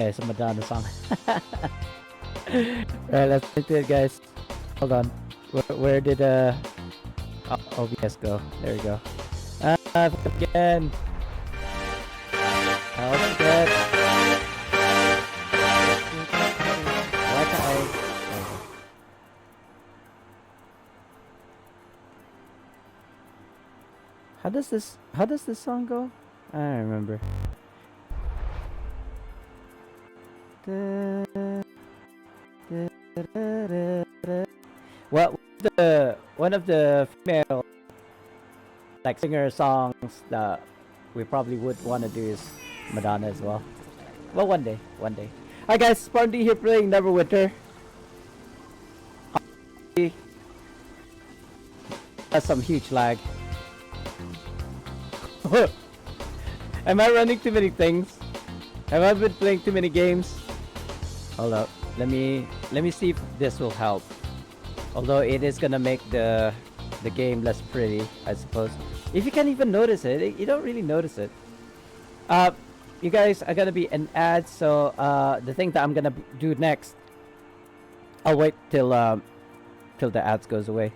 it's a Madonna song. Alright, let's get to it, guys. Hold on. Where did OBS go? There we go. Again. Oh shit. Why can't I? How does this song go? I don't remember. Well, one of the female like singer songs that we probably would want to do is Madonna as well. Well, one day. Alright guys, SpartanDee here playing Neverwinter. That's some huge lag. Am I running too many things? Have I been playing too many games? Hold up. Let me see if this will help. Although it is gonna make the game less pretty, I suppose. If you can't even notice it, you don't really notice it. You guys are gonna be an ad, so the thing that I'm gonna do next, I'll wait till the ads goes away.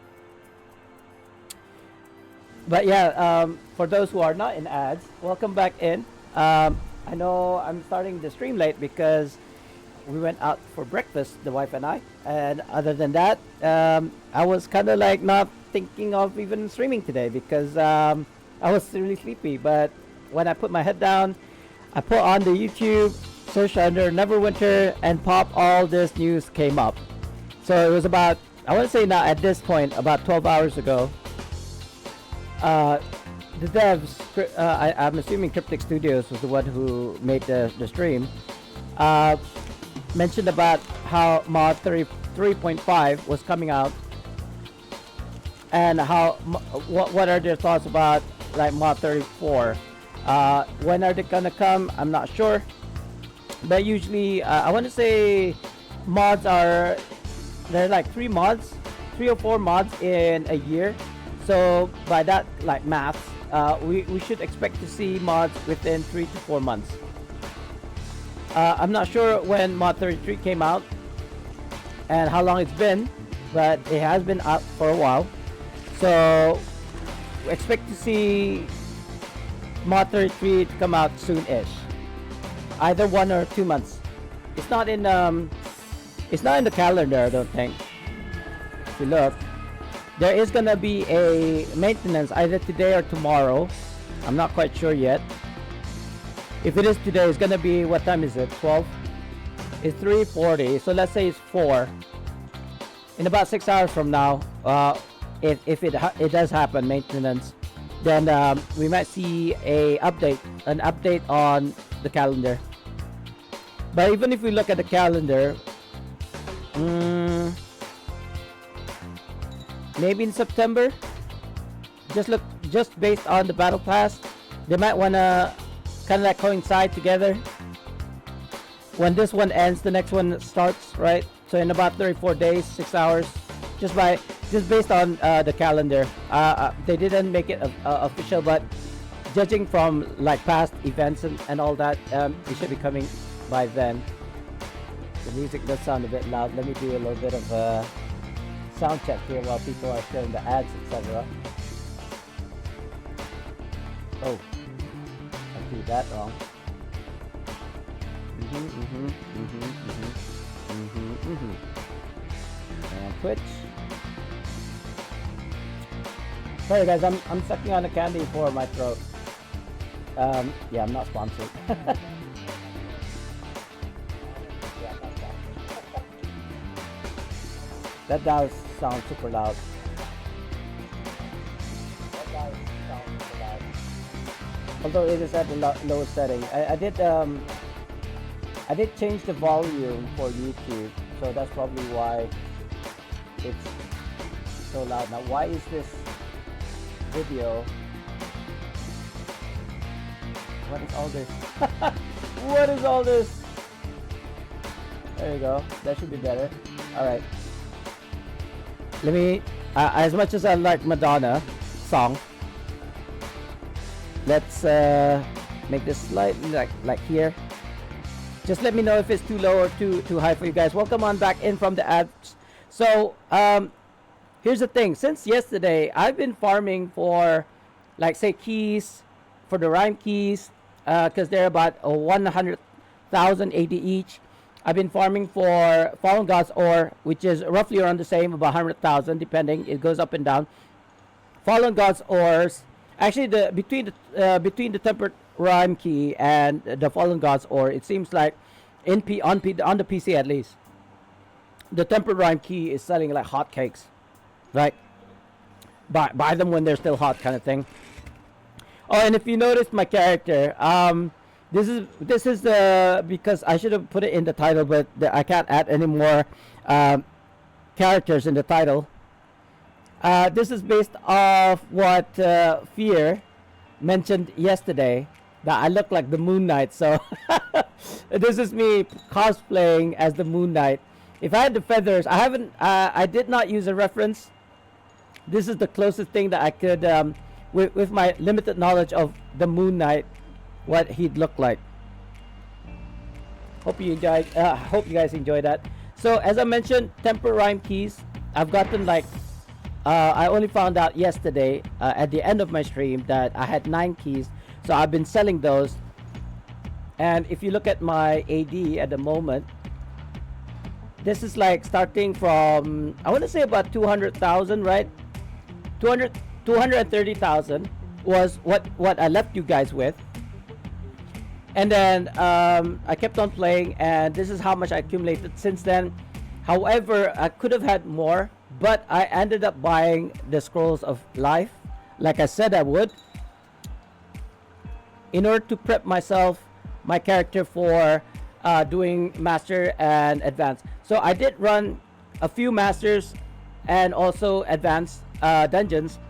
But yeah, for those who are not in ads, welcome back in. I know I'm starting the stream late because we went out for breakfast, the wife and I. And other than that, I was kind of like not thinking of even streaming today because I was really sleepy. But when I put my head down, I put on the YouTube, search under Neverwinter, and pop, all this news came up. So it was about, I want to say now at this point, about 12 hours ago. The devs, I'm assuming Cryptic Studios was the one who made the stream, mentioned about how mod 3.5 was coming out, and how what are their thoughts about like mod 34. When are they gonna come? I'm not sure, but usually I want to say mods are, there are like 3 or 4 mods in a year. So by that like math, we should expect to see mods within 3 to 4 months. I'm not sure when mod 33 came out and how long it's been, but it has been out for a while. So we expect to see mod 33 to come out soon-ish, either 1 or 2 months. It's not in the calendar, I don't think. If you look, there is gonna be a maintenance either today or tomorrow. I'm not quite sure yet. If it is today, it's gonna be, what time is it? 12? It's 3:40, so let's say it's 4. In about 6 hours from now, if it does happen, maintenance, then we might see an update on the calendar. But even if we look at the calendar, maybe in September, just based on the battle pass, they might wanna kind of like coincide together. When this one ends, the next one starts, right? So in about 34 days, 6 hours, just based on the calendar. They didn't make it official, but judging from like past events and all that, it should be coming by then. The music does sound a bit loud. Let me do a little bit of sound check here while people are sharing the ads, etc. Oh, I do that wrong. And Twitch. Sorry guys, I'm sucking on a candy for my throat. Yeah, I'm not sponsored. That does sound super loud. Although it is at the lowest setting. I did change the volume for YouTube, so that's probably why it's so loud. Now, why is this video? What is all this? What is all this? There you go. That should be better. All right. Let me, as much as I like Madonna song, let's make this slightly like here. Just let me know if it's too low or too high for you guys. Welcome on back in from the ads. So here's the thing. Since yesterday, I've been farming for, like, say, keys, for the rhyme keys, because they're about 100,000 AD each. I've been farming for Fallen Gods ore, which is roughly around the same, about 100,000, depending. It goes up and down. Fallen Gods ores, actually, between the tempered rhyme key and the Fallen Gods ore, it seems like on the PC at least, the tempered rhyme key is selling like hotcakes, right? Buy them when they're still hot, kind of thing. Oh, and if you notice my character, this is because I should have put it in the title, but I can't add any more characters in the title. This is based off what Fear mentioned yesterday, that I look like the Moon Knight. So this is me cosplaying as the Moon Knight. If I had the feathers, I did not use a reference. This is the closest thing that I could, with my limited knowledge of the Moon Knight, what he'd look like. Hope you guys enjoy that. So as I mentioned, temper rhyme keys, I've gotten like, I only found out yesterday at the end of my stream that I had 9 keys. So I've been selling those. And if you look at my AD at the moment, this is like starting from, I want to say about 200,000, right? 230,000 was what I left you guys with. And then I kept on playing, and this is how much I accumulated since then. However, I could have had more, but I ended up buying the Scrolls of Life, like I said I would, in order to prep my character for doing Master and Advanced. So I did run a few Masters and also Advanced dungeons.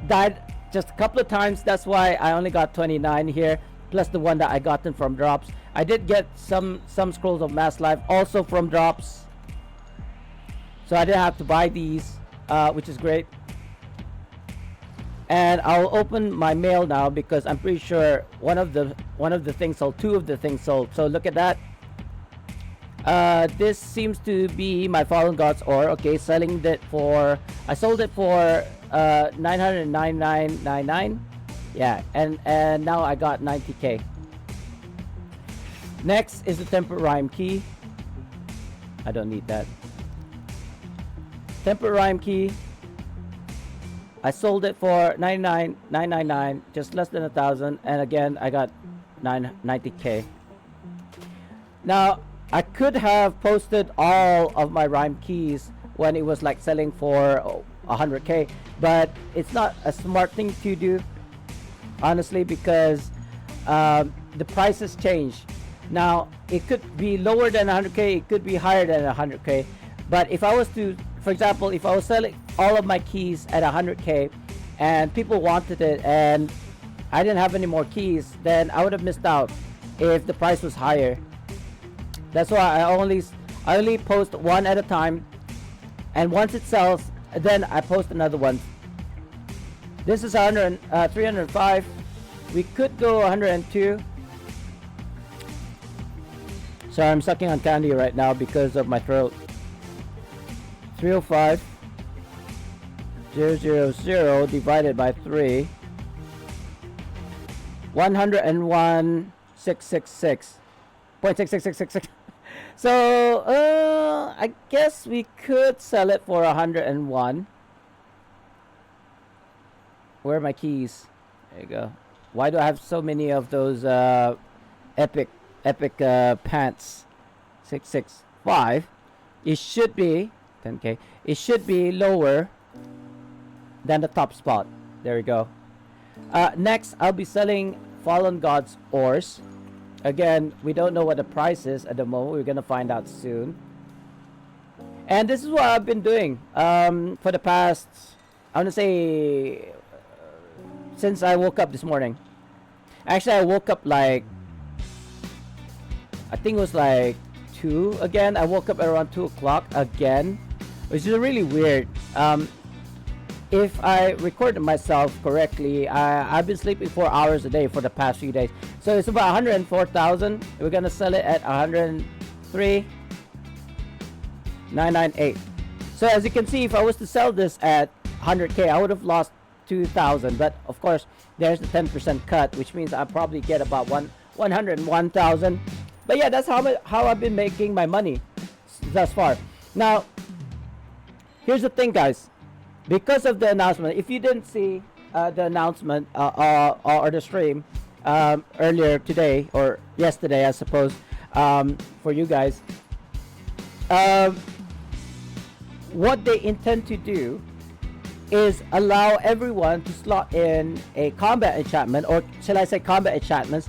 Died just a couple of times, that's why I only got 29 here, plus the one that I gotten from drops. I did get some Scrolls of Mass Life also from drops, so I didn't have to buy these, which is great. And I'll open my mail now because I'm pretty sure one of the things sold, 2 of the things sold. So look at that. This seems to be my Fallen Gods ore. Okay, selling it for, I sold it for 999.99. Yeah, and now I got 90k. Next is the temper rhyme key. I don't need that. Temper rhyme key, I sold it for 99,999, just less than 1,000, and again I got 90k. Now I could have posted all of my rhyme keys when it was like selling for 100k, but it's not a smart thing to do, honestly, because the prices change. Now it could be lower than 100k, it could be higher than 100k, but if I was to, for example, if I was selling all of my keys at 100k and people wanted it and I didn't have any more keys, then I would have missed out if the price was higher. That's why I only post one at a time, and once it sells, then I post another one. This is 305. We could go 102. Sorry, I'm sucking on candy right now because of my throat. 305. 000 divided by 3. 101,666.66666. So I guess we could sell it for 101. Where are my keys? There you go. Why do I have so many of those epic pants? 665. It should be 10k. It should be lower than the top spot. There we go. Next, I'll be selling Fallen Gods ores. Again, we don't know what the price is at the moment. We're gonna find out soon. And this is what I've been doing for the past, I want to say, since I woke up this morning. Actually, I woke up like, I think it was like 2 again. I woke up at around 2 o'clock again, which is really weird. If I recorded myself correctly, I've been sleeping 4 hours a day for the past few days. So So it's about 104,000. We're gonna sell it at 103,998. So as you can see, if I was to sell this at 100k, I would have lost 2,000. But of course, there's the 10% cut, which means I probably get about 101,000. But yeah, that's how I've been making my money thus far. Now, here's the thing, guys. Because of the announcement, if you didn't see the announcement or the stream earlier today or yesterday, I suppose, for you guys, what they intend to do is allow everyone to slot in a combat enchantment, or shall I say combat enchantments,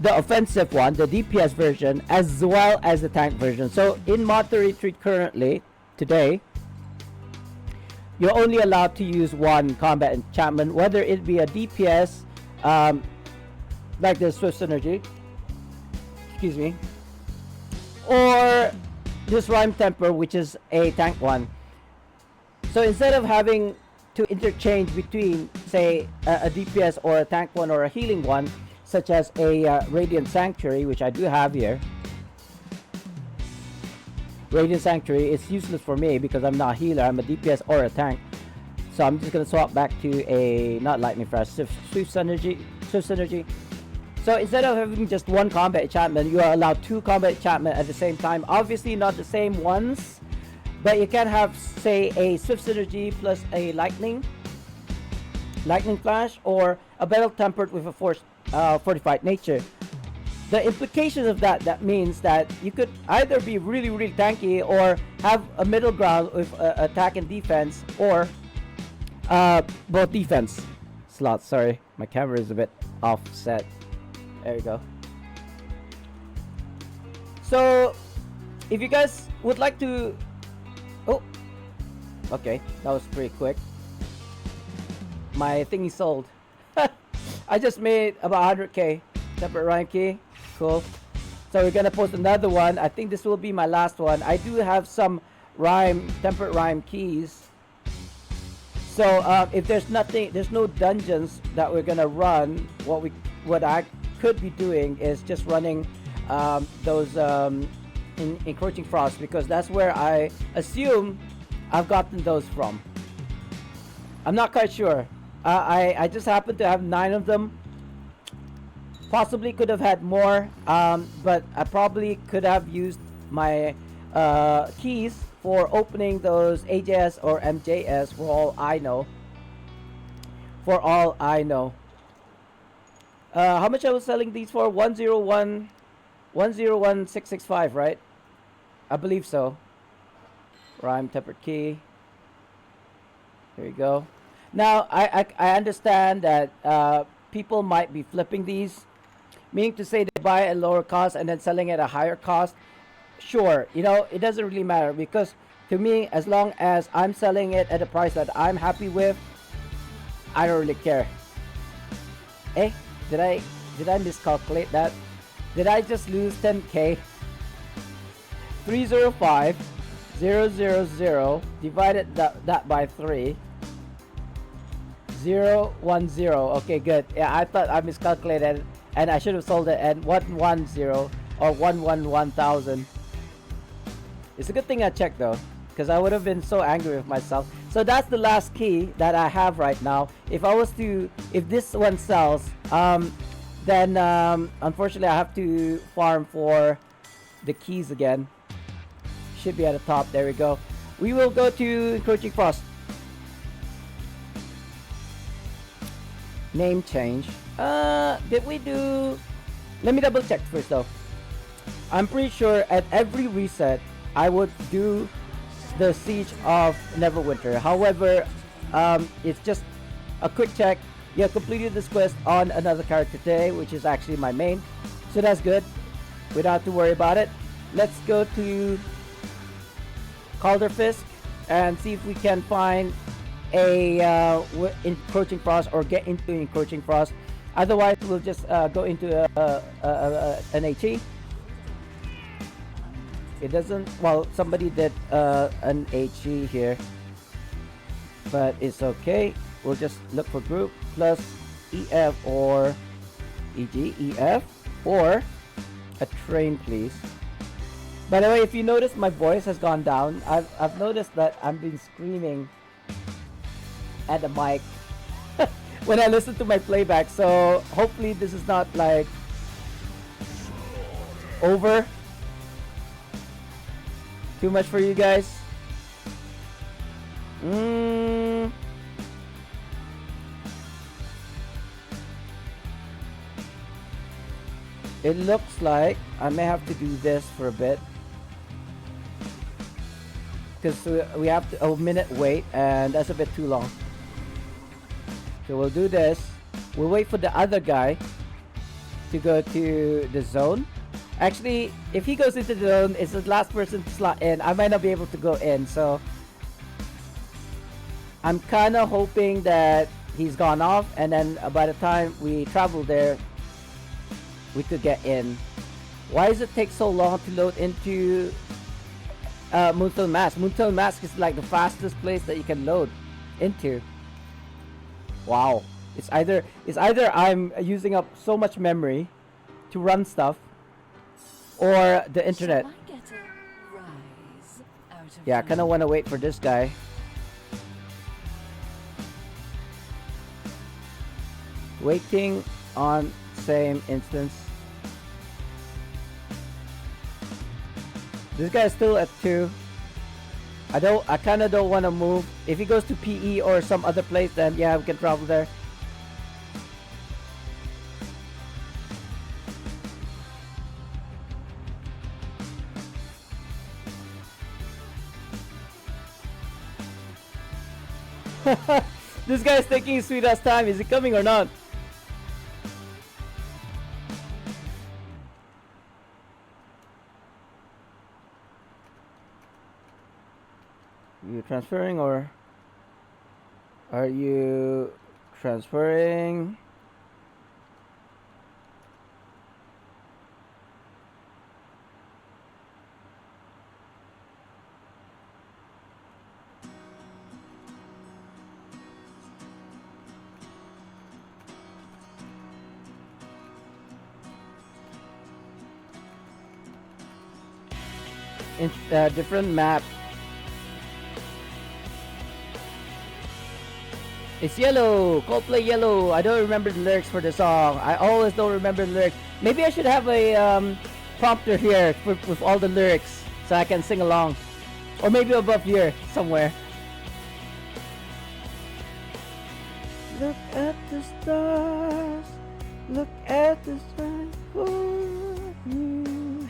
the offensive one, the DPS version, as well as the tank version. So in Mod 33 currently, today, you're only allowed to use one combat enchantment, whether it be a DPS, like the Swift Synergy, excuse me, or this Rhyme Temper, which is a tank one. So instead of having to interchange between, say, a DPS or a tank one or a healing one, such as a Radiant Sanctuary, which I do have here. Radiant Sanctuary is useless for me because I'm not a healer, I'm a DPS or a tank. So I'm just gonna swap back to a, not Lightning Flash, Swift Synergy. So instead of having just one combat enchantment, you are allowed two combat enchantment at the same time. Obviously not the same ones, but you can have, say, a Swift Synergy plus a Lightning Flash, or a Battle Tempered with a Fortified Nature. The implications of that means that you could either be really, really tanky, or have a middle ground with attack and defense, or both defense slots. Sorry, my camera is a bit offset. There you go. So if you guys would like to, oh, okay, that was pretty quick. My thingy sold. I just made about 100k. Tempered Rhyme Key, cool. So we're gonna post another one. I think this will be my last one. I do have some Tempered Rhyme Keys. So if there's no dungeons that we're gonna run, what I could be doing is just running those Encroaching Frost, because that's where I assume I've gotten those from. I'm not quite sure. I just happen to have 9 of them. Possibly could have had more, but I probably could have used my keys for opening those AJS or MJS, for all I know. How much I was selling these for? 101,665, right? I believe so. Rhyme Tempered Key. There you go. Now I understand that people might be flipping these, meaning to say they buy at a lower cost and then selling at a higher cost. Sure, you know, it doesn't really matter, because to me, as long as I'm selling it at a price that I'm happy with, I don't really care. Eh, did I miscalculate that? Did I just lose 10k? 305,000 divided that by 3. 010. Okay, good. Yeah, I thought I miscalculated and I should have sold it at 110 or 111,000. It's a good thing I checked though, because I would have been so angry with myself. So that's the last key that I have right now. If this one sells, then unfortunately I have to farm for the keys again. Should be at the top. There we go. We will go to Encroaching Frost. Name change. Did we do? Let me double check first though. I'm pretty sure at every reset I would do the Siege of Neverwinter. However, it's just a quick check. You completed this quest on another character today, which is actually my main. So that's good. We don't have to worry about it. Let's go to Calderfisk and see if we can find a Encroaching Frost, or get into Encroaching Frost. Otherwise, we'll just go into an HE. It doesn't, well, somebody did an HE here, but it's okay. We'll just look for group plus EF or E.g. EF or a train, please. By the way, if you notice my voice has gone down, I've noticed that I've been screaming at the mic when I listen to my playback, so hopefully this is not like over too much for you guys. It looks like I may have to do this for a bit because we have to, a minute wait, and that's a bit too long. So we'll do this. We'll wait for the other guy to go to the zone. Actually, if he goes into the zone, it's the last person to slot in. I might not be able to go in, so I'm kind of hoping that he's gone off, and then by the time we travel there, we could get in. Why does it take so long to load into Moonstone Mask? Moonstone Mask is like the fastest place that you can load into. Wow. It's either I'm using up so much memory to run stuff, or the internet. Yeah, I kind of want to wait for this guy. Waiting on same instance. This guy is still at 2. I kind of don't want to move. If he goes to PE or some other place, then yeah, we can travel there. This guy's taking his sweet ass time. Is he coming or not? You transferring, or are you transferring? In different map. It's Yellow! Coldplay Yellow! I don't remember the lyrics for the song. I always don't remember the lyrics. Maybe I should have a prompter here with all the lyrics so I can sing along. Or maybe above here somewhere. Look at the stars. Look at the sky for you.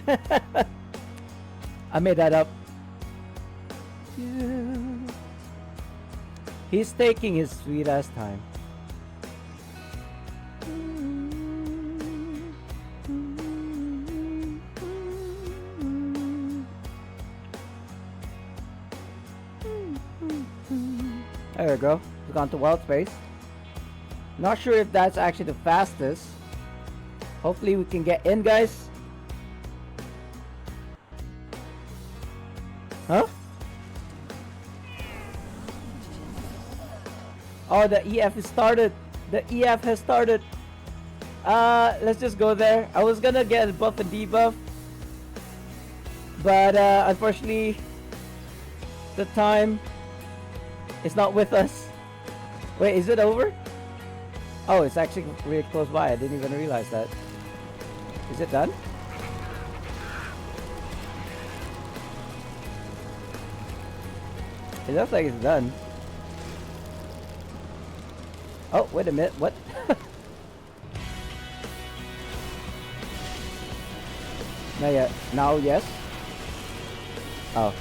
I made that up. Yeah. He's taking his sweet ass time. There we go. We've gone to wild space. Not sure if that's actually the fastest. Hopefully we can get in, guys. Huh? Oh, the EF has started. The EF has started. Let's just go there. I was gonna get a buff and debuff, but unfortunately, the time is not with us. Wait, is it over? Oh, it's actually really close by. I didn't even realize that. Is it done? It looks like it's done. Oh, wait a minute, what? Not yet. Now, yes? Oh.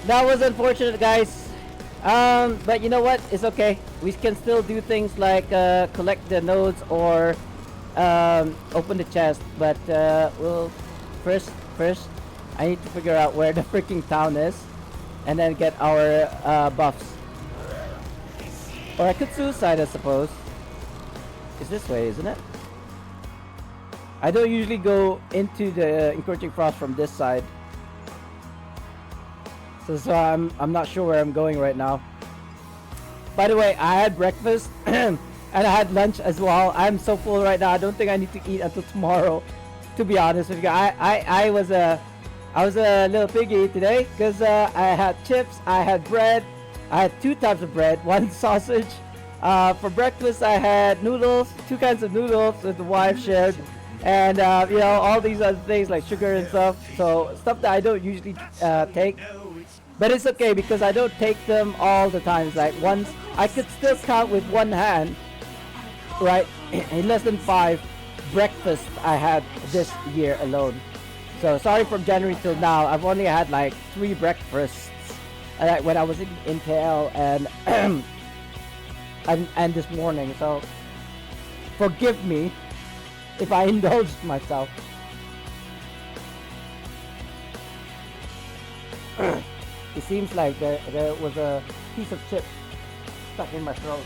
That was unfortunate, guys. But you know what? It's okay. We can still do things like collect the nodes or open the chest. But we'll first I need to figure out where the freaking town is, and then get our buffs. Or I could suicide, I suppose. It's this way, isn't it? I don't usually go into the encroaching frost from this side. So I'm not sure where I'm going right now. By the way, I had breakfast and I had lunch as well. I'm so full right now. I don't think I need to eat until tomorrow. To be honest with you, I was a little piggy today because I had chips, I had bread, I had 2 types of bread, 1 sausage. For breakfast, I had noodles, 2 kinds of noodles that the wife shared, and you know, all these other things like sugar and stuff. So stuff that I don't usually take, but it's okay because I don't take them all the time. It's like once I could still count with one hand, right? In less than 5 breakfasts I had this year alone. So sorry, from January till now, I've only had like 3 breakfasts when I was in KL and and this morning. So forgive me if I indulged myself. It seems like there was a piece of chip stuck in my throat.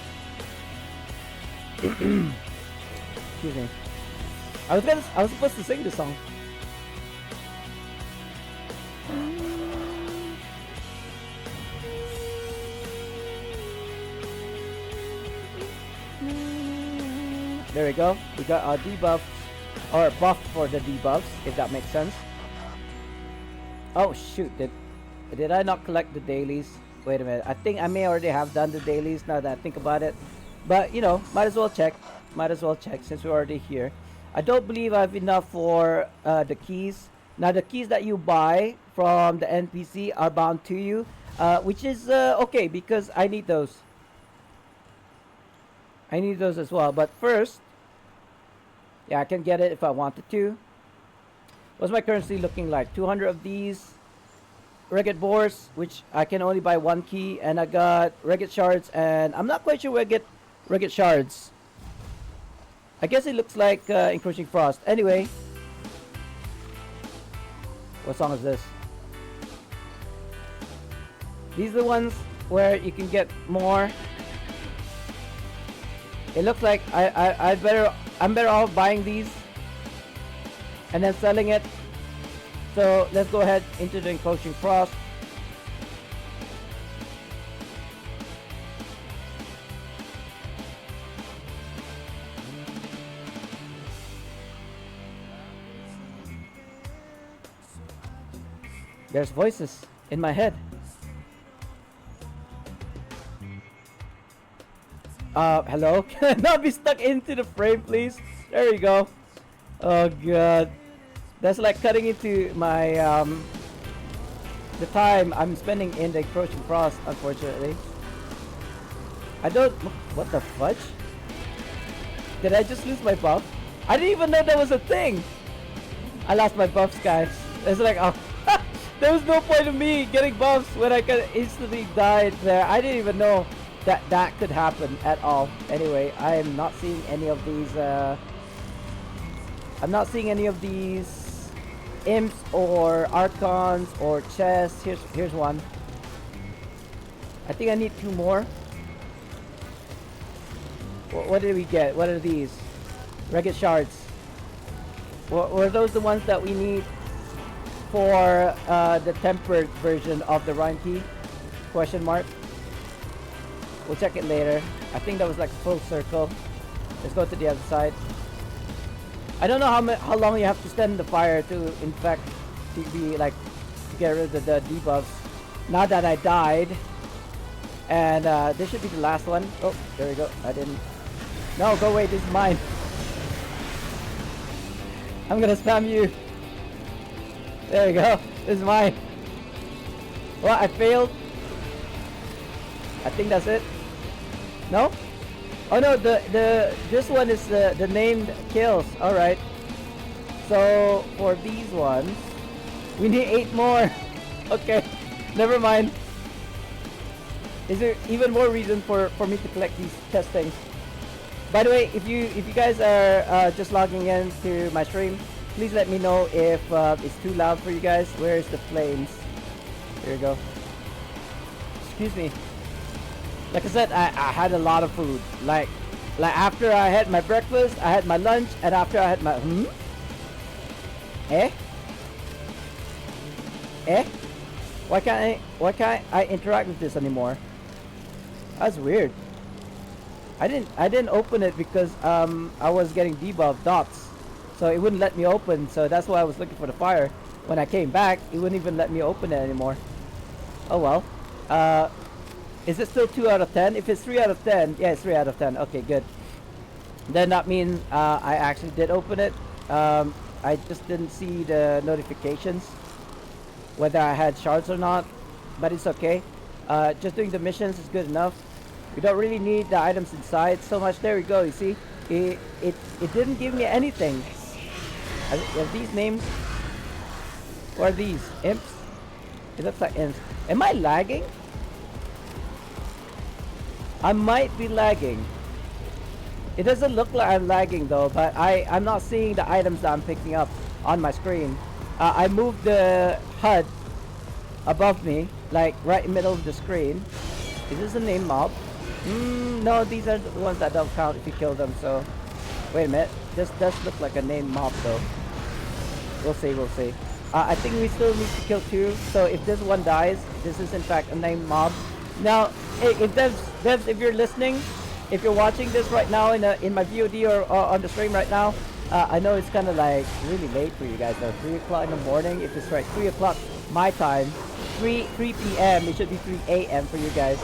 Excuse me. I was supposed to sing this song. There we go. We got our debuffs, or buff for the debuffs, if that makes sense. Oh shoot! Did I not collect the dailies? Wait a minute. I think I may already have done the dailies now that I think about it. But you know, might as well check. Might as well check since we're already here. I don't believe I have enough for the keys. Now the keys that you buy from the NPC are bound to you, which is okay because I need those. I need those as well. But first, yeah, I can get it if I wanted to. What's my currency looking like? 200 of these Regate boars, which I can only buy 1 key, and I got Regate shards, and I'm not quite sure where I get Regate shards. I guess it looks like Encroaching Frost. Anyway, what song is this? These are the ones where you can get more. It looks like I'm better off buying these and then selling it. So let's go ahead into the Encroaching Frost. There's voices in my head. Hello? Can I not be stuck into the frame, please? There you go. Oh god. That's like cutting into my the time I'm spending in the Encroaching Frost, unfortunately. I don't... What the fudge? Did I just lose my buff? I didn't even know that was a thing! I lost my buffs, guys. It's like, oh... There was no point of me getting buffs when I could instantly die there. I didn't even know that could happen at all. Anyway, I am not seeing any of these I'm not seeing any of these imps or archons or chests. Here's one. I think I need 2 more. What did we get? What are these? Regate shards. Were those the ones that we need for the tempered version of the Rhyme Key? Question mark. We'll check it later. I think that was like a full circle. Let's go to the other side. I don't know how long you have to stand in the fire to, in fact, to be like to get rid of the debuffs. Now that I died, and this should be the last one. Oh, there we go. I didn't. No, go away. This is mine. I'm gonna spam you. There we go. This is mine. Well, I failed. I think that's it. No? Oh no, this one is the named kills. Alright. So for these ones, we need 8 more. Okay. Never mind. Is there even more reason for me to collect these chest things? By the way, if you guys are just logging in to my stream, please let me know if it's too loud for you guys. Where's the flames? Here we go. Excuse me. Like I said, I had a lot of food. Like after I had my breakfast, I had my lunch, and after I had my Eh? Eh? Why can't I interact with this anymore? That's weird. I didn't open it because I was getting debuff dots, so it wouldn't let me open. So that's why I was looking for the fire. When I came back, it wouldn't even let me open it anymore. Oh well. Is it still 2 out of 10? If it's 3 out of 10, yeah, it's 3 out of 10. Okay, good. Then that means I actually did open it. I just didn't see the notifications whether I had shards or not, but it's okay. Just doing the missions is good enough. We don't really need the items inside so much. There we go. You see, it didn't give me anything. Are these names? What are these? Imps? It looks like imps. Am I lagging? I might be lagging. It doesn't look like I'm lagging though, but I'm not seeing the items that I'm picking up on my screen. I moved the HUD above me, like right in the middle of the screen. Is this a name mob? No, these are the ones that don't count if you kill them, so... Wait a minute. This does look like a name mob though. We'll see, we'll see. I think we still need to kill 2, so if this one dies, this is in fact a name mob. Now, if devs, if you're listening, if you're watching this right now in my VOD or on the stream right now, I know it's kind of like really late for you guys though. 3 o'clock in the morning. If it's right 3 o'clock my time, 3 p.m. it should be 3 a.m. for you guys.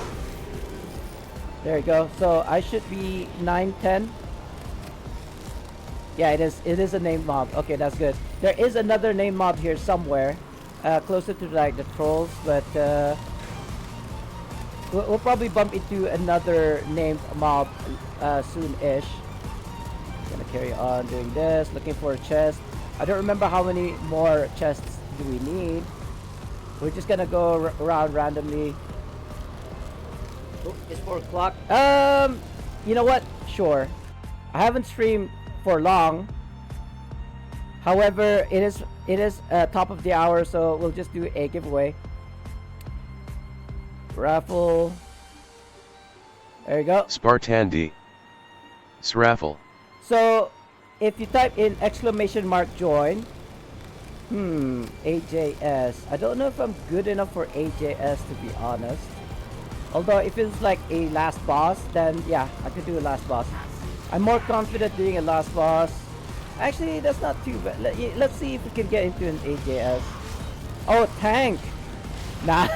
There you go. So I should be 9:10. Yeah, it is a name mob. Okay, that's good. There is another name mob here somewhere, closer to like the trolls, but we'll probably bump into another named mob soon-ish. Gonna carry on doing this, looking for a chest. I don't remember how many more chests do we need. We're just gonna go around randomly. Oh, it's 4 o'clock. You know what? Sure. I haven't streamed for long. However, it is top of the hour, so we'll just do a giveaway. Raffle. There you go. SpartanDee. Sraffle. So, if you type in !join, AJS. I don't know if I'm good enough for AJS to be honest. Although if it's like a last boss, then yeah, I could do a last boss. I'm more confident doing a last boss. Actually, that's not too bad. Let's see if we can get into an AJS. Oh, tank. Nah,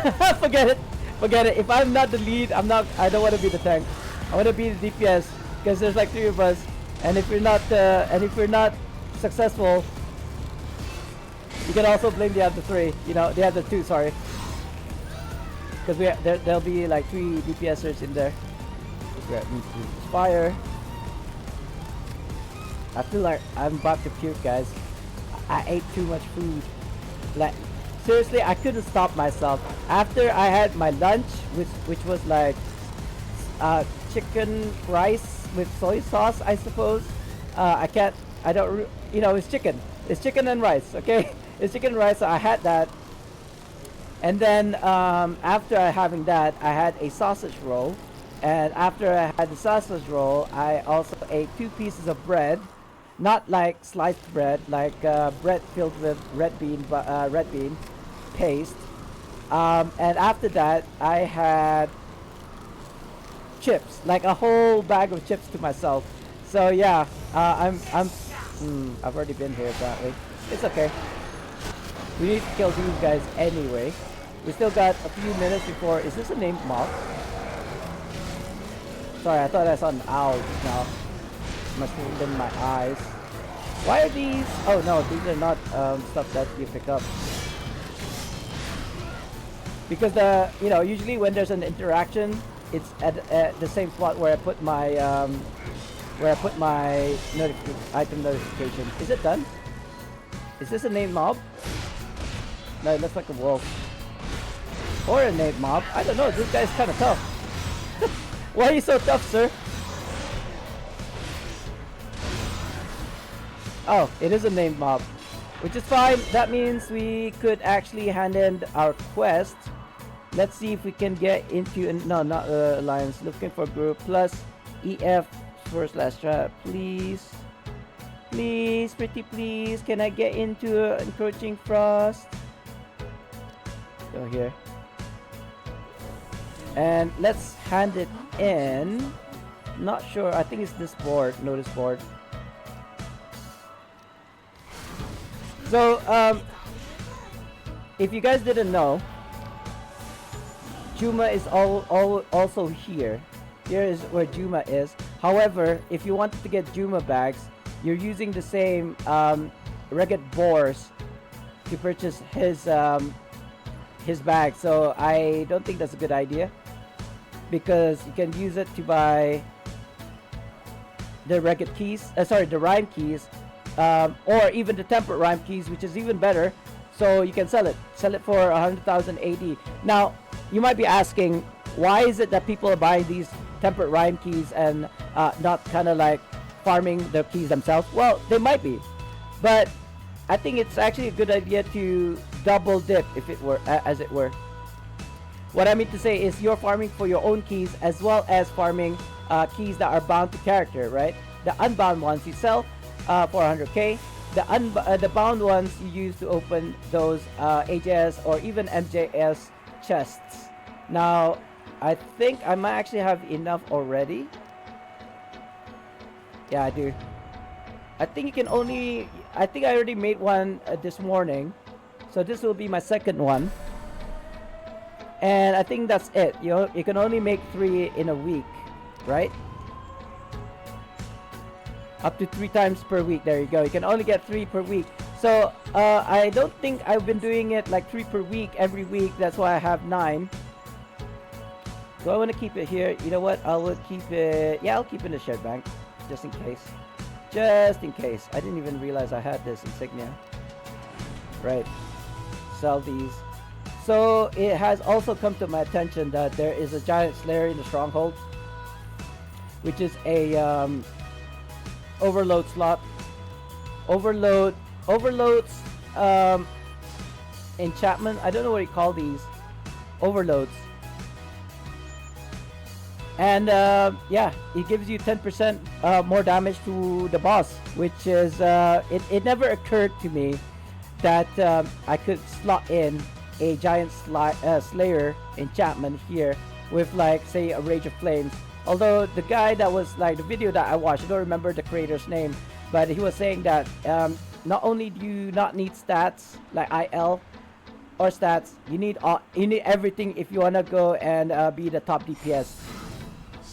forget it. Forget it. If I'm not the lead, I don't want to be the tank. I want to be the DPS because there's like 3 of us. And if we're not successful, you can also blame the other 3. You know, the other 2. Sorry. Because there'll be like 3 DPSers in there. Fire. I feel like I'm about to puke, guys. I ate too much food. Like, seriously, I couldn't stop myself. After I had my lunch, which was like chicken rice with soy sauce, I suppose. It's chicken. It's chicken and rice, okay? It's chicken and rice, so I had that. And then after having that, I had a sausage roll. And after I had the sausage roll, I also ate 2 pieces of bread. Not like sliced bread, like bread filled with red bean paste. And after that, I had chips, like a whole bag of chips to myself. So yeah, I've already been here apparently. It's okay. We need to kill these guys anyway. We still got a few minutes before. Is this a named mob? Sorry, I thought I saw an owl just now. Must have been my eyes. Why are these? Oh no, these are not stuff that you pick up. Because usually when there's an interaction, it's at the same spot where I put my item notification. Is it done? Is this a named mob? No, it looks like a wolf. Or a named mob. I don't know. This guy's kind of tough. Why are you so tough, sir? Oh, it is a named mob, which is fine. That means we could actually hand in our quest. Let's see if we can get into no, not alliance. Looking for group plus EF /chat, please. Please, pretty please, can I get into encroaching frost? Go here. And let's hand it in. Not sure, I think it's this board, notice board. So, if you guys didn't know, Juma is also here. Here is where Juma is. However, if you wanted to get Juma bags, you're using the same Regate Boars to purchase his bag. So I don't think that's a good idea, because you can use it to buy the Regate keys, the Rhyme keys, or even the Temperate Rhyme keys, which is even better. So you can sell it for 100,000 AD. Now you might be asking, why is it that people are buying these Temperate Rhyme keys and not kind of like farming the keys themselves? Well, they might be, but I think it's actually a good idea to double dip, if it were, as it were. What I mean to say is you're farming for your own keys as well as farming keys that are bound to character, right? The unbound ones you sell for 100k. The bound ones you use to open those HS or even MJS chests. Now, I think I might actually have enough already. Yeah, I do. I think you can only... I think I already made one this morning. So this will be my second one. And I think that's it. You can only make 3 in a week, right? Up to 3 times per week. There you go. You can only get 3 per week. So I don't think I've been doing it like 3 per week every week. That's why I have 9. Do I want to keep it here? You know what? I will keep it... Yeah, I'll keep it in the shed bank. Just in case. Just in case. I didn't even realize I had this insignia. Right. Sell these. So it has also come to my attention that there is a giant slayer in the stronghold, which is a overload slot. Overloads enchantment. I don't know what you call these. Overloads. And yeah, it gives you 10% more damage to the boss, which is it never occurred to me that I could slot in a giant slayer enchantment here with, like, say, a Rage of Flames. Although the guy that was, like, the video that I watched, I don't remember the creator's name, but he was saying that not only do you not need stats like IL or stats, you need everything if you wanna go and be the top DPS.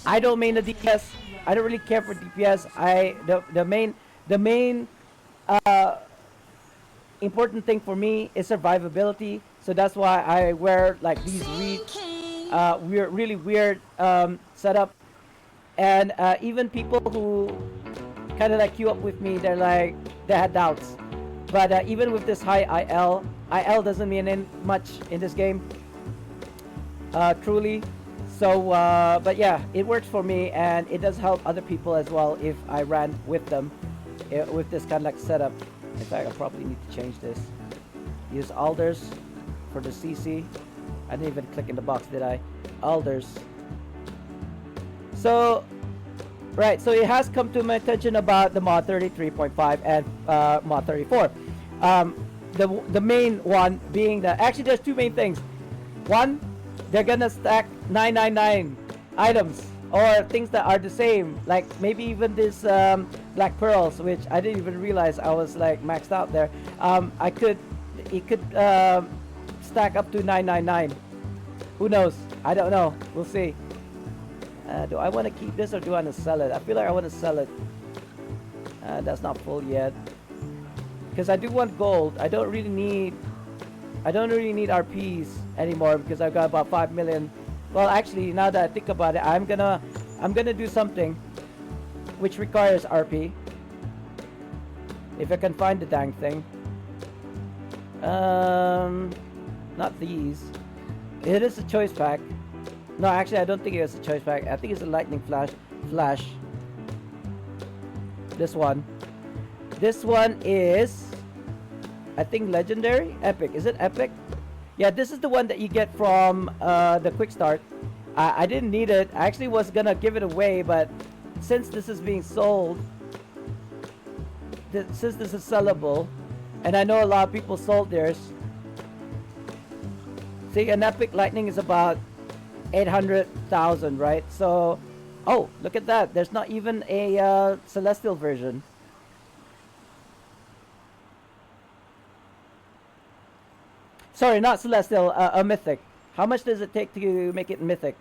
I don't main the DPS. I don't really care for DPS. The main important thing for me is survivability. So that's why I wear like these really weird setup. And even people who kind of like queue up with me, they had doubts. But even with this high IL doesn't mean much in this game. Truly. So, but yeah, it works for me, and it does help other people as well if I ran with them with this kind of like setup. In fact, I probably need to change this. Use alders for the CC. I didn't even click in the box, did I? Alders. So, right, so it has come to my attention about the mod 33.5 and mod 34. The main one being that, actually there's 2 main things. One, they're gonna stack 999 items or things that are the same, like maybe even this black pearls, which I didn't even realize I was like maxed out there. It could stack up to 999. Who knows? I don't know. We'll see. Do I want to keep this or do I want to sell it? I feel like I want to sell it. That's not full yet, because I do want gold. I don't really need RPs anymore, because I've got about 5 million. Well, actually, now that I think about it, I'm gonna do something which requires RP, if I can find the dang thing. Not these. It is a choice pack. No, actually, I don't think it's a choice pack. I think it's a lightning flash. This one is, I think, legendary, epic. Is it epic? Yeah, this is the one that you get from the quick start. I didn't need it. I actually was gonna give it away, but since this is being sold, since this is sellable, and I know a lot of people sold theirs. See, an epic lightning is about 800,000, right? So, oh, look at that. There's not even a celestial version. Sorry, not celestial, a mythic. How much does it take to make it mythic?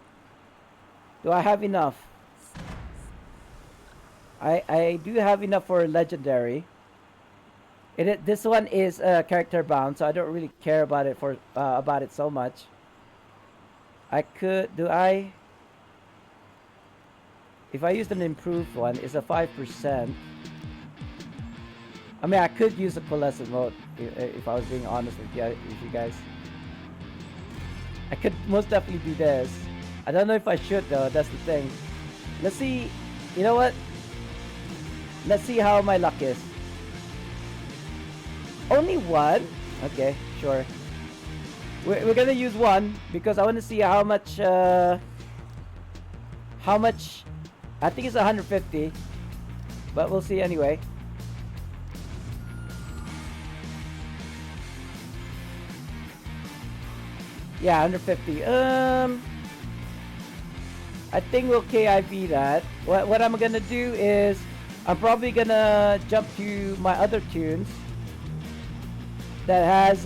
Do I have enough? I do have enough for legendary. This one is character bound, so I don't really care about it so much. Do I? If I used an improved one, it's a 5%. I mean, I could use a Coalescent mode if I was being honest with you guys. I could most definitely do this. I don't know if I should though, that's the thing. Let's see, you know what? Let's see how my luck is. Only one? Okay, sure. We're gonna use one because I want to see how much, I think it's 150, but we'll see anyway. Yeah, 150. I think we'll KIV that. What I'm gonna do is I'm probably gonna jump to my other tunes that has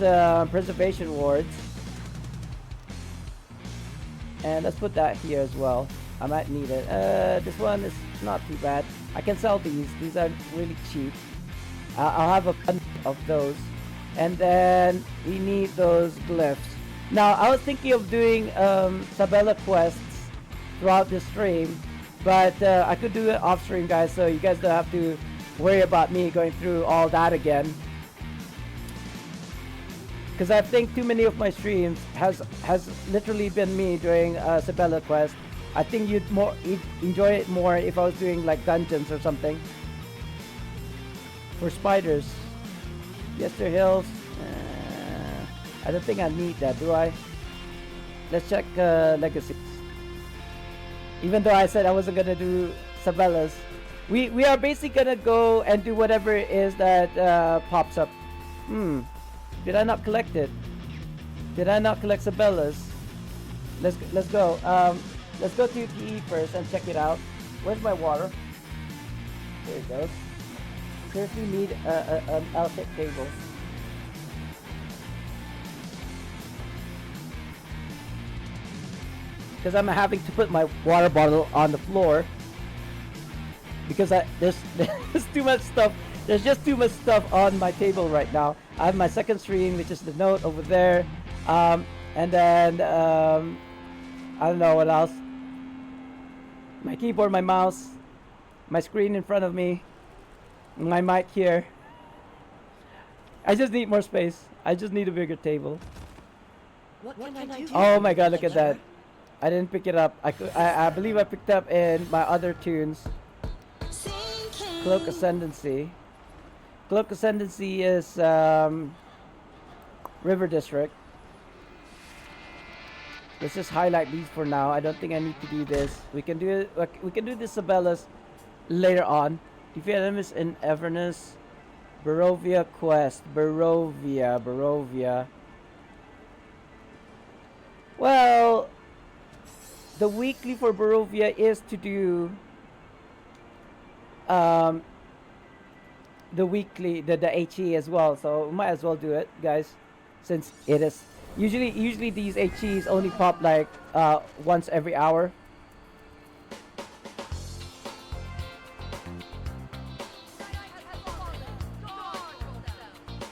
preservation wards, and let's put that here as well. I might need it. This one is not too bad. I can sell these. These are really cheap. I'll have a bunch of those, and then we need those glyphs. Now, I was thinking of doing Sabella quests throughout the stream, but I could do it off stream, guys, so you guys don't have to worry about me going through all that again. Because I think too many of my streams has literally been me doing Sabella quest. I think you'd enjoy it more if I was doing like dungeons or something. For spiders, Yester Hills. I don't think I need that, do I? Let's check legacies. Even though I said I wasn't gonna do Sabellas, we are basically gonna go and do whatever it is that pops up. Did I not collect it? Did I not collect Sabellas? Let's go. Let's go to PE first and check it out. Where's my water? There it goes. Seriously need an outfit table. Because I'm having to put my water bottle on the floor because there's too much stuff. There's just too much stuff on my table right now. I have my second screen, which is the note over there, and then I don't know what else. My keyboard, my mouse, my screen in front of me, my mic here. I just need more space. I just need a bigger table. What can I do? Oh my god, look at that. I didn't pick it up. I believe I picked up in my other tunes. Cloak Ascendancy. Cloak Ascendancy is River District. Let's just highlight these for now. I don't think I need to do this. We can do it. We can do the Sabellas later on. Defeat enemies in Everness. Barovia quest. Barovia. Well, the weekly for Barovia is to do the weekly, the HE as well, so we might as well do it, guys, since it is usually these HEs only pop like once every hour.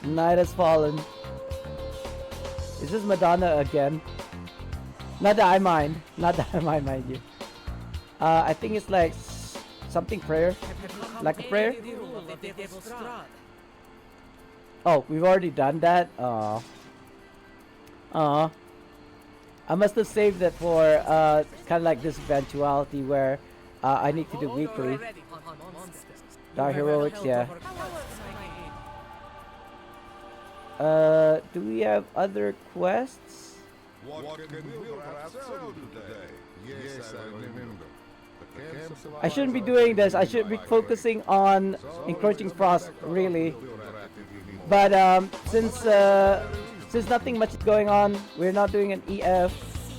Night has fallen. Is this Madonna again? Not that I mind. Not that I mind you. I think it's like something prayer. Like a prayer? Oh, we've already done that? I must have saved that for kind of like this eventuality where I need to do weekly. Dark Heroics, yeah. Do we have other quests? What can we build for ourselves today? Yes, I remember. I shouldn't be doing this. I should be focusing on encroaching frost, really. But since nothing much is going on, we're not doing an EF.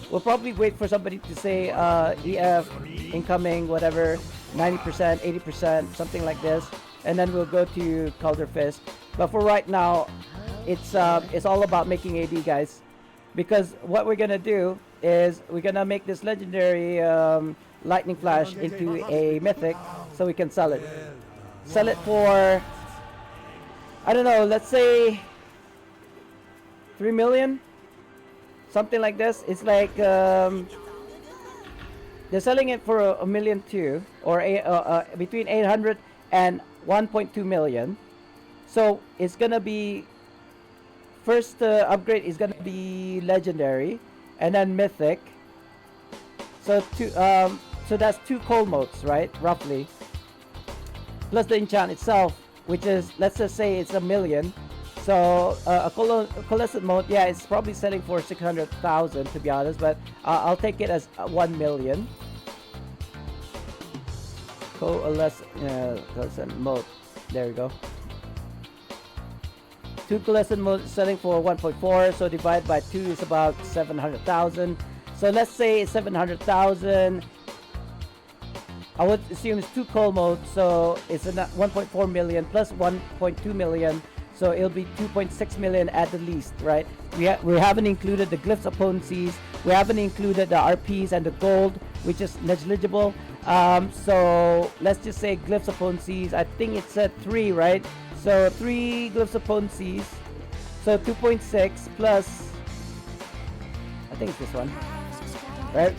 We'll probably wait for somebody to say EF incoming, whatever, 90%, 80%, something like this, and then we'll go to Calder Fist. But for right now, it's all about making AD, guys, because what we're gonna do is we're gonna make this legendary lightning flash into a mythic, so we can sell it. Sell it for, I don't know, let's say 3 million, something like this. It's like they're selling it for a million too, or between 800 and 1.2 million. So it's gonna be first upgrade is gonna be legendary, and then mythic. So so that's 2 cold motes, right? Roughly, plus the enchant itself, which is, let's just say it's a million. So a Coalescent mode, yeah, it's probably selling for 600,000 to be honest, but I'll take it as 1 million. Coalescent mode, there we go. 2 Coalescent modes selling for 1.4, so divide by 2 is about 700,000. So let's say it's 700,000. I would assume it's 2 coal modes, so it's 1.4 million plus 1.2 million. So it'll be 2.6 million at the least, right? We haven't included the glyphs opponencies. We haven't included the RPs and the gold, which is negligible. So let's just say glyphs opponencies. I think it's at 3, right? So 3 glyphs opponencies. So 2.6 plus, I think it's this one, right?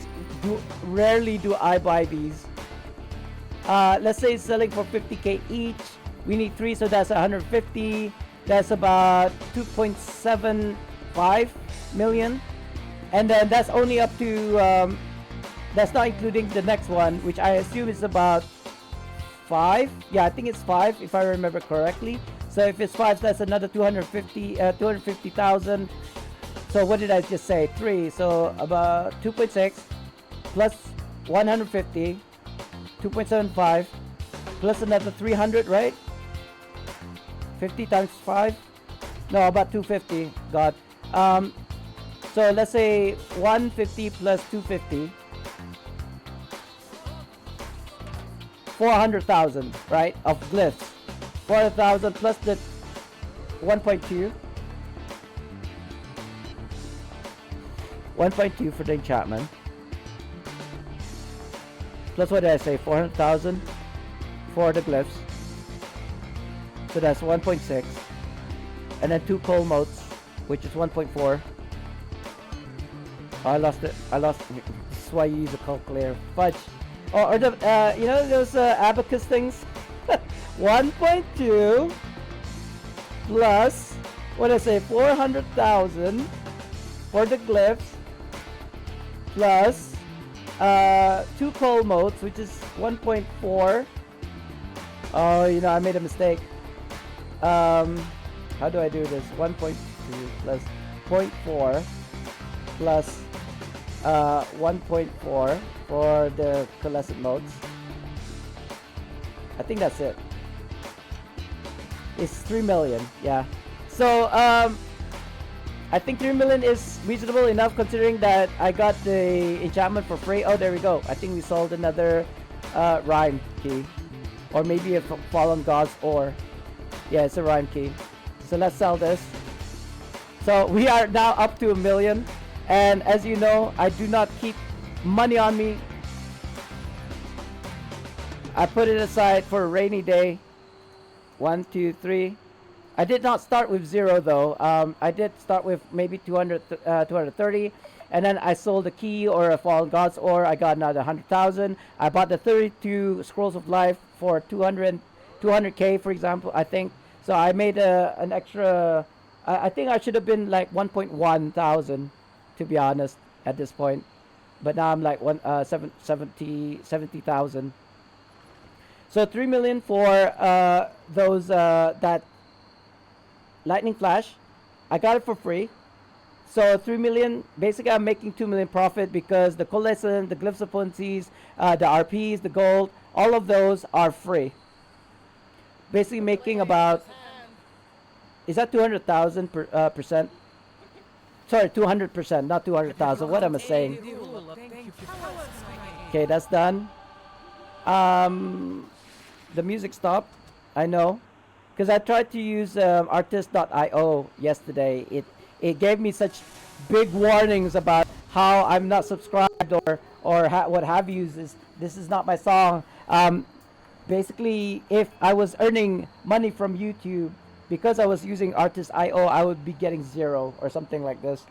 Rarely do I buy these. Let's say it's selling for 50k each. We need 3, so that's 150. That's about 2.75 million. And then that's only up to, that's not including the next one, which I assume is about 5. Yeah, I think it's 5 if I remember correctly. So if it's 5, that's another 250,000. So what did I just say? 3. So about 2.6 plus 150, 2.75 plus another 300, right? 50 times 5? No, about 250. God. So let's say 150 plus 250. 400,000, right? Of glyphs. 400,000 plus the 1.2. 1.2 for the enchantment. Plus what did I say? 400,000 for the glyphs. So that's 1.6. And then 2 coal motes, which is 1.4. Oh, I lost it. This is why you use a calculator. Fudge. Oh, or the, you know those abacus things? 1.2 plus, what did I say? 400,000 for the glyphs plus 2 coal motes, which is 1.4. Oh, you know, I made a mistake. How do I do this? 1.2 plus 0.4 plus 1.4 for the Coalescent modes. I think that's it. It's 3 million, yeah. So I think 3 million is reasonable enough considering that I got the enchantment for free. Oh, there we go. I think we sold another rhyme key, or maybe a fallen god's ore. Yeah, it's a rhyme key. So let's sell this. So we are now up to 1 million, and as you know, I do not keep money on me. I put it aside for a rainy day. 1, 2, 3. I did not start with 0 though. I did start with maybe 230, and then I sold a key or a fallen god's ore. I got another 100,000. I bought the 32 scrolls of life for 200k, for example, I think. So I made an extra. I think I should have been like 1.1 thousand, to be honest, at this point. But now I'm like 70,000. So 3 million for those that lightning flash. I got it for free. So 3 million, basically I'm making 2 million profit because the Coalescent, the Glyphs of Funsies, the RPs, the gold, all of those are free. Basically making about, is that 200,000 percent? Sorry, 200%, not 200,000. What am I saying? Okay, that's done. The music stopped. I know, because I tried to use artist.io yesterday. It gave me such big warnings about how I'm not subscribed or what have you. This is not my song. Basically, if I was earning money from YouTube because I was using artist.io, I would be getting 0 or something like this.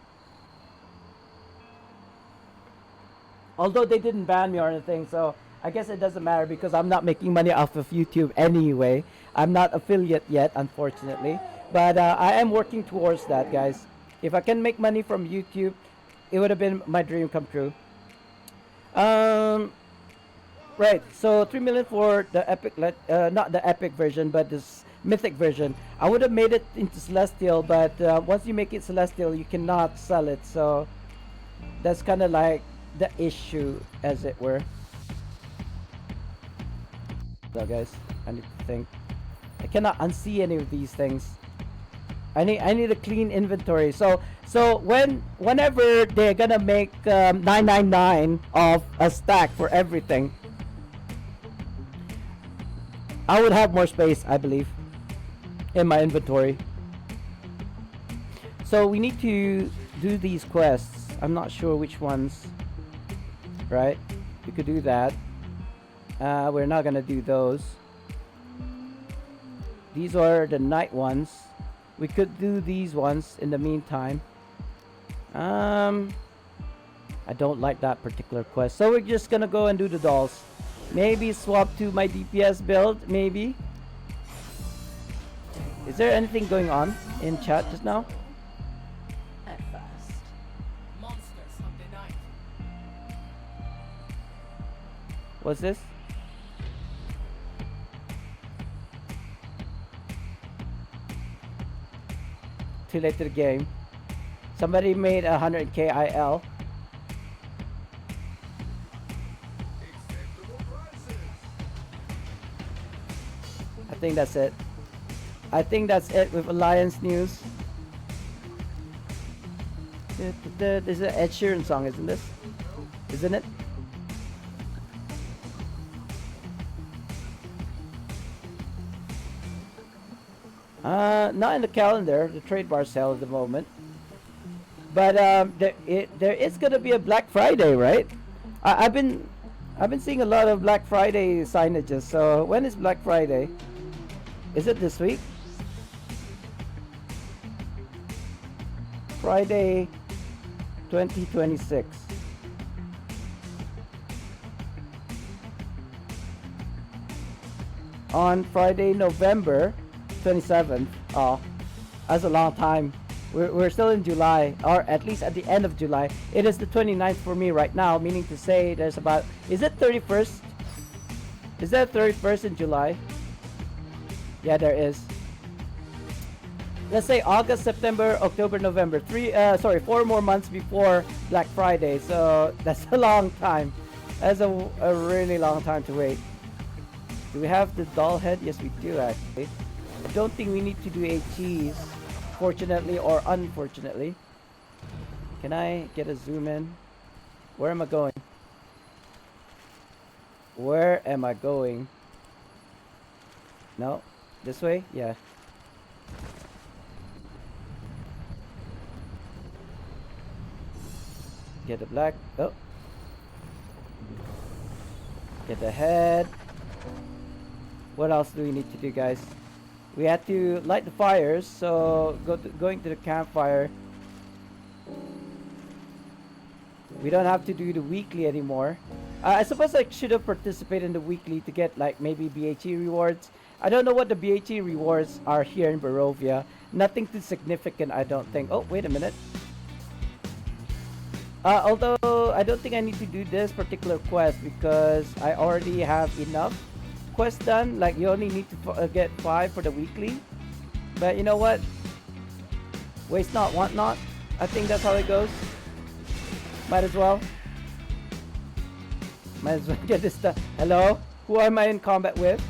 Although they didn't ban me or anything, so I guess it doesn't matter because I'm not making money off of YouTube anyway. I'm not affiliate yet, unfortunately. But I am working towards that, guys. If I can make money from YouTube, it would have been my dream come true. Right, so 3 million for the epic, not the epic version, but this mythic version. I would have made it into celestial, but once you make it celestial, you cannot sell it. So that's kind of like the issue, as it were. So guys, I need to think. I cannot unsee any of these things. I need a clean inventory. So whenever they're gonna make 999 of a stack for everything, I would have more space, I believe, in my inventory. So we need to do these quests. I'm not sure which ones. Right? We could do that. We're not gonna do those. These are the night ones. We could do these ones in the meantime. I don't like that particular quest. So we're just gonna go and do the dolls. Maybe swap to my DPS build, maybe. Is there anything going on in chat just now? At first. Monsters of the night. What's this? Too late to the game. Somebody made 100k IL. I think that's it. I think that's it with Alliance news. This is an Ed Sheeran song, isn't this? Isn't it? Not in the calendar, the trade bar sale at the moment. But there is gonna be a Black Friday, right? I've been seeing a lot of Black Friday signages. So when is Black Friday? Is it this week? Friday 2026. On Friday, November 27th. Oh, that's a long time. We're still in July, or at least at the end of July. It is the 29th for me right now, meaning to say there's about, is it 31st? Is that 31st in July? Yeah, there is. Let's say August, September, October, November. 4 more months before Black Friday. So that's a long time. That's a really long time to wait. Do we have the doll head? Yes, we do actually. I don't think we need to do a cheese, fortunately or unfortunately. Can I get a zoom in? Where am I going? Where am I going? No? This way? Yeah. Get the black. Oh. Get the head. What else do we need to do, guys? We had to light the fires, so going to the campfire. We don't have to do the weekly anymore. I suppose I should have participated in the weekly to get like maybe BHE rewards. I don't know what the BHE rewards are here in Barovia. Nothing too significant, I don't think. Oh, wait a minute. Although I don't think I need to do this particular quest because I already have enough quests done. Like you only need to get 5 for the weekly. But you know what? Waste not, want not. I think that's how it goes. Might as well. Might as well get this done. Hello? Who am I in combat with?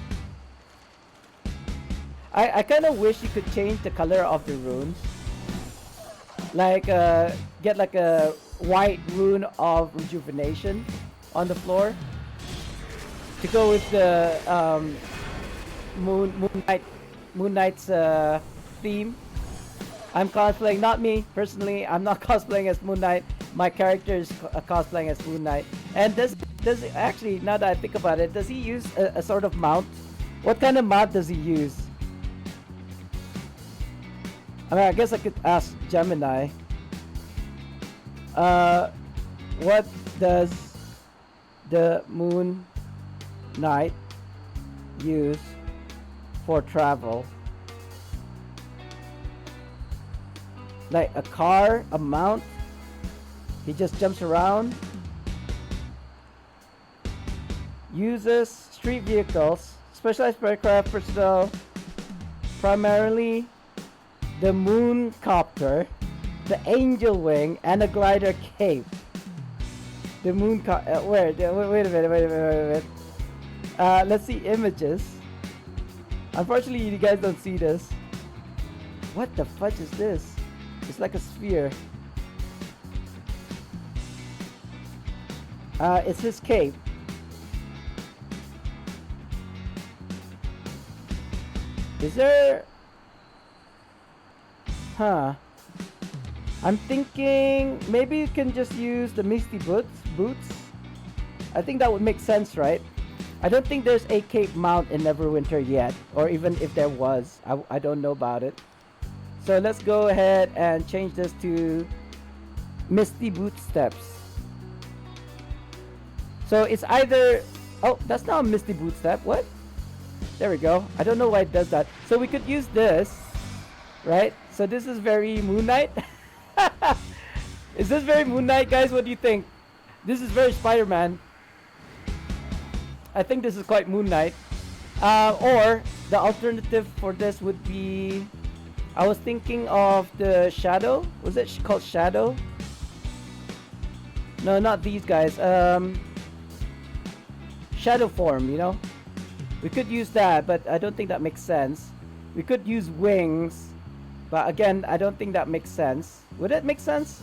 I kind of wish you could change the color of the runes. Like, get like a white rune of rejuvenation on the floor. To go with the Moon Knight's theme. I'm cosplaying, not me personally. I'm not cosplaying as Moon Knight. My character is cosplaying as Moon Knight. And does actually, now that I think about it, does he use a sort of mount? What kind of mount does he use? I mean, I guess I could ask Gemini. What does the Moon Knight use for travel? Like a car, a mount? He just jumps around. Uses street vehicles, specialized aircraft personnel, primarily the moon copter, the angel wing, and a glider cape. The moon wait a minute. Let's see images. Unfortunately, you guys don't see this. What the fudge is this? It's like a sphere. It's his cape. Is there... Huh. I'm thinking maybe you can just use the Misty boots. I think that would make sense, right? I don't think there's a cape mount in Neverwinter yet, or even if there was, I don't know about it. So let's go ahead and change this to Misty Boot Steps. So it's either... Oh, that's not a Misty Boot Step. What? There we go. I don't know why it does that. So we could use this, right? So this is very Moon Knight. Is this very Moon Knight, guys? What do you think? This is very Spider-Man. I think this is quite Moon Knight. Or the alternative for this would be... I was thinking of the Shadow. Was it called Shadow? No, not these guys. Shadow form, you know? We could use that, but I don't think that makes sense. We could use wings, but again, I don't think that makes sense. Would it make sense?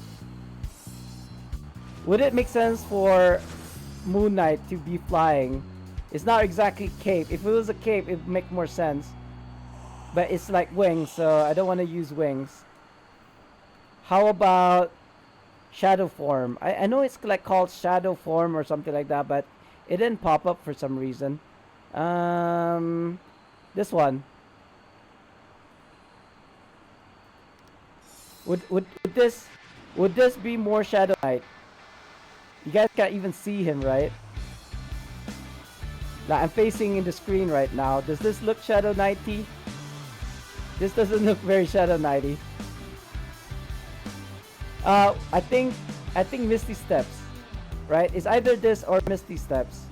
Would it make sense for Moon Knight to be flying? It's not exactly cape. If it was a cape, it would make more sense. But it's like wings, so I don't want to use wings. How about shadow form? I know it's like called shadow form or something like that, but it didn't pop up for some reason. This one. Would this be more Shadow Knight? You guys can't even see him, right? Like, I'm facing in the screen right now. Does this look Shadow Knighty? This doesn't look very Shadow Knighty. I think Misty Steps, right? It's either this or Misty Steps.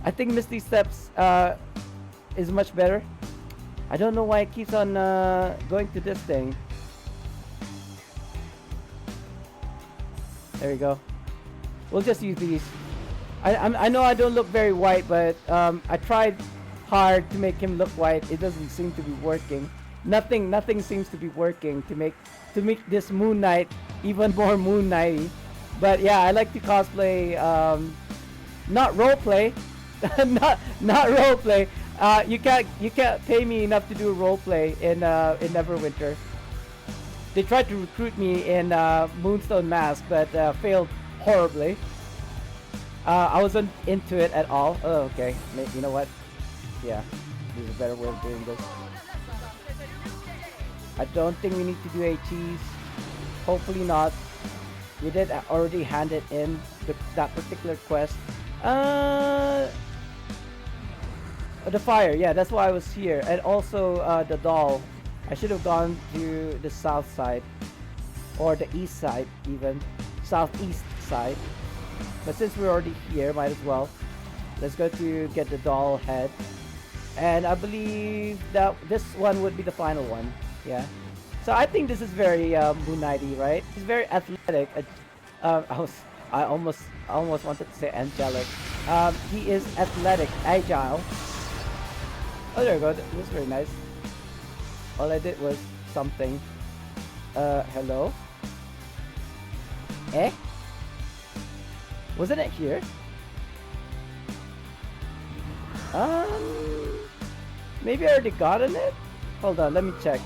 I think Misty Steps is much better. I don't know why it keeps on going to this thing. There we go. We'll just use these. I know I don't look very white, but I tried hard to make him look white. It doesn't seem to be working. Nothing seems to be working to make this Moon Knight even more Moon Knighty. But yeah, I like to cosplay, not roleplay, not roleplay. You can't pay me enough to do roleplay in Neverwinter. They tried to recruit me in Moonstone Mask, but failed horribly. I wasn't into it at all. Oh, okay. You know what? Yeah, there's a better way of doing this. I don't think we need to do ATs. Hopefully not. We did already hand it in, that particular quest. The fire, yeah, that's why I was here. And also the doll. I should have gone to the south side. Or the east side, even. Southeast side. But since we're already here, might as well. Let's go to get the doll head. And I believe that this one would be the final one. Yeah. So I think this is very Moon Knighty, right? He's very athletic. I almost wanted to say angelic. He is athletic, agile. Oh, there we go. This is very nice. All I did was something. Hello? Eh? Wasn't it here? Maybe I already gotten it? Hold on, let me check.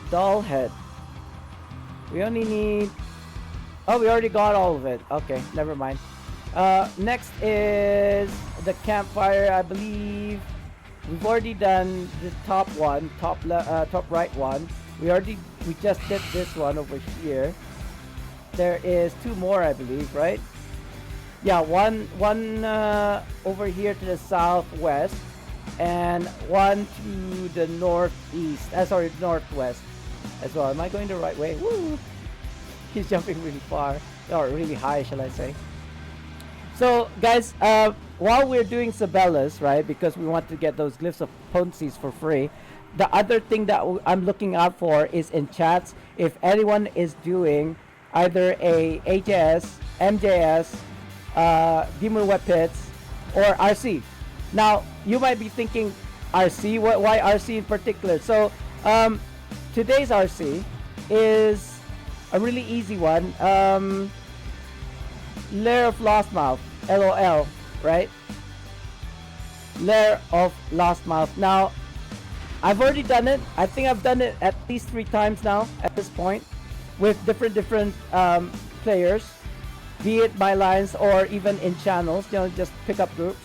Doll head. We only need... Oh, we already got all of it. Okay, never mind. Next is the campfire, I believe. We've already done the top one, top right one. We just did this one over here. There is 2 more, I believe, right? Yeah, one over here to the southwest, and one to the northeast. Sorry, northwest as well. Am I going the right way? Woo! He's jumping really far, or really high, shall I say? So, guys, while we're doing Sabellas, right, because we want to get those glyphs of potencies for free, the other thing that I'm looking out for is in chats. If anyone is doing either a HJS, MJS, Demon Web Pits, or RC. Now, you might be thinking, RC? Why RC in particular? So, today's RC is a really easy one. Lair of Lost Mouth, LOL, right? Lair of Lost Mouth. Now, I've already done it. I think I've done it at least 3 times now at this point with different players, be it by lines or even in channels, just pick up groups.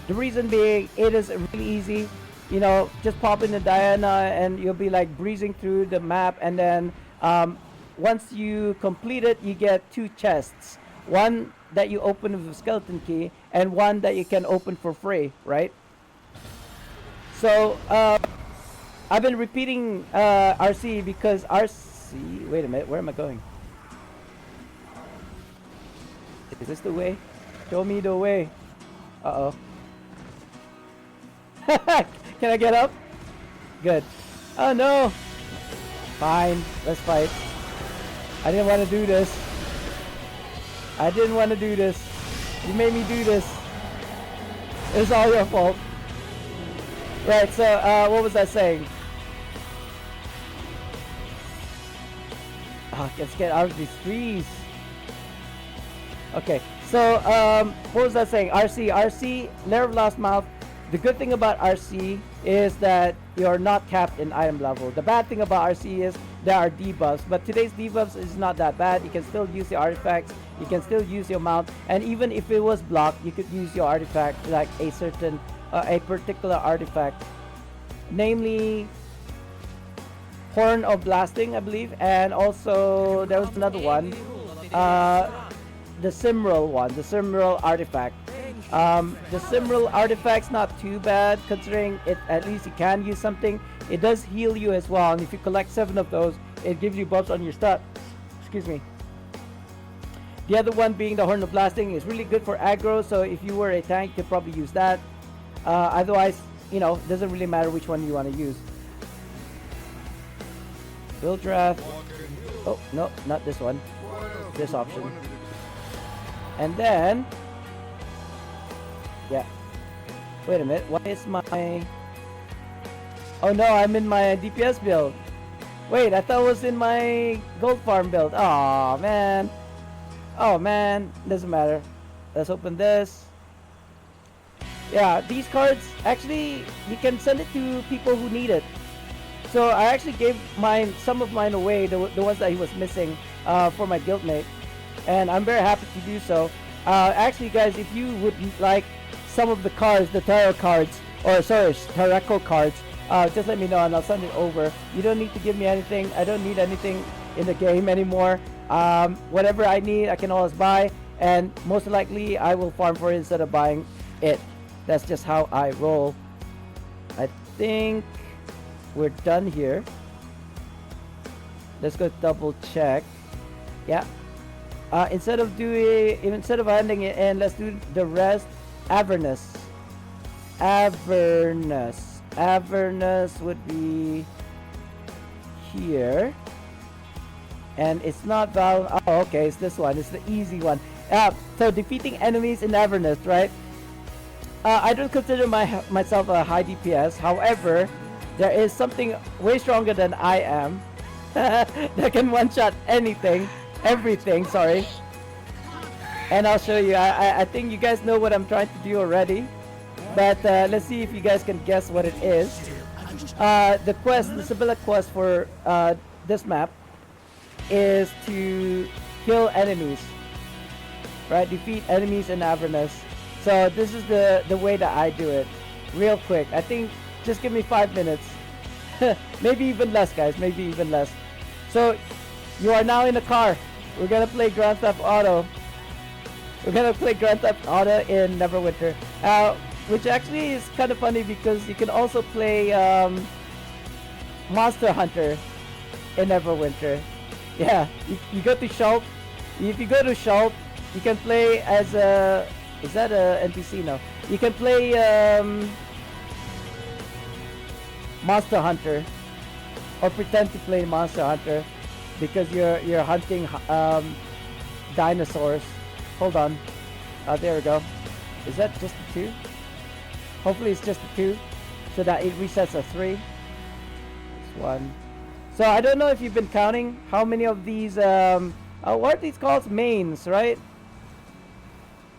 The reason being, it is really easy. Just pop in the Diana and you'll be like breezing through the map, and then once you complete it, you get 2 chests. One that you open with a skeleton key, and one that you can open for free, right? So, I've been repeating RC because RC... Wait a minute, where am I going? Is this the way? Show me the way. Uh-oh. Can I get up? Good. Oh no! Fine, let's fight. I didn't want to do this. I didn't want to do this. You made me do this. It's all your fault. Right, so what was I saying? Let's get out of these trees. Okay, so what was I saying? RC, Lair of Lost Mouth. The good thing about RC is that you're not capped in item level. The bad thing about RC is there are debuffs, but today's debuffs is not that bad. You can still use the artifacts, you can still use your mount, and even if it was blocked, you could use your artifact, like a particular artifact, namely Horn of Blasting, I believe, and also there was another one, the Simral one, the Simral artifact. The Simral artifact's not too bad, considering it at least you can use something. It does heal you as well, and if you collect 7 of those, it gives you buffs on your stat. Excuse me. The other one being the Horn of Blasting is really good for aggro, so if you were a tank, you could probably use that. Otherwise, it doesn't really matter which one you want to use. Build draft. Oh, no, not this one. This option. And then... Yeah. Wait a minute. Why is my... Oh no, I'm in my DPS build. Wait, I thought it was in my gold farm build. Aw, man. Oh man, doesn't matter. Let's open this. Yeah, these cards, actually, you can send it to people who need it. So I actually gave some of mine away, the ones that he was missing, for my guildmate. And I'm very happy to do so. Actually, guys, if you would like some of the cards, the tarot cards, or sorry, tarot cards, just let me know and I'll send it over. You don't need to give me anything. I don't need anything in the game anymore. Whatever I need, I can always buy, and most likely I will farm for it instead of buying it. That's just how I roll. I think we're done here. Let's go double check. Yeah. Instead of ending it, and let's do the rest. Avernus would be here. And it's not Val. Oh, okay, it's this one. It's the easy one. So defeating enemies in Avernus, right? I don't consider myself a high DPS. However, there is something way stronger than I am that can one-shot anything, everything. Sorry. And I'll show you. I think you guys know what I'm trying to do already. But let's see if you guys can guess what it is. The quest, the Sibylla quest for this map is to kill enemies. Right? Defeat enemies in Avernus. So this is the way that I do it. Real quick. I think just give me 5 minutes. Maybe even less, guys. Maybe even less. So you are now in the car. We're gonna play Grand Theft Auto. We're gonna play Grand Theft Auto in Neverwinter. Which actually is kind of funny because you can also play Monster Hunter in Neverwinter. Yeah, you go to Shulk. If you go to Shulk, you can play as a... Is that a NPC? No. You can play Monster Hunter, or pretend to play Monster Hunter, because you're hunting dinosaurs. Hold on. There we go. Is that just the 2? Hopefully it's just the 2, so that it resets a 3. This one. So I don't know if you've been counting how many of these what are these called? Mains, right?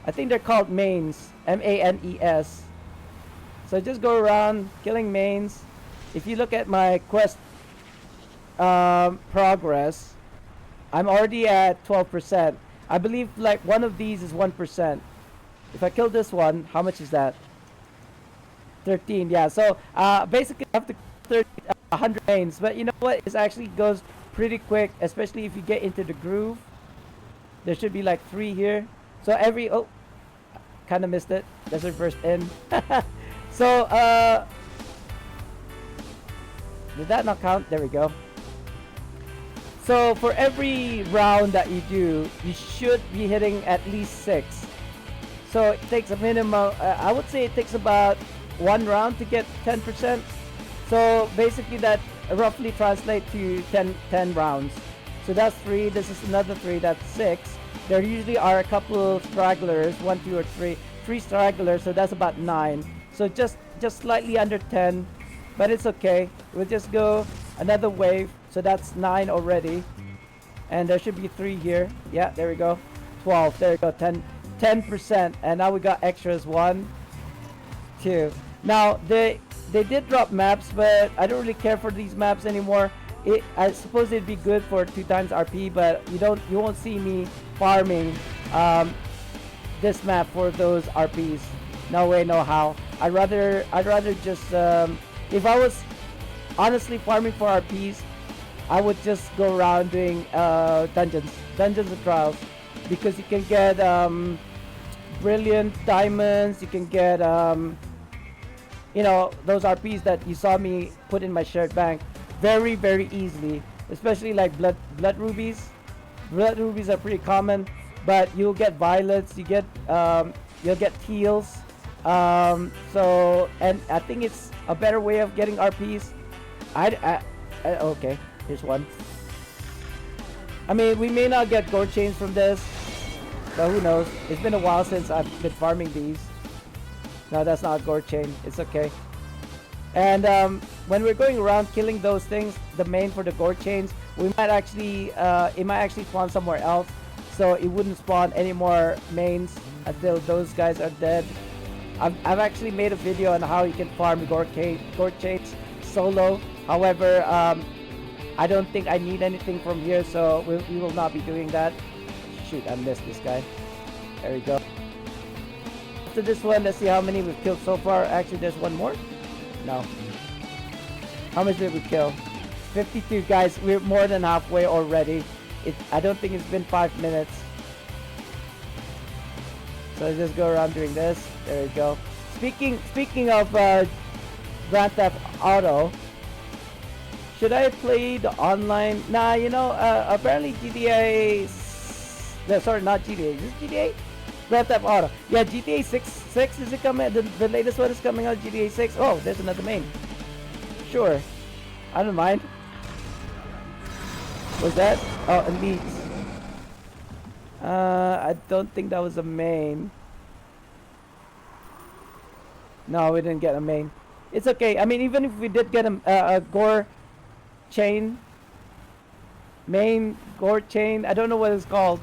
I think they're called mains. M-A-N-E-S. So just go around killing mains. If you look at my quest progress, I'm already at 12%. I believe like one of these is 1%. If I kill this one, how much is that? 13. Yeah. So basically I have to 100 mains. But you know what? It actually goes pretty quick, especially if you get into the groove. There should be like 3 here. So every... Oh, kind of missed it. Desert burst in. So did that not count? There we go. So for every round that you do, you should be hitting at least 6. So it takes a minimum, I would say it takes about 1 round to get 10%. So basically that roughly translates to 10 rounds. So that's 3, this is another 3, that's 6. There usually are a couple stragglers, 1, 2, or 3 stragglers, so that's about 9. So just slightly under 10, but it's okay. We'll just go another wave, so that's 9 already. And there should be 3 here. Yeah, there we go. 12, there we go, 10%. And now we got extras, 1, 2. Now, they did drop maps, but I don't really care for these maps anymore. I suppose it'd be good for 2 times RP, but you won't see me farming this map for those RPs. No way, no how. I'd rather just if I was honestly farming for RPs, I would just go around doing dungeons and trials, because you can get brilliant diamonds. You can get you know, those RPs that you saw me put in my shared bank very, very easily, especially like blood rubies. Blood rubies are pretty common, but you'll get violets, you'll get teals. So, and I think it's a better way of getting RPs. Okay, here's one. I mean, we may not get gold chains from this, but who knows? It's been a while since I've been farming these. No, that's not a gold chain. It's okay. And when we're going around killing those things, the main for the gold chains, we might actually it might actually spawn somewhere else, so it wouldn't spawn any more mains until those guys are dead. I've actually made a video on how you can farm gold chains solo. However, I don't think I need anything from here, so we will not be doing that. Shoot, I missed this guy. There we go. After this one, let's see how many we've killed so far. Actually, there's one more. No. How much did we kill? 52, guys. We're more than halfway already. I don't think it's been 5 minutes. So let's just go around doing this. There we go. Speaking of Grand Theft Auto, should I play the online? Nah, you know, apparently GTA. No, sorry, not GTA. Is this GTA? Grand Theft Auto. Yeah, GTA 6 is it coming? The latest one is coming out. GTA 6. Oh, there's another main. Sure, I don't mind. Was that? Oh, elite. I don't think that was a main. No, we didn't get a main. It's okay. I mean, even if we did get a gore chain, main gore chain, I don't know what it's called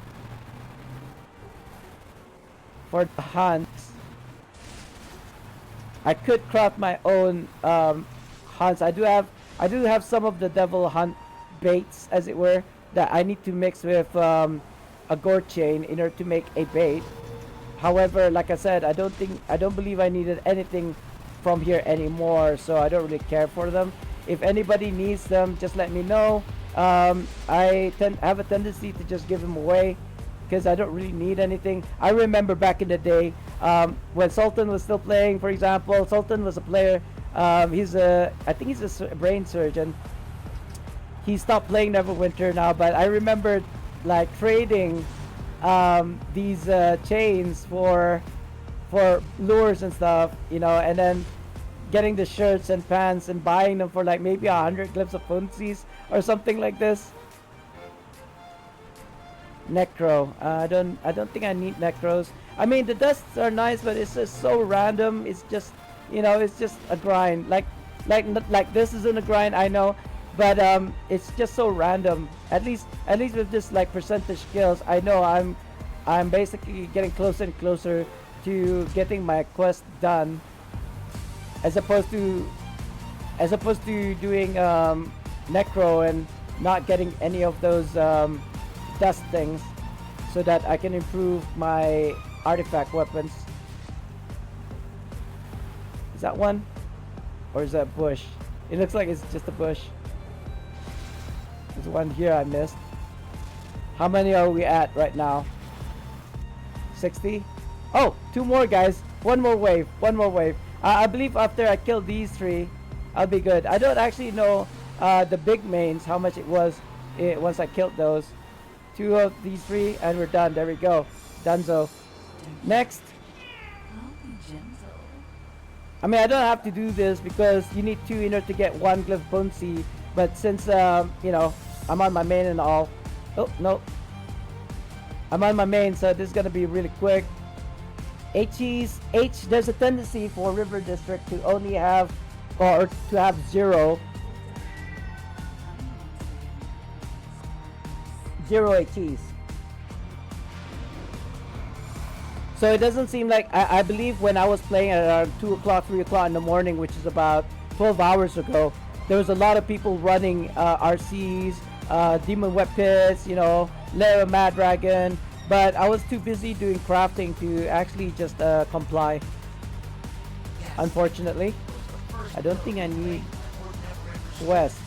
for the hunts. I could craft my own hunts. I do have some of the devil hunt baits, as it were, that I need to mix with a gore chain in order to make a bait. However, like I said, I don't believe I needed anything from here anymore, so I don't really care for them. If anybody needs them, just let me know. I have a tendency to just give them away because I don't really need anything. I remember back in the day when Sultan was still playing, for example. Sultan was a player. I think he's a brain surgeon. He stopped playing Neverwinter now, but I remember like trading these chains for lures and stuff, you know, and then getting the shirts and pants and buying them for like maybe 100 glyphs of potencies or something like this. Necro. I don't think I need necros. I mean, the dusts are nice, but it's just so random. It's just, you know, it's just a grind. Like this isn't a grind, I know, but it's just so random. At least with this like percentage skills, I know I'm basically getting closer and closer to getting my quest done, as opposed to doing necro and not getting any of those dust things, so that I can improve my artifact weapons. Is that one? Or is that bush? It looks like it's just a bush. There's one here I missed. How many are we at right now? 60? Oh, 2 more, guys. One more wave. I believe after I kill these 3, I'll be good. I don't actually know the big mains, how much it was once I killed those. 2 of these 3 and we're done. There we go. Dunzo. Next. I mean, I don't have to do this because you need 2 in order to get 1 glyph bouncy. But since, you know, I'm on my main and all. Oh, no. I'm on my main, so this is going to be really quick. There's a tendency for River District to only have, or to have 0 HEs. So it doesn't seem like, I believe when I was playing at around 2 o'clock, 3 o'clock in the morning, which is about 12 hours ago, there was a lot of people running RCs, Demon Web Pits, you know, Lair of Mad Dragon, but I was too busy doing crafting to actually just comply. Unfortunately, I don't think I need quests.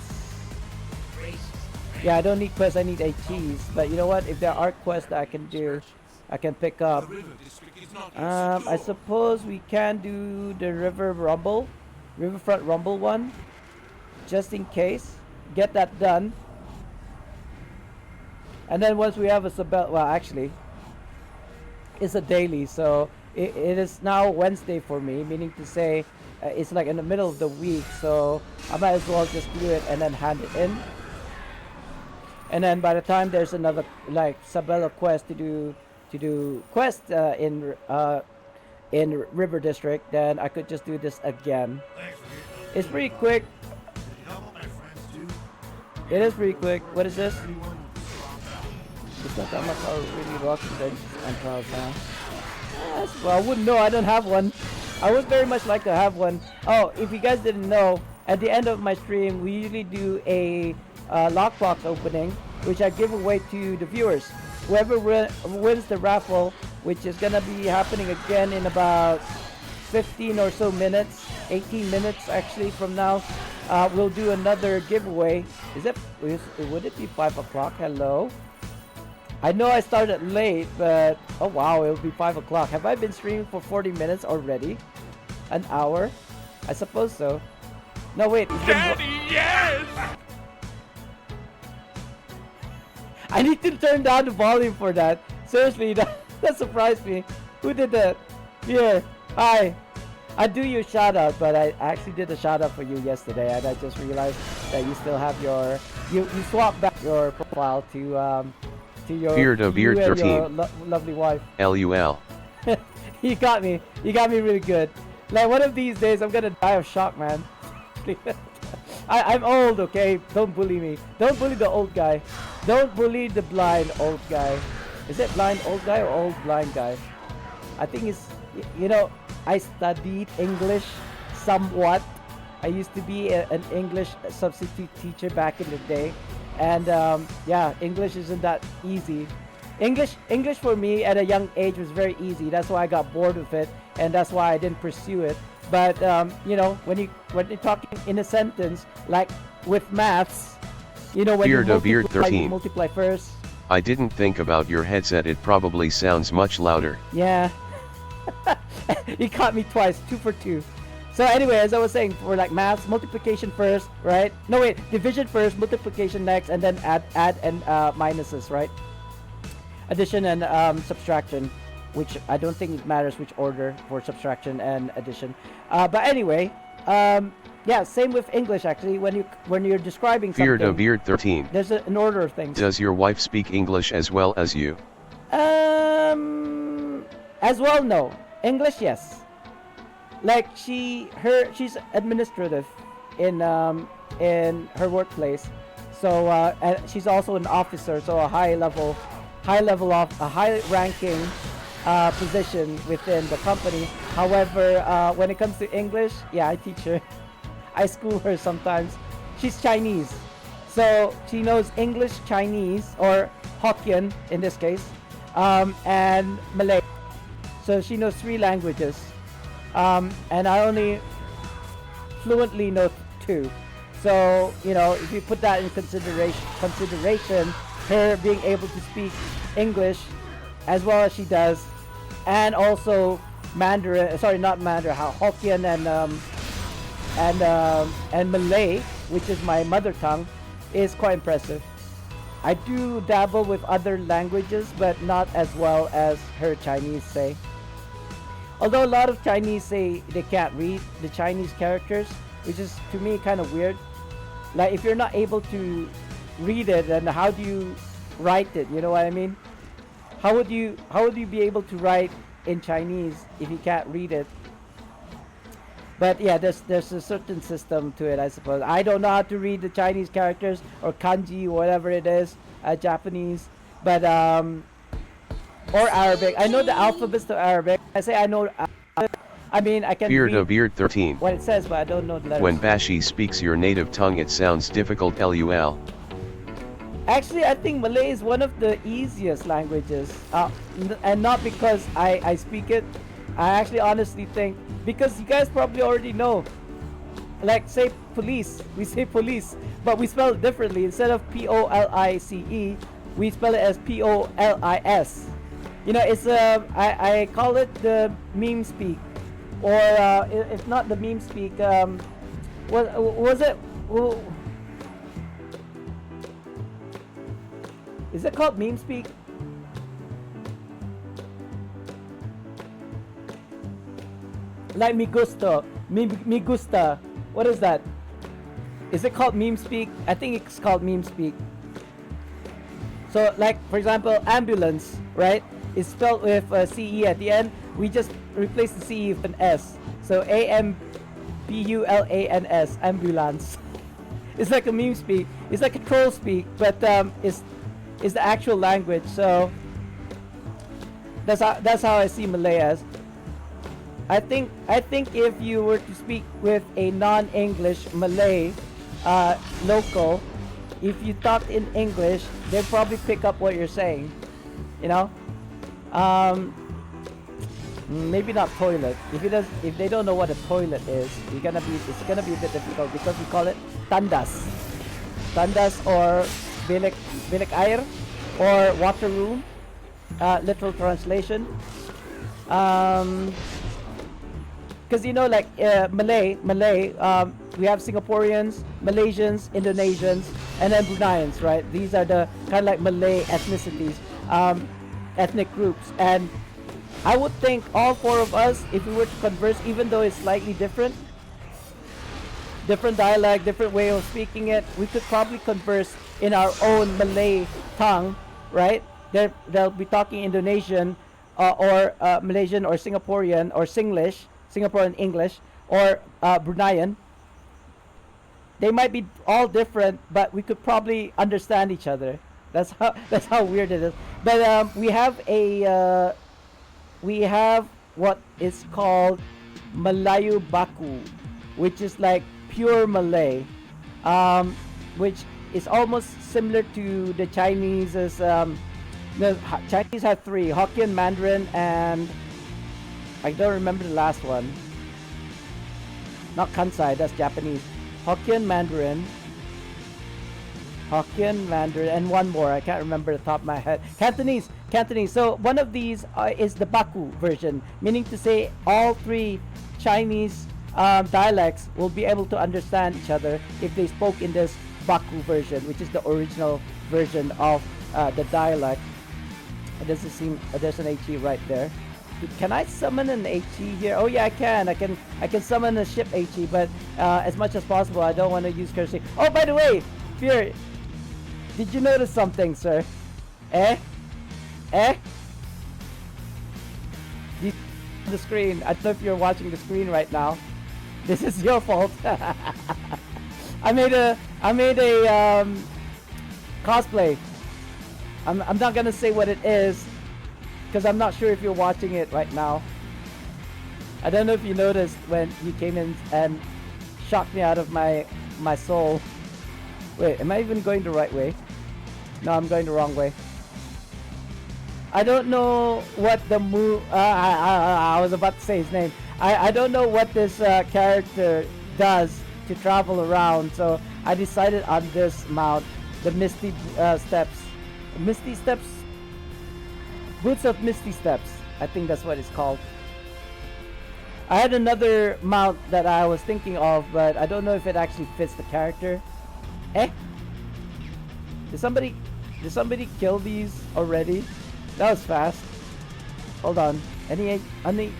Yeah, I don't need quests, I need HEs, but you know what, if there are quests that I can do, I can pick up. I suppose we can do the Riverfront Rumble one, just in case. Get that done. And then once we have a well, actually, it's a daily, so it is now Wednesday for me, meaning to say it's like in the middle of the week, so I might as well just do it and then hand it in. And then by the time there's another like Sabella quest to do quest in River District, then I could just do this again. It's pretty quick. It is pretty quick. What is this? It's not that much really rocky bench and trials now. Well, I wouldn't know. I don't have one. I would very much like to have one. Oh, if you guys didn't know, at the end of my stream, we usually do a lockbox opening, which I give away to the viewers. Whoever wins the raffle, which is gonna be happening again in about 15 or so minutes, 18 minutes actually from now, we'll do another giveaway. Would it be 5 o'clock? Hello? I know I started late, but oh wow, it'll be 5 o'clock. Have I been streaming for 40 minutes already? An hour? I suppose so. No, wait. Daddy, yes! I need to turn down the volume for that. Seriously, that surprised me. Who did that? Here. Hi. I do your shout out, but I actually did a shout out for you yesterday, and I just realized that you still have your you swapped back your profile to your Beard of to you Beard and 13. your lovely wife. LUL. You got me. You got me really good. Like one of these days, I'm gonna die of shock, man. I'm old, okay? Don't bully me. Don't bully the old guy. Don't bully the blind old guy. Is it blind old guy or old blind guy? I think it's, you know, I studied English somewhat. I used to be an English substitute teacher back in the day. And yeah, English isn't that easy. English for me at a young age was very easy. That's why I got bored with it, and that's why I didn't pursue it. But you know, when you're talking in a sentence, like with maths, you know, when Beard of Beard you 13. multiply first. I didn't think about your headset, it probably sounds much louder. Yeah. You caught me twice, 2 for 2. So anyway, as I was saying, for like maths, multiplication first, right? No wait, division first, multiplication next, and then add and minuses, right? Addition and subtraction, which I don't think it matters which order for subtraction and addition. But anyway, yeah, same with English actually. When you're describing something, Beard of Beard 13. there's an order of things. Does your wife speak English as well as you? As well, no. English, yes. Like she's administrative in her workplace, so and she's also an officer, so a high ranking position within the company. However, when it comes to English, yeah, I teach her. I school her sometimes. She's Chinese, so she knows English, Chinese, or Hokkien in this case, and Malay. So she knows 3 languages, and I only fluently know 2. So you know, if you put that in consideration, her being able to speak English as well as she does, and also Mandarin, sorry, not Mandarin, Hokkien and Malay, which is my mother tongue, is quite impressive. I do dabble with other languages, but not as well as her Chinese say. Although a lot of Chinese say they can't read the Chinese characters, which is to me kind of weird. Like if you're not able to read it, then how do you write it? You know what I mean? How would you be able to write in Chinese if you can't read it? But yeah, there's a certain system to it, I suppose. I don't know how to read the Chinese characters or kanji, whatever it is, Japanese, but or Arabic. I know the alphabets to Arabic. I say I know. I mean, I can Beard read of Beard 13. what it says, but I don't know the letters. When Bashi speaks your native tongue, it sounds difficult. LUL. Actually, I think Malay is one of the easiest languages, and not because I speak it. I actually honestly think, because you guys probably already know, like say police, we say police, but we spell it differently. Instead of Police, we spell it as Polis. You know, it's I call it the meme speak, or if not the meme speak, was it? Is it called meme speak? Like mi gusta, mi gusta. What is that? Is it called meme speak? I think it's called meme speak. So, like for example, ambulance, right? It's spelled with CE at the end. We just replace the CE with an S. So AMBULANS, ambulance. It's like a meme speak. It's like a troll speak, but it's the actual language. So that's how I see Malay as. I think if you were to speak with a non-English Malay local, if you talk in English, they'll probably pick up what you're saying. You know, maybe not toilet. If they don't know what a toilet is, it's gonna be a bit difficult because we call it tandas, or bilik air, or water room. Literal translation. Because you know, like Malay, we have Singaporeans, Malaysians, Indonesians, and then Bruneians, right? These are the kind of like Malay ethnicities, ethnic groups, and I would think all four of us, if we were to converse, even though it's slightly different dialect, different way of speaking it, we could probably converse in our own Malay tongue, right? They'll be talking Indonesian, or Malaysian, or Singaporean, or Singlish, Singaporean English, or Bruneian. They might be all different, but we could probably understand each other. That's how weird it is. But we have what is called Malayu Baku, which is like pure Malay, which is almost similar to the Chinese. The Chinese have three: Hokkien, Mandarin, and I don't remember the last one. Not Kansai, that's Japanese. Hokkien, Mandarin, and one more. I can't remember the top of my head. Cantonese. So one of these is the Baku version, meaning to say all three Chinese dialects will be able to understand each other if they spoke in this Baku version, which is the original version of the dialect. It doesn't seem there's an HE right there. Can I summon an HE here? Oh yeah, I can. I can summon a ship HE, but as much as possible, I don't want to use cursing. Oh, by the way, Fear, did you notice something, sir? Eh? The screen. I don't know if you're watching the screen right now. This is your fault. I made a cosplay. I'm not gonna say what it is, because I'm not sure if you're watching it right now. I don't know if you noticed when you came in and shocked me out of my soul. Wait, am I even going the right way? No, I'm going the wrong way. I don't know what the move. I was about to say his name. I don't know what this character does to travel around, so I decided on this mount, the Misty Steps. Misty Steps? Boots of Misty Steps. I think that's what it's called. I had another mount that I was thinking of, but I don't know if it actually fits the character. Eh? Did somebody kill these already? That was fast. Hold on. Any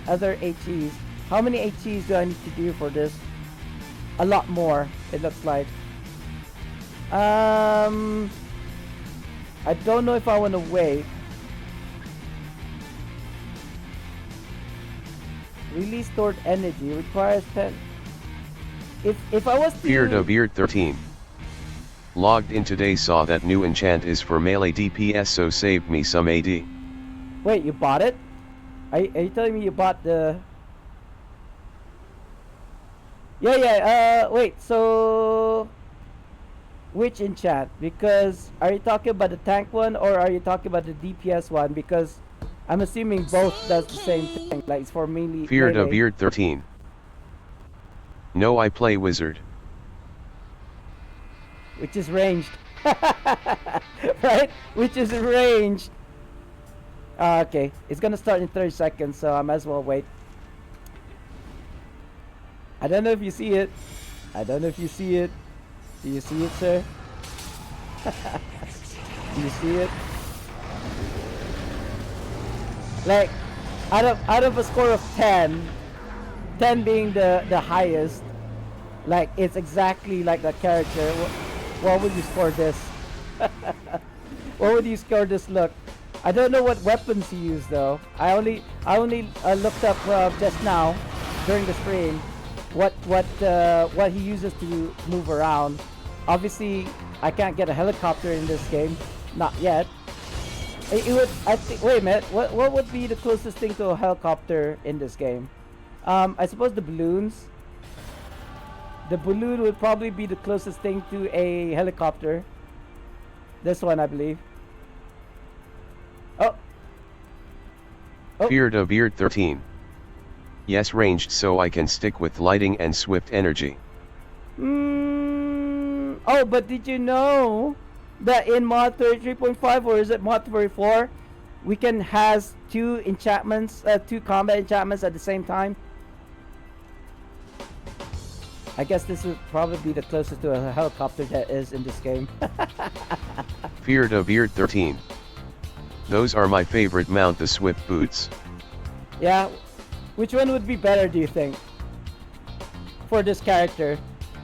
other HEs? How many HEs do I need to do for this? A lot more, it looks like. I don't know if I want to wait. Release stored energy requires 10. If I was to... Beard 13. Logged in today, saw that new enchant is for melee DPS, so saved me some AD. Wait, you bought it? Are you telling me you bought the... Yeah, wait, so... Which enchant? Because, are you talking about the tank one, or are you talking about the DPS one? Because I'm assuming both does the same thing, like it's for melee. Beard 13. No, I play wizard. Which is ranged. Right? Which is ranged. Okay, it's gonna start in 30 seconds, so I might as well wait. I don't know if you see it. Do you see it, sir? Do you see it? Like, out of a score of 10, 10 being the highest, like it's exactly like the character. What would you score this? What would you score this look? I don't know what weapons he used though. I only looked up just now during the stream what he uses to move around. Obviously, I can't get a helicopter in this game, not yet. It would. I think. Wait a minute. What would be the closest thing to a helicopter in this game? I suppose the balloons. The balloon would probably be the closest thing to a helicopter. This one, I believe. Oh. Beard 13. Yes, ranged, so I can stick with lighting and swift energy. Oh, but did you know that in mod 33.5, or is it mod 34, we can has two enchantments, two combat enchantments at the same time? I guess this would probably be the closest to a helicopter that is in this game. Beard 13. Those are my favorite mount, the swift boots. Yeah. Which one would be better, do you think, for this character?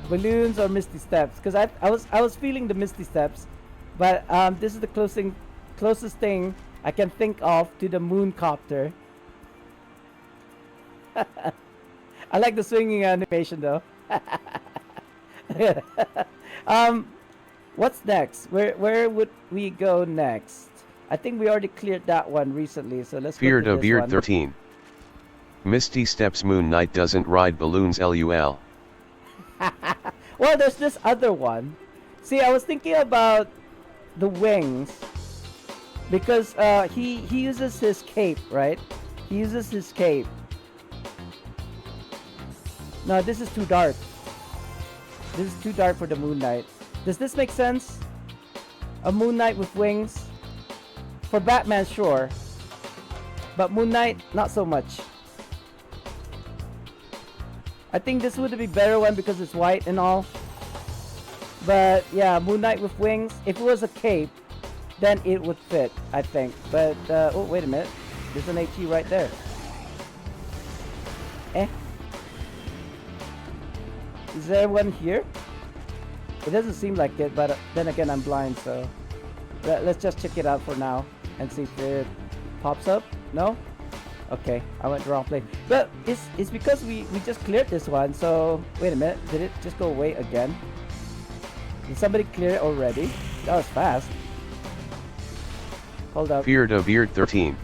Balloons or Misty Steps? Because I was feeling the Misty Steps, but this is the closest thing I can think of to the moon copter. I like the swinging animation though. um, what's next? Where would we go next? I think we already cleared that one recently, so let's Fear go to to this Beard one. 13. Misty Steps Moon Knight doesn't ride balloons LUL. Well, there's this other one. See, I was thinking about the wings because he uses his cape, right? He uses his cape. No, this is too dark. This is too dark for the Moon Knight. Does this make sense? A Moon Knight with wings? For Batman, sure. But Moon Knight, not so much. I think this would be better one because it's white and all. But yeah, Moon Knight with wings. If it was a cape, then it would fit, I think. But, oh, wait a minute. There's an HE right there. Eh? Is there one here? It doesn't seem like it, but then again, I'm blind, so... Let's just check it out for now and see if it pops up. No? Okay, I went the wrong place. But it's because we just cleared this one, so... Wait a minute, did it just go away again? Did somebody clear it already? That was fast. Hold up. Fear to Beard 13.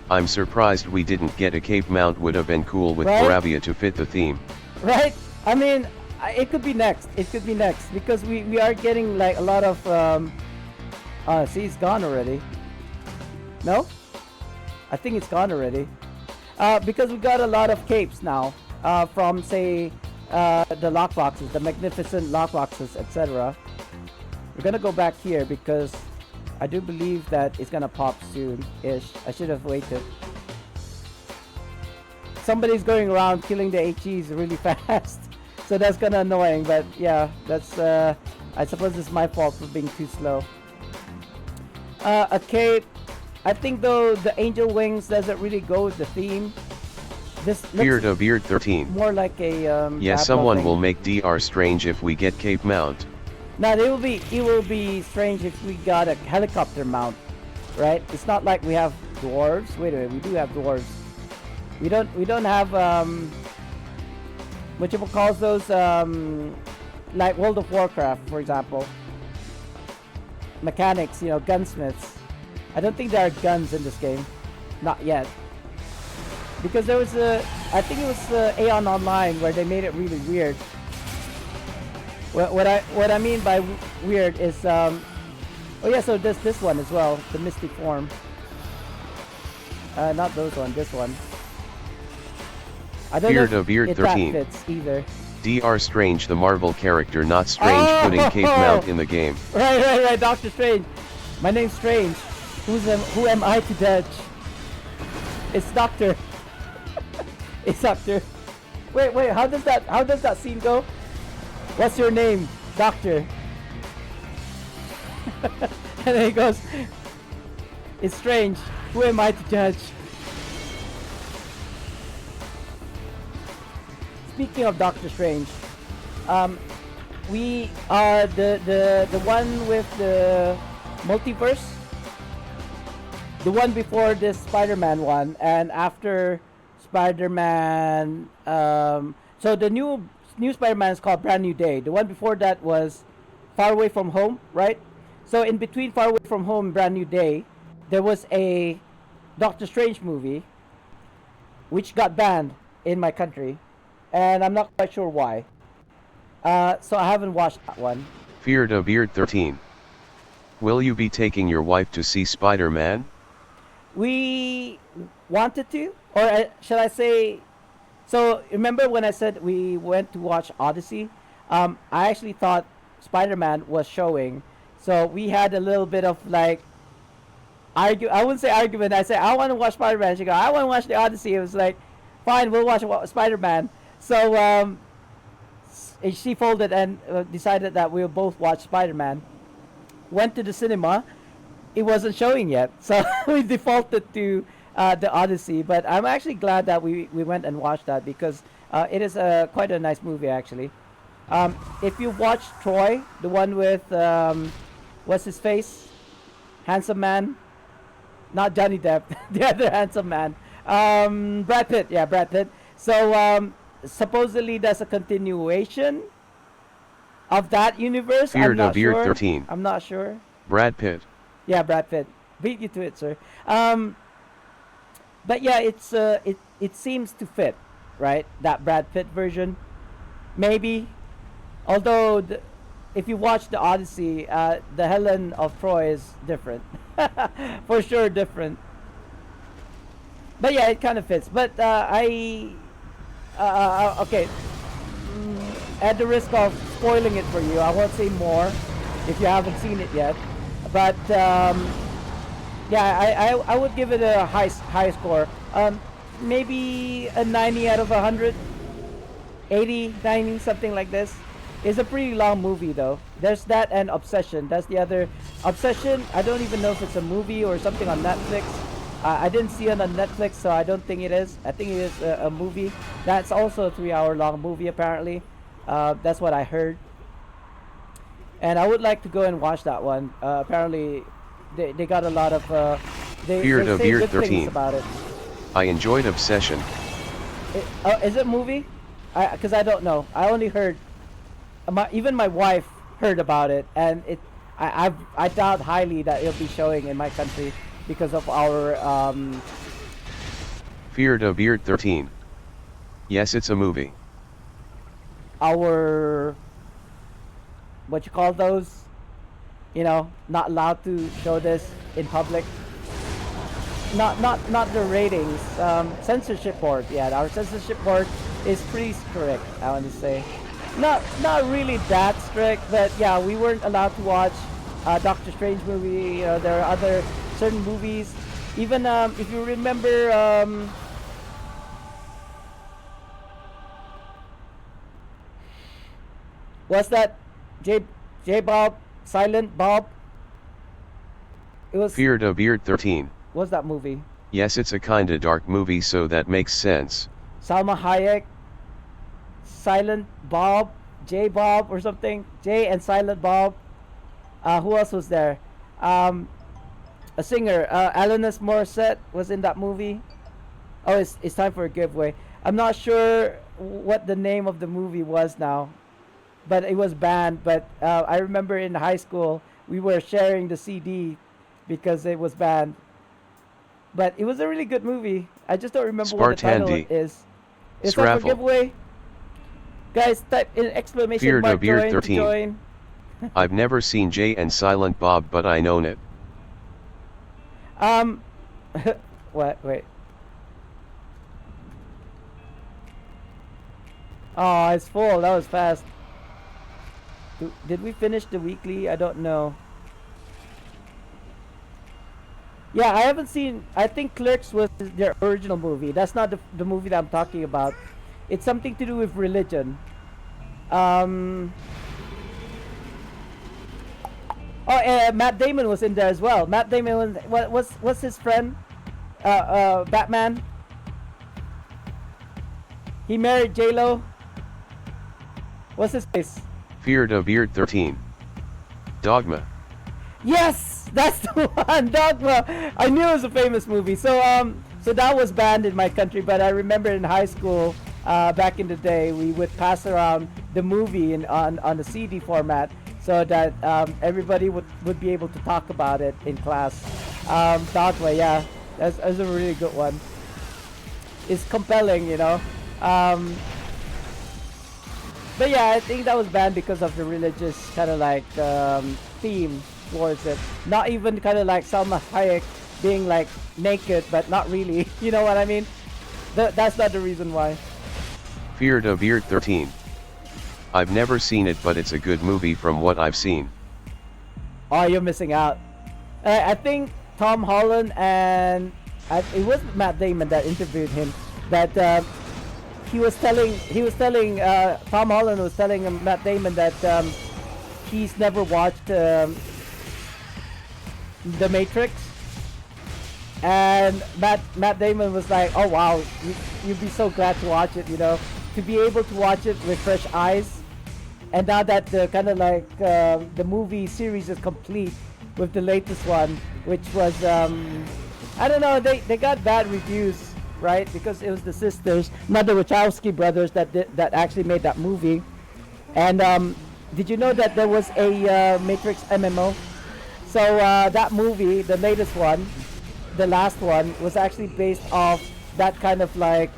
I'm surprised we didn't get a cape mount, would have been cool with Right? Barabia to fit the theme. Right? I mean, it could be next. It could be next because we are getting like a lot of see, it's gone already. No? I think it's gone already. Because we got a lot of capes now from say the lockboxes, the magnificent lockboxes, etc. We're gonna go back here because I do believe that it's gonna pop soon-ish. I should have waited. Somebody's going around killing the HEs really fast. So that's kind of annoying, but yeah, that's I suppose it's my fault for being too slow. A cape. I think though the angel wings doesn't really go with the theme. This Fear looks to Beard 13. more like a Yeah, Diablo someone thing. will make DR strange if we get cape mount. Now it will be strange if we got a helicopter mount, right? It's not like we have dwarves. Wait a minute, we do have dwarves. We don't have what you call those like World of Warcraft, for example. Mechanics, you know, gunsmiths. I don't think there are guns in this game, not yet. Because there was I think it was Aeon Online where they made it really weird. What I mean by weird is oh yeah, so this one as well, the Misty Form. Not those one, this one. I don't Fear know to if Beard that 13. fits either. DR Strange, the Marvel character, not Strange, putting cape mount in the game. Right, Doctor Strange. My name's Strange. Who am I to judge? It's Doctor. It's Doctor. Wait, how does that scene go? What's your name? Doctor. And then he goes, it's Strange. Who am I to judge? Speaking of Doctor Strange, we are the one with the multiverse, the one before this Spider-Man one, and after Spider-Man. So the new Spider-Man is called Brand New Day. The one before that was Far Away From Home, right? So in between Far Away From Home and Brand New Day, there was a Doctor Strange movie, which got banned in my country. And I'm not quite sure why. So I haven't watched that one. Fear to Beard 13. Will you be taking your wife to see Spider-Man? We wanted to, or should I say, so remember when I said we went to watch Odyssey? I actually thought Spider-Man was showing. So we had a little bit of like, I wouldn't say argument. I said, I want to watch Spider-Man. She goes, I want to watch the Odyssey. It was like, fine, we'll watch Spider-Man. So she folded and decided that we'll both watch Spider-Man. Went to the cinema. It wasn't showing yet, so we defaulted to the Odyssey. But I'm actually glad that we went and watched that because it is quite a nice movie actually. If you watched Troy, the one with what's his face, handsome man, not Johnny Depp, the other handsome man, Brad Pitt. Yeah, Brad Pitt. So supposedly that's a continuation of that universe. I'm Feared not of Year sure. 13. I'm not sure. Brad Pitt. Yeah, Brad Pitt. Beat you to it, sir. But yeah, it seems to fit, right? That Brad Pitt version, maybe. Although, if you watch the Odyssey, the Helen of Troy is different, for sure different. But yeah, it kind of fits. But okay. At the risk of spoiling it for you, I won't say more if you haven't seen it yet. But yeah, I would give it a high score. Maybe a 90 out of 100, 80, 90, something like this. It's a pretty long movie though. There's that and Obsession. That's the other. Obsession, I don't even know if it's a movie or something on Netflix. I didn't see it on Netflix, so I don't think it is. I think it is a movie. That's also a 3-hour long movie apparently. That's what I heard. And I would like to go and watch that one. Apparently, they got a lot of Feared they of say Year good 13. things about it. I enjoyed Obsession. Is it a movie? Because I don't know. I only heard. Even my wife heard about it, and I doubt highly that it'll be showing in my country because of our Feared of Year 13. Yes, it's a movie. our what you call those, not allowed to show this in public. Not the ratings. Censorship board. Yeah, our censorship board is pretty strict, I want to say. Not really that strict, but yeah, we weren't allowed to watch Doctor Strange movie. There are other certain movies. Even if you remember, what's that? J Bob, Silent Bob. It was. Feared of Year 13. What's that movie? Yes, it's a kinda dark movie, so that makes sense. Salma Hayek, Silent Bob, J Bob or something. J and Silent Bob. Who else was there? A singer, Alanis Morissette was in that movie. Oh, it's time for a giveaway. I'm not sure what the name of the movie was now, but it was banned. But I remember in high school we were sharing the CD because it was banned. But it was a really good movie. I just don't remember what the title SpartanDee. is. It's time for Sraffle. giveaway. Guys, type in exclamation Feared mark of Year join to 13. join. I've never seen Jay and Silent Bob, but I known it. What? Wait. Oh, it's full. That was fast. Did we finish the weekly? I don't know. Yeah, I haven't seen. I think Clerks was their original movie. That's not the movie that I'm talking about. It's something to do with religion. Matt Damon was in there as well. Matt Damon was what's his friend? Batman. He married J Lo. What's his face? Feared of Year 13. Dogma. Yes, that's the one. Dogma. I knew it was a famous movie. So that was banned in my country, but I remember in high school, back in the day, we would pass around the movie on the CD format, so that everybody would be able to talk about it in class. Dogma, yeah, that's a really good one. It's compelling, but yeah, I think that was banned because of the religious kind of like theme towards it. Not even kind of like Salma Hayek being like naked, but not really. You know what I mean? That's not the reason why. Feared of Year 13. I've never seen it, but it's a good movie from what I've seen. Oh, you're missing out. I think Tom Holland and it was Matt Damon that interviewed him. That he was telling Tom Holland was telling Matt Damon that he's never watched The Matrix. And Matt Damon was like, "Oh wow, you'd be so glad to watch it, you know, to be able to watch it with fresh eyes." And now that the kind of like the movie series is complete with the latest one, which was I don't know, they got bad reviews, right? Because it was the sisters, not the Wachowski brothers that actually made that movie. And did you know that there was a Matrix MMO? So that movie, the latest one, the last one, was actually based off that kind of like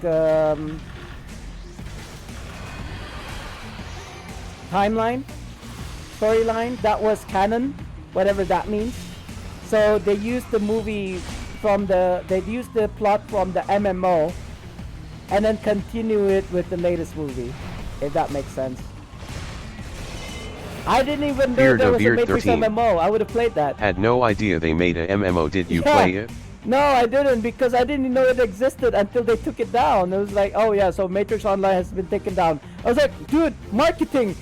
timeline, storyline that was canon, whatever that means. So they used the movie they used the plot from the MMO and then continue it with the latest movie, if that makes sense. I didn't even know Beard there of was a Beard Matrix 13. MMO. I would have played that. Had no idea they made a MMO. Did you Yeah. play it? No, I didn't, because I didn't know it existed until they took it down. It was like, oh yeah, so Matrix Online has been taken down. I was like, dude, marketing.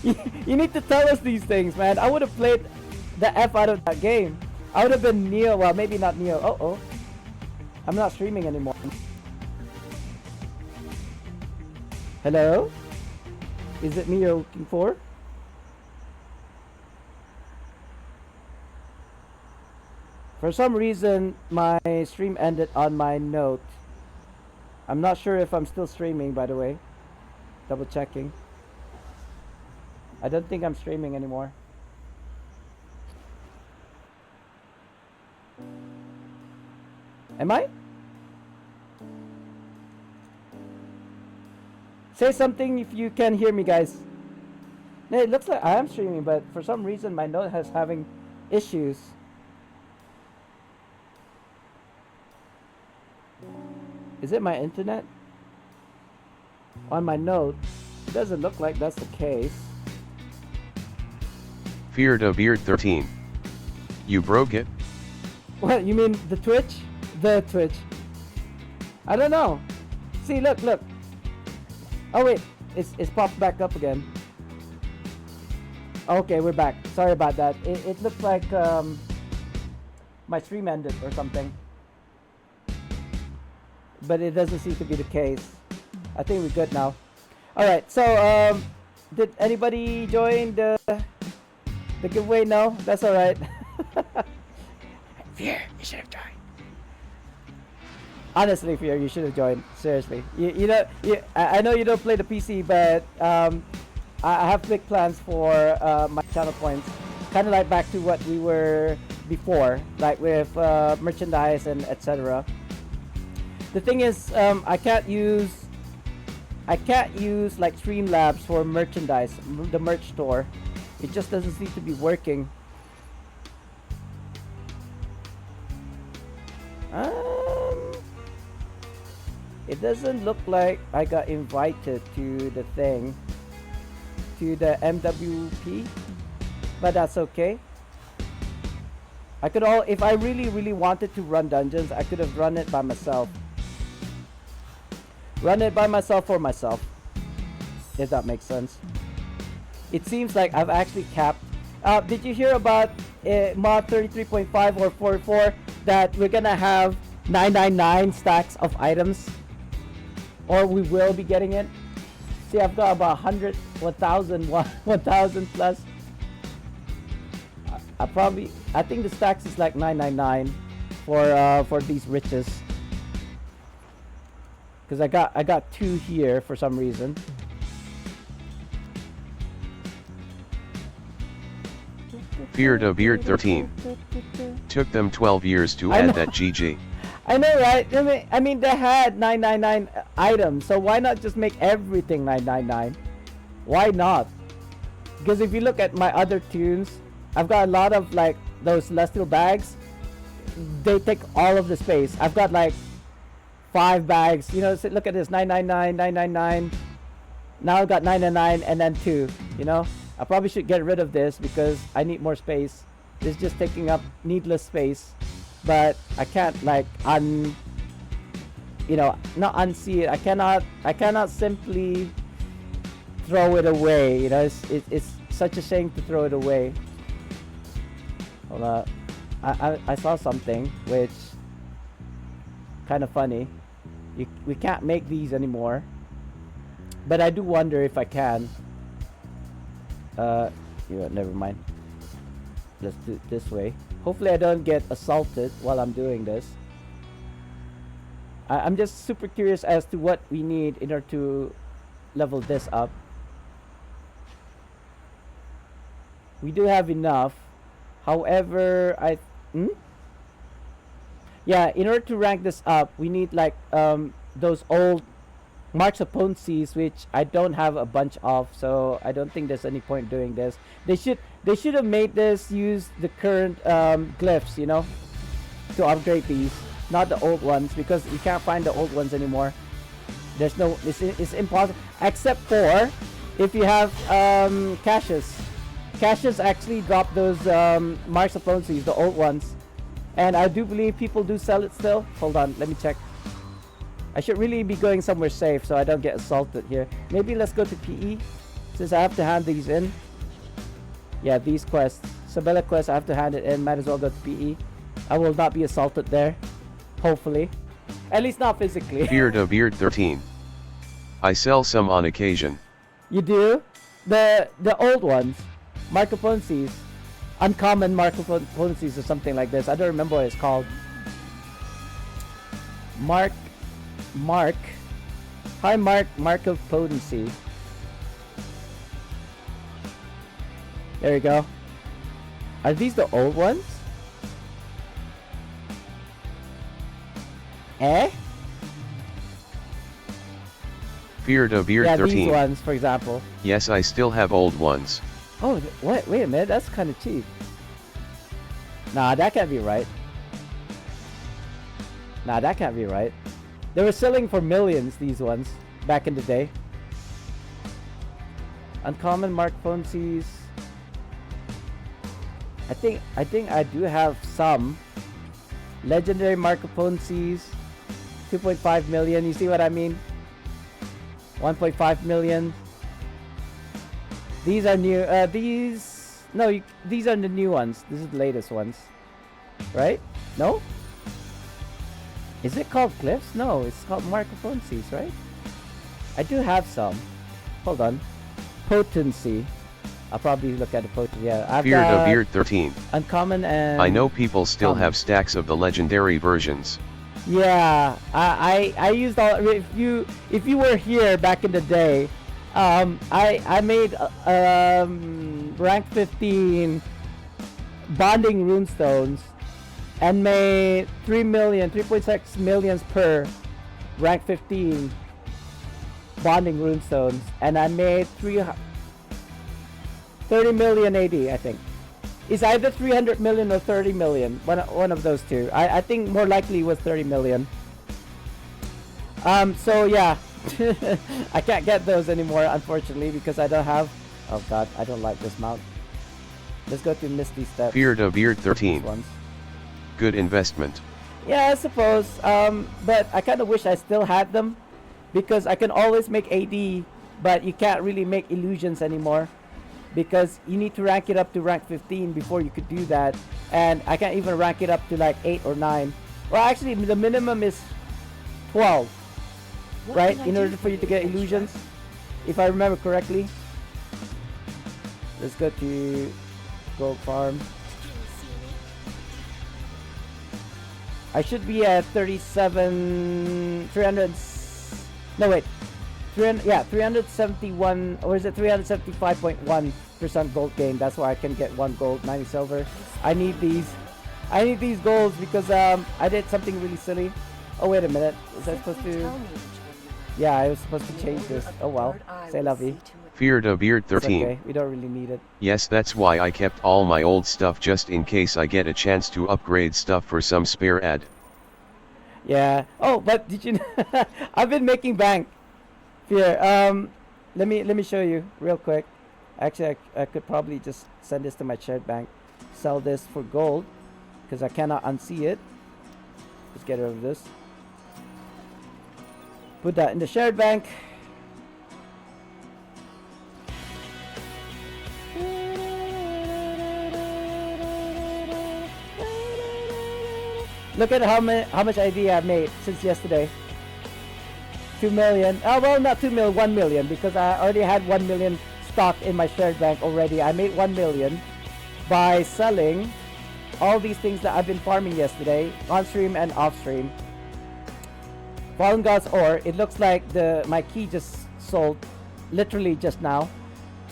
You need to tell us these things, man. I would have played the F out of that game. I would have been Neo. Well, maybe not Neo. Oh. I'm not streaming anymore. Hello? Is it me you're looking for? For some reason, my stream ended on my note. I'm not sure if I'm still streaming, by the way. Double checking. I don't think I'm streaming anymore. Am I? Say something if you can hear me, guys. No, it looks like I am streaming, but for some reason my note has having issues. Is it my internet? On my note, it doesn't look like that's the case. Feared of Beard 13. You broke it? What, you mean the Twitch? The Twitch. I don't know. See, look. Oh wait, it's popped back up again. Okay, we're back. Sorry about that. It looked like my stream ended or something. But it doesn't seem to be the case. I think we're good now. Alright, so did anybody join the giveaway? No? That's alright. Fear, you should have joined. Honestly, Fear, you should have joined. Seriously. You know, I know you don't play the PC, but I have big plans for my channel points. Kind of like back to what we were before, like with merchandise and etc. The thing is, I can't use like Streamlabs for merchandise, the merch store. It just doesn't seem to be working. It doesn't look like I got invited to the thing, to the MWP, but that's okay. I could if I really wanted to run dungeons, I could have run it by myself. Run it by myself for myself, if that makes sense. It seems like I've actually capped. Did you hear about mod 33.5 or 44 that we're gonna have 999 stacks of items? Or we will be getting it? See, I've got about 100, 1,000 plus. I think the stacks is like 999 for these riches. Because I got 2 here for some reason. Feared of Beard 13. Took them 12 years to add that GG. I know, right? I mean, they had 999 items, so why not just make everything 999? Why not? Because if you look at my other tunes, I've got a lot of like those celestial bags. They take all of the space. I've got like 5 bags. You know, so look at this: 999, 999. Now I've got 999 and then 2. You know, I probably should get rid of this because I need more space. It's just taking up needless space. But I can't like not unsee it. I cannot simply throw it away. You know, it's such a shame to throw it away. Hold on. I saw something which kind of funny. We can't make these anymore. But I do wonder if I can. You know, never mind. Let's do it this way. Hopefully I don't get assaulted while I'm doing this. I'm just super curious as to what we need in order to level this up. We do have enough. However, yeah, in order to rank this up, we need like those old marks of potencies, which I don't have a bunch of, so I don't think there's any point doing this. They should have made this use the current glyphs, you know, to upgrade these, not the old ones, because you can't find the old ones anymore. There's no, it's impossible, except for if you have caches. Caches actually drop those marks of potencies, the old ones. And I do believe people do sell it still. Hold on, let me check. I should really be going somewhere safe so I don't get assaulted here. Maybe let's go to PE, since I have to hand these in. Yeah, these quests. Sabella quest, I have to hand it in. Might as well go to PE. I will not be assaulted there. Hopefully. At least not physically. Beard 13. I sell some on occasion. You do? The old ones. Marco Ponzi's. Uncommon Marco Ponzi's or something like this. I don't remember what it's called. Hi Marco Potency. There you go. Are these the old ones? Eh? Beard Yeah, 13. these ones, for example. Yes, I still have old ones. Oh, what? Wait a minute, that's kind of cheap. Nah, that can't be right. Nah, that can't be right. They were selling for millions, these ones, back in the day. Uncommon Mark Ponzi's. I think I do have some. Legendary Marco Ponzi's. 2.5 million, you see what I mean? 1.5 million. These are new, these are the new ones. This is the latest ones. Right? No? Is it called Glyphs? No, it's called Marco Ponzi's, right? I do have some. Hold on. Potency. I'll probably look at the potency. Yeah, I've got Beard 13. uncommon and I know people still common. have stacks of the legendary versions. Yeah, I used all. If you were here back in the day, I made rank 15 bonding runestones and made 3.6 millions per rank 15 bonding runestones, and I made 30 million AD, I think. It's either 300 million or 30 million. One of those two. I think more likely was 30 million. So yeah. I can't get those anymore, unfortunately, because I don't have... Oh god, I don't like this mount. Let's go to Misty Steps. Beard 13. These ones. Good investment. Yeah, I suppose. But I kind of wish I still had them, because I can always make AD, but you can't really make illusions anymore, because you need to rank it up to rank 15 before you could do that, and I can't even rank it up to like 8 or 9. Well, actually, the minimum is 12, right? In order for you to get illusions, if I remember correctly. Let's go to Gold Farm. I should be at 300, no wait, 371, or is it 375.1% gold gain? That's why I can get 1 gold, 90 silver. I need these golds because I did something really silly. Oh wait a minute, is I supposed to? Yeah, I was supposed to change this. Oh well, say la vie. Beard 13. It's okay, we don't really need it. Yes, that's why I kept all my old stuff just in case I get a chance to upgrade stuff for some spare ad. Yeah. Oh, but did you know I've been making bank. Here, let me show you real quick. Actually, I could probably just send this to my shared bank. Sell this for gold, because I cannot unsee it. Let's get rid of this. Put that in the shared bank. Look at how much ID I made since yesterday. 2 million. Oh well, not 2 million, 1 million, because I already had 1 million stock in my shared bank already. I made 1 million by selling all these things that I've been farming yesterday, on stream and off stream. Fallen God's Ore. It looks like my key just sold, literally just now.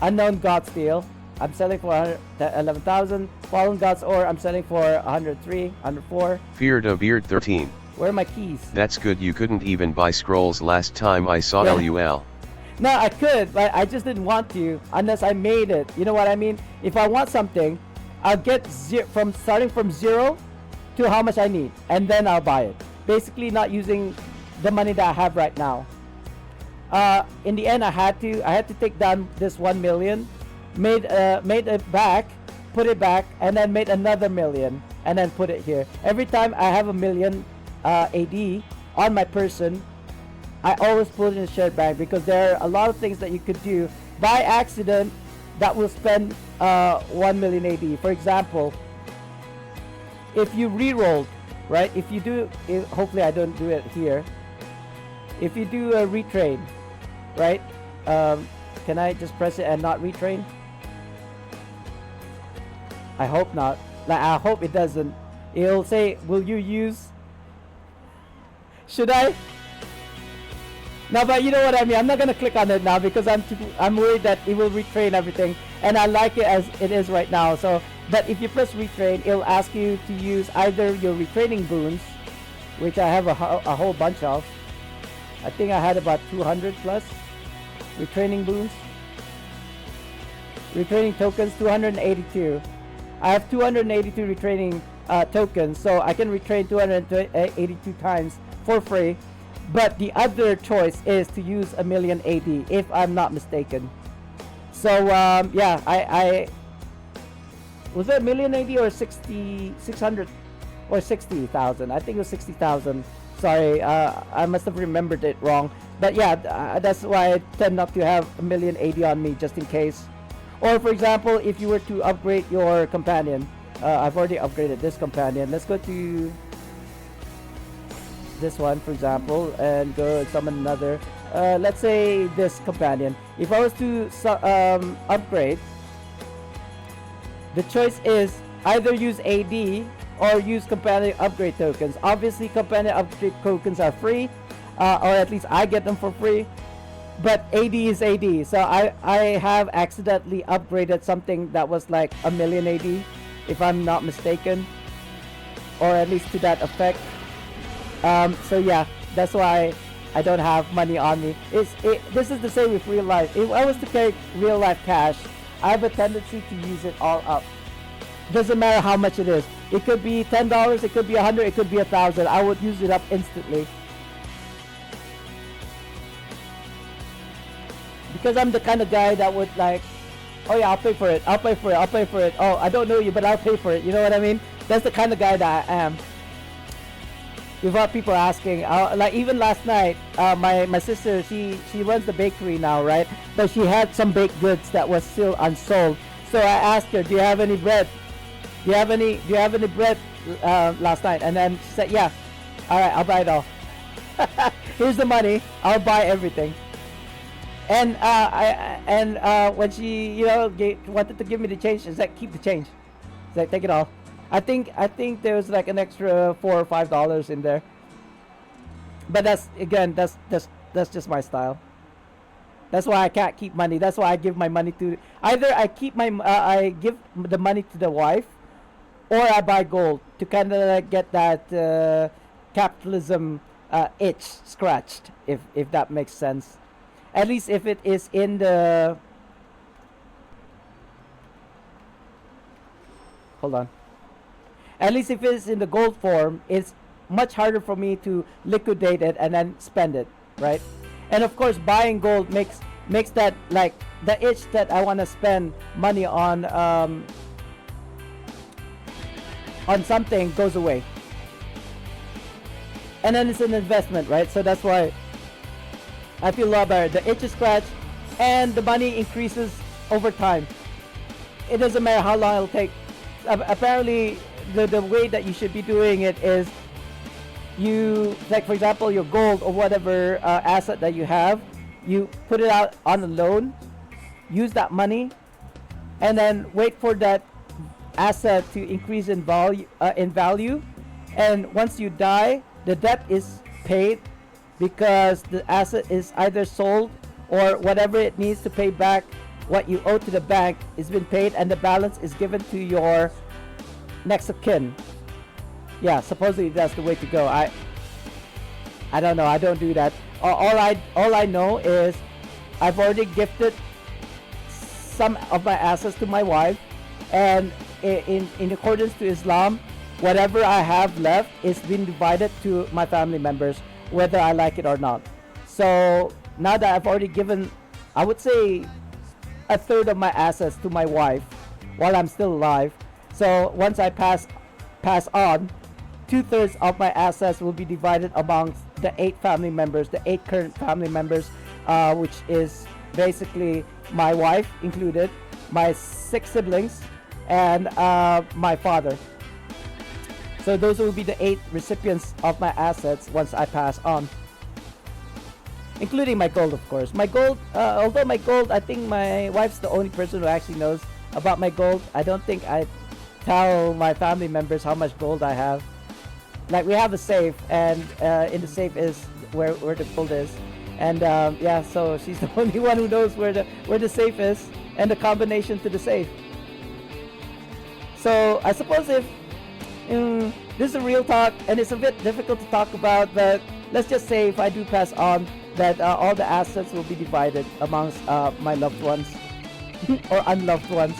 Unknown God Steel. I'm selling for 11,000. Fallen God's Ore. I'm selling for 103, 104. Feared a Beard 13. Where are my keys? That's good, you couldn't even buy scrolls last time I saw Yeah. LUL. No, I could, but I just didn't want to unless I made it. You know what I mean? If I want something, I'll get starting from 0 to how much I need, and then I'll buy it. Basically, not using the money that I have right now. In the end, I had to take down this 1 million, made it back, put it back, and then made another million, and then put it here. Every time I have a million AD on my person, I always put it in a shared bank, because there are a lot of things that you could do by accident that will spend 1 million AD. For example, if you re-rolled, right? If you do, hopefully I don't do it here. If you do a retrain, right? Can I just press it and not retrain? I hope not. Like, I hope it doesn't. It'll say, will you use? Should I? No, but you know what I mean. I'm not gonna click on it now because I'm worried that it will retrain everything, and I like it as it is right now. So, but if you press retrain, it'll ask you to use either your retraining boons, which I have a whole bunch of. I think I had about 200 plus retraining boons. Retraining tokens, 282. I have 282 retraining tokens, so I can retrain 282 times for free. But the other choice is to use a million AD, if I'm not mistaken. So yeah, I was it a million AD or 600 or 60,000? I think it was 60,000. Sorry, I must have remembered it wrong. But yeah, that's why I tend not to have a million AD on me, just in case. Or for example, if you were to upgrade your companion, I've already upgraded this companion. Let's go to this one, for example, and go summon another. Let's say this companion. If I was to upgrade, the choice is either use AD or use companion upgrade tokens. Obviously, companion upgrade tokens are free, or at least I get them for free. But AD is AD, so I have accidentally upgraded something that was like a million AD, if I'm not mistaken, or at least to that effect. So yeah, that's why I don't have money on me. This is the same with real life. If I was to carry real life cash, I have a tendency to use it all up. Doesn't matter how much it is. It could be $10, it could be 100, it could be 1,000. I would use it up instantly. Because I'm the kind of guy that would like, oh yeah, I'll pay for it, I'll pay for it, I'll pay for it. Oh, I don't know you, but I'll pay for it. You know what I mean? That's the kind of guy that I am. Without people asking, like even last night, my sister, she runs the bakery now, right? But she had some baked goods that was still unsold. So I asked her, do you have any bread? Do you have any bread last night? And then she said, yeah. All right, I'll buy it all. Here's the money. I'll buy everything. And when she wanted to give me the change, she said, keep the change. She's like, take it all. I think there was like an extra $4 or $5 in there. But that's just my style. That's why I can't keep money. That's why I give my money to either I keep I give the money to the wife, or I buy gold to kind of like get that capitalism itch scratched, if that makes sense. At least if it is in the, hold on. At least if it's in the gold form, it's much harder for me to liquidate it and then spend it, right? And of course, buying gold makes that like the itch that I want to spend money on something goes away. And then it's an investment, right? So that's why I feel a lot better. The itch is scratched, and the money increases over time. It doesn't matter how long it'll take. Apparently, the way that you should be doing it is you, like for example, your gold or whatever asset that you have, you put it out on a loan, use that money, and then wait for that asset to increase in value, and once you die, the debt is paid because the asset is either sold or whatever it needs to pay back what you owe to the bank is been paid, and the balance is given to your next of kin. Yeah, supposedly that's the way to go. I don't know. I don't do that. All I know is I've already gifted some of my assets to my wife, and in accordance to Islam, whatever I have left is being divided to my family members, whether I like it or not. So now that I've already given, I would say, a third of my assets to my wife while I'm still alive. So once I pass on, 2/3 of my assets will be divided amongst the 8 family members, the 8 current family members, which is basically my wife included, my 6 siblings, and my father. So those will be the 8 recipients of my assets once I pass on, including my gold, of course. My gold, although my gold, I think my wife's the only person who actually knows about my gold. I don't think I tell my family members how much gold I have. Like, we have a safe, and in the safe is where the gold is, and yeah, so she's the only one who knows where the safe is and the combination to the safe. So I suppose if this is a real talk, and it's a bit difficult to talk about, but let's just say if I do pass on, that all the assets will be divided amongst my loved ones or unloved ones.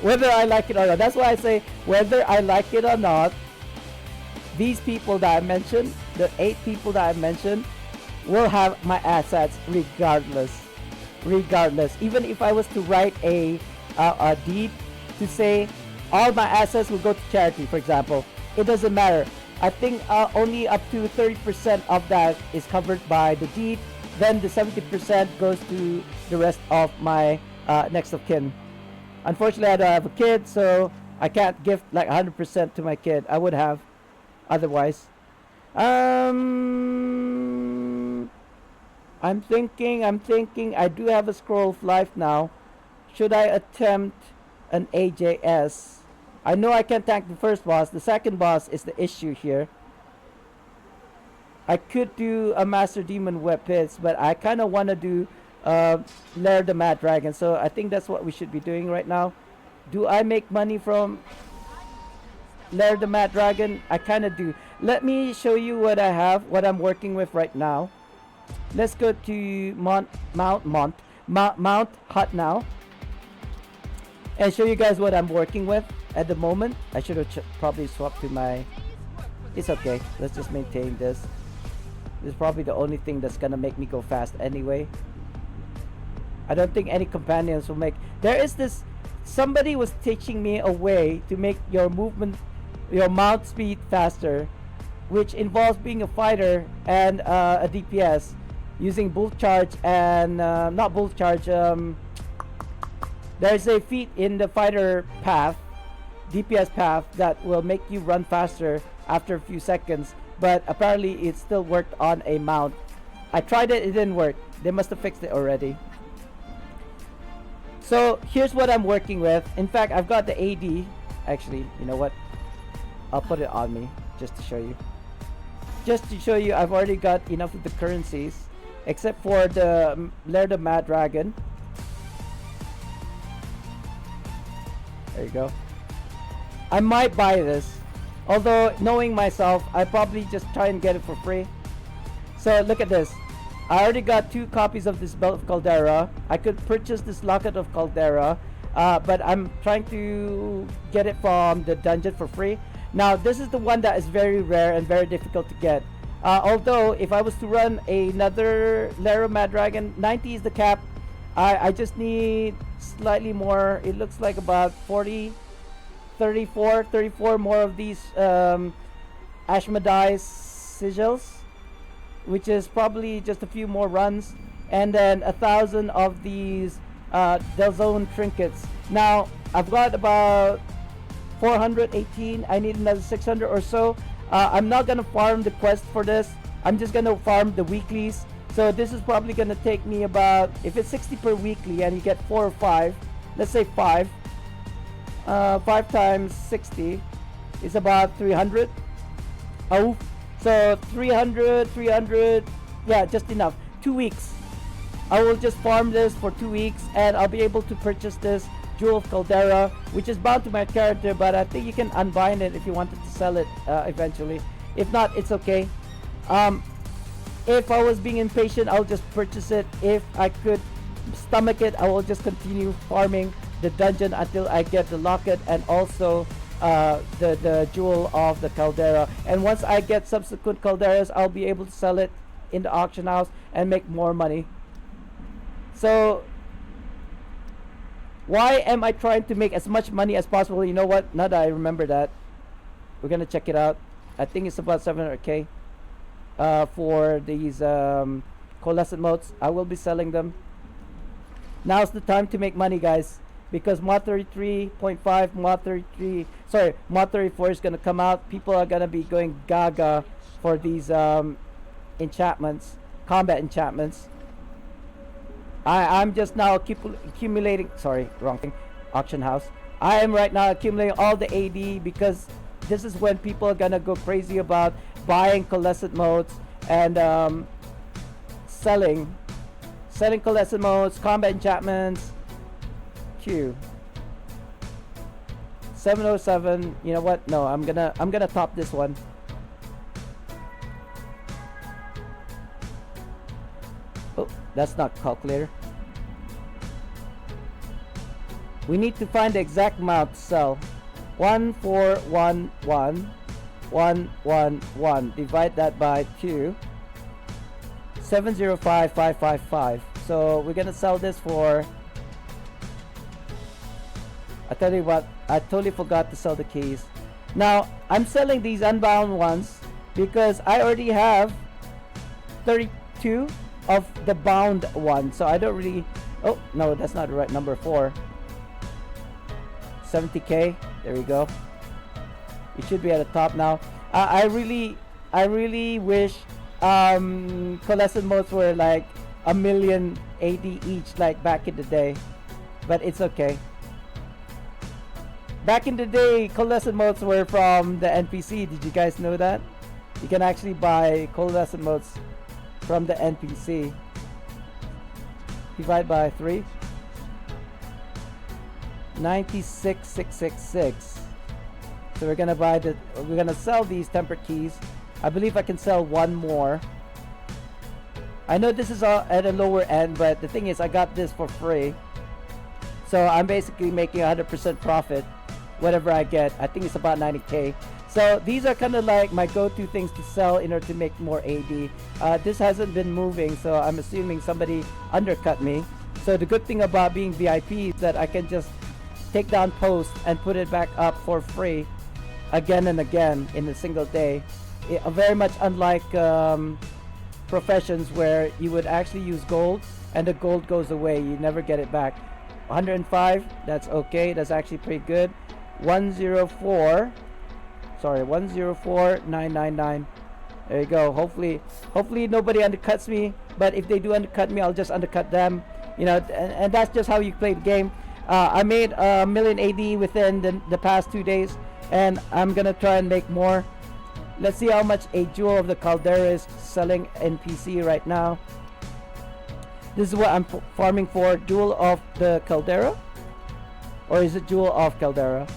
Whether I like it or not. That's why I say whether I like it or not, these people that I mentioned, the 8 people that I mentioned, will have my assets regardless. Even if I was to write a deed to say all my assets will go to charity, for example, it doesn't matter. I think only up to 30% of that is covered by the deed. Then the 70% goes to the rest of my next of kin. Unfortunately, I don't have a kid, so I can't give like 100% to my kid. I would have otherwise. I'm thinking. I do have a scroll of life now. Should I attempt an AJS? I know I can tank the first boss. The second boss is the issue here. I could do a Master Demon Web Pits, but I kind of want to do Lair the Mad Dragon. So I think that's what we should be doing right now. Do I make money from Lair the Mad Dragon? I kind of do. Let me show you what I have, what I'm working with right now. Let's go to Mount Hut now, and show you guys what I'm working with at the moment. I should have probably swapped to my... It's okay. Let's just maintain this. This is probably the only thing that's gonna make me go fast anyway. I don't think any companions will make... There is this... Somebody was teaching me a way to make your movement, your mount speed faster, which involves being a fighter and a DPS using bulk charge and... not bulk charge, there's a feat in the fighter path, DPS path, that will make you run faster after a few seconds, but apparently it still worked on a mount. I tried it, it didn't work. They must have fixed it already. So here's what I'm working with. In fact, I've got the AD. Actually, you know what? I'll put it on me just to show you. Just to show you, I've already got enough of the currencies, except for the Lair the Mad Dragon. There you go. I might buy this, although knowing myself, I probably just try and get it for free. So look at this. I already got 2 copies of this Belt of Caldera. I could purchase this Locket of Caldera, but I'm trying to get it from the dungeon for free. Now this is the one that is very rare and very difficult to get. Although if I was to run another Lair of Mad Dragon, 90 is the cap. I just need slightly more. It looks like about 34 more of these Ashmedai sigils, which is probably just a few more runs, and then 1,000 of these Delzone trinkets. Now I've got about 418. I need another 600 or so. I'm not gonna farm the quest for this. I'm just gonna farm the weeklies. So this is probably gonna take me about, if it's 60 per weekly and you get 4 or 5, let's say 5. 5 times 60 is about 300. Oh, so 300, yeah, just enough. 2 weeks. I will just farm this for 2 weeks and I'll be able to purchase this Jewel of Caldera, which is bound to my character, but I think you can unbind it if you wanted to sell it eventually. If not, it's okay. If I was being impatient, I'll just purchase it. If I could stomach it, I will just continue farming the dungeon until I get the locket and also the Jewel of the Caldera. And once I get subsequent Calderas, I'll be able to sell it in the auction house and make more money. So why am I trying to make as much money as possible? You know what? Now that I remember that, we're gonna check it out. I think it's about 700k for these Coalescent motes. I will be selling them. Now's the time to make money, guys, because mod 33.5, mod 34 is gonna come out. People are gonna be going gaga for these enchantments, combat enchantments. I'm just now accumulating, sorry, wrong thing, auction house. I am right now accumulating all the AD because this is when people are gonna go crazy about buying Coalescent motes and selling Coalescent motes, combat enchantments. Q 707. You know what? No, I'm gonna top this one. Oh, that's not calculator. We need to find the exact amount to sell. 1411111. Divide that by 2. 705555. So we're gonna sell this for. I tell you what, I totally forgot to sell the keys. Now I'm selling these unbound ones because I already have 32 of the bound one, so I don't really. Oh no, that's not the right number. 70k. There we go. It should be at the top now. I really wish Coalescent modes were like a million AD each, like back in the day, but it's okay. Back in the day, Coalescent modes were from the NPC. Did you guys know that? You can actually buy Coalescent modes from the NPC. Divide by 3. 96666. So we're gonna sell these tempered keys. I believe I can sell one more. I know this is at a lower end, but the thing is I got this for free. So I'm basically making 100% profit whatever I get. I think it's about 90k. So these are kind of like my go-to things to sell in order to make more AD. This hasn't been moving, so I'm assuming somebody undercut me. So the good thing about being VIP is that I can just take down posts and put it back up for free again and again in a single day. Very much unlike professions where you would actually use gold and the gold goes away. You never get it back. 105, that's okay. That's actually pretty good. 104,999. There you go. Hopefully nobody undercuts me, but if they do undercut me, I'll just undercut them, you know, and that's just how you play the game. I made a million AD within the past 2 days, and I'm gonna try and make more. Let's see how much a Jewel of the Caldera is selling in PC right now. This is what I'm farming for. Jewel of the Caldera, or is it Jewel of Caldera?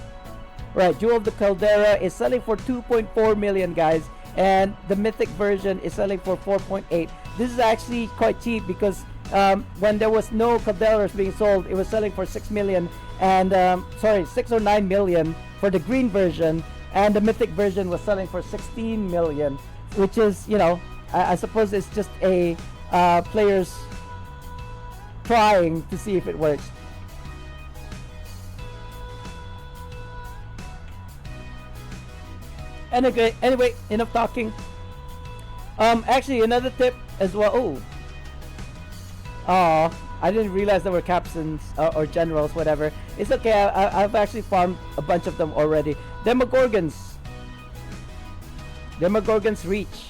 Right, Jewel of the Caldera is selling for 2.4 million, guys, and the mythic version is selling for 4.8. This is actually quite cheap because when there was no Calderas being sold, it was selling for 6 million and 6 or 9 million for the green version, and the mythic version was selling for 16 million, which is, you know, I suppose it's just a players trying to see if it works. Anyway, enough talking. Actually, another tip as well. Oh, I didn't realize there were captains or generals, whatever. It's okay. I've actually farmed a bunch of them already. Demogorgons. Demogorgons reach.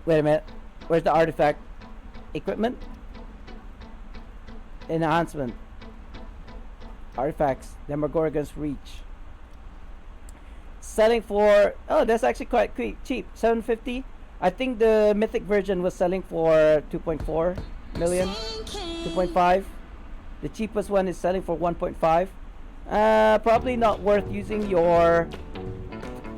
Wait a minute. Where's the artifact? Equipment? Enhancement. Artifacts. Demogorgons reach. Selling for... Oh, that's actually quite cheap. 750. I think the mythic version was selling for 2.4 million. 2.5. The cheapest one is selling for 1.5. Probably not worth using your...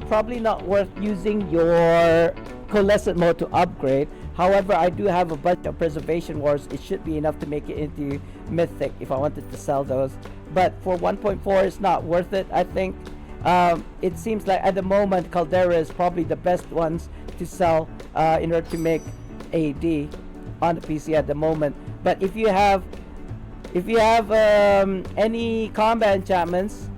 Probably not worth using your Coalescent mode to upgrade. However, I do have a bunch of preservation wars. It should be enough to make it into mythic if I wanted to sell those. But for 1.4, it's not worth it, I think. It seems like at the moment Caldera is probably the best ones to sell in order to make AD on the PC at the moment. But if you have any combat enchantments,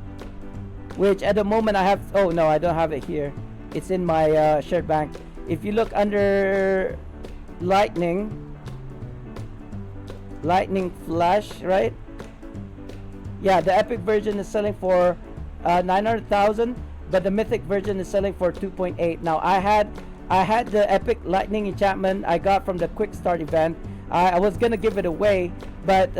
which at the moment I have, oh no, I don't have it here. It's in my shared bank. If you look under lightning flash, right? Yeah, the epic version is selling for 900,000, but the mythic version is selling for 2.8. Now I had the epic lightning enchantment I got from the quick start event. I was gonna give it away, but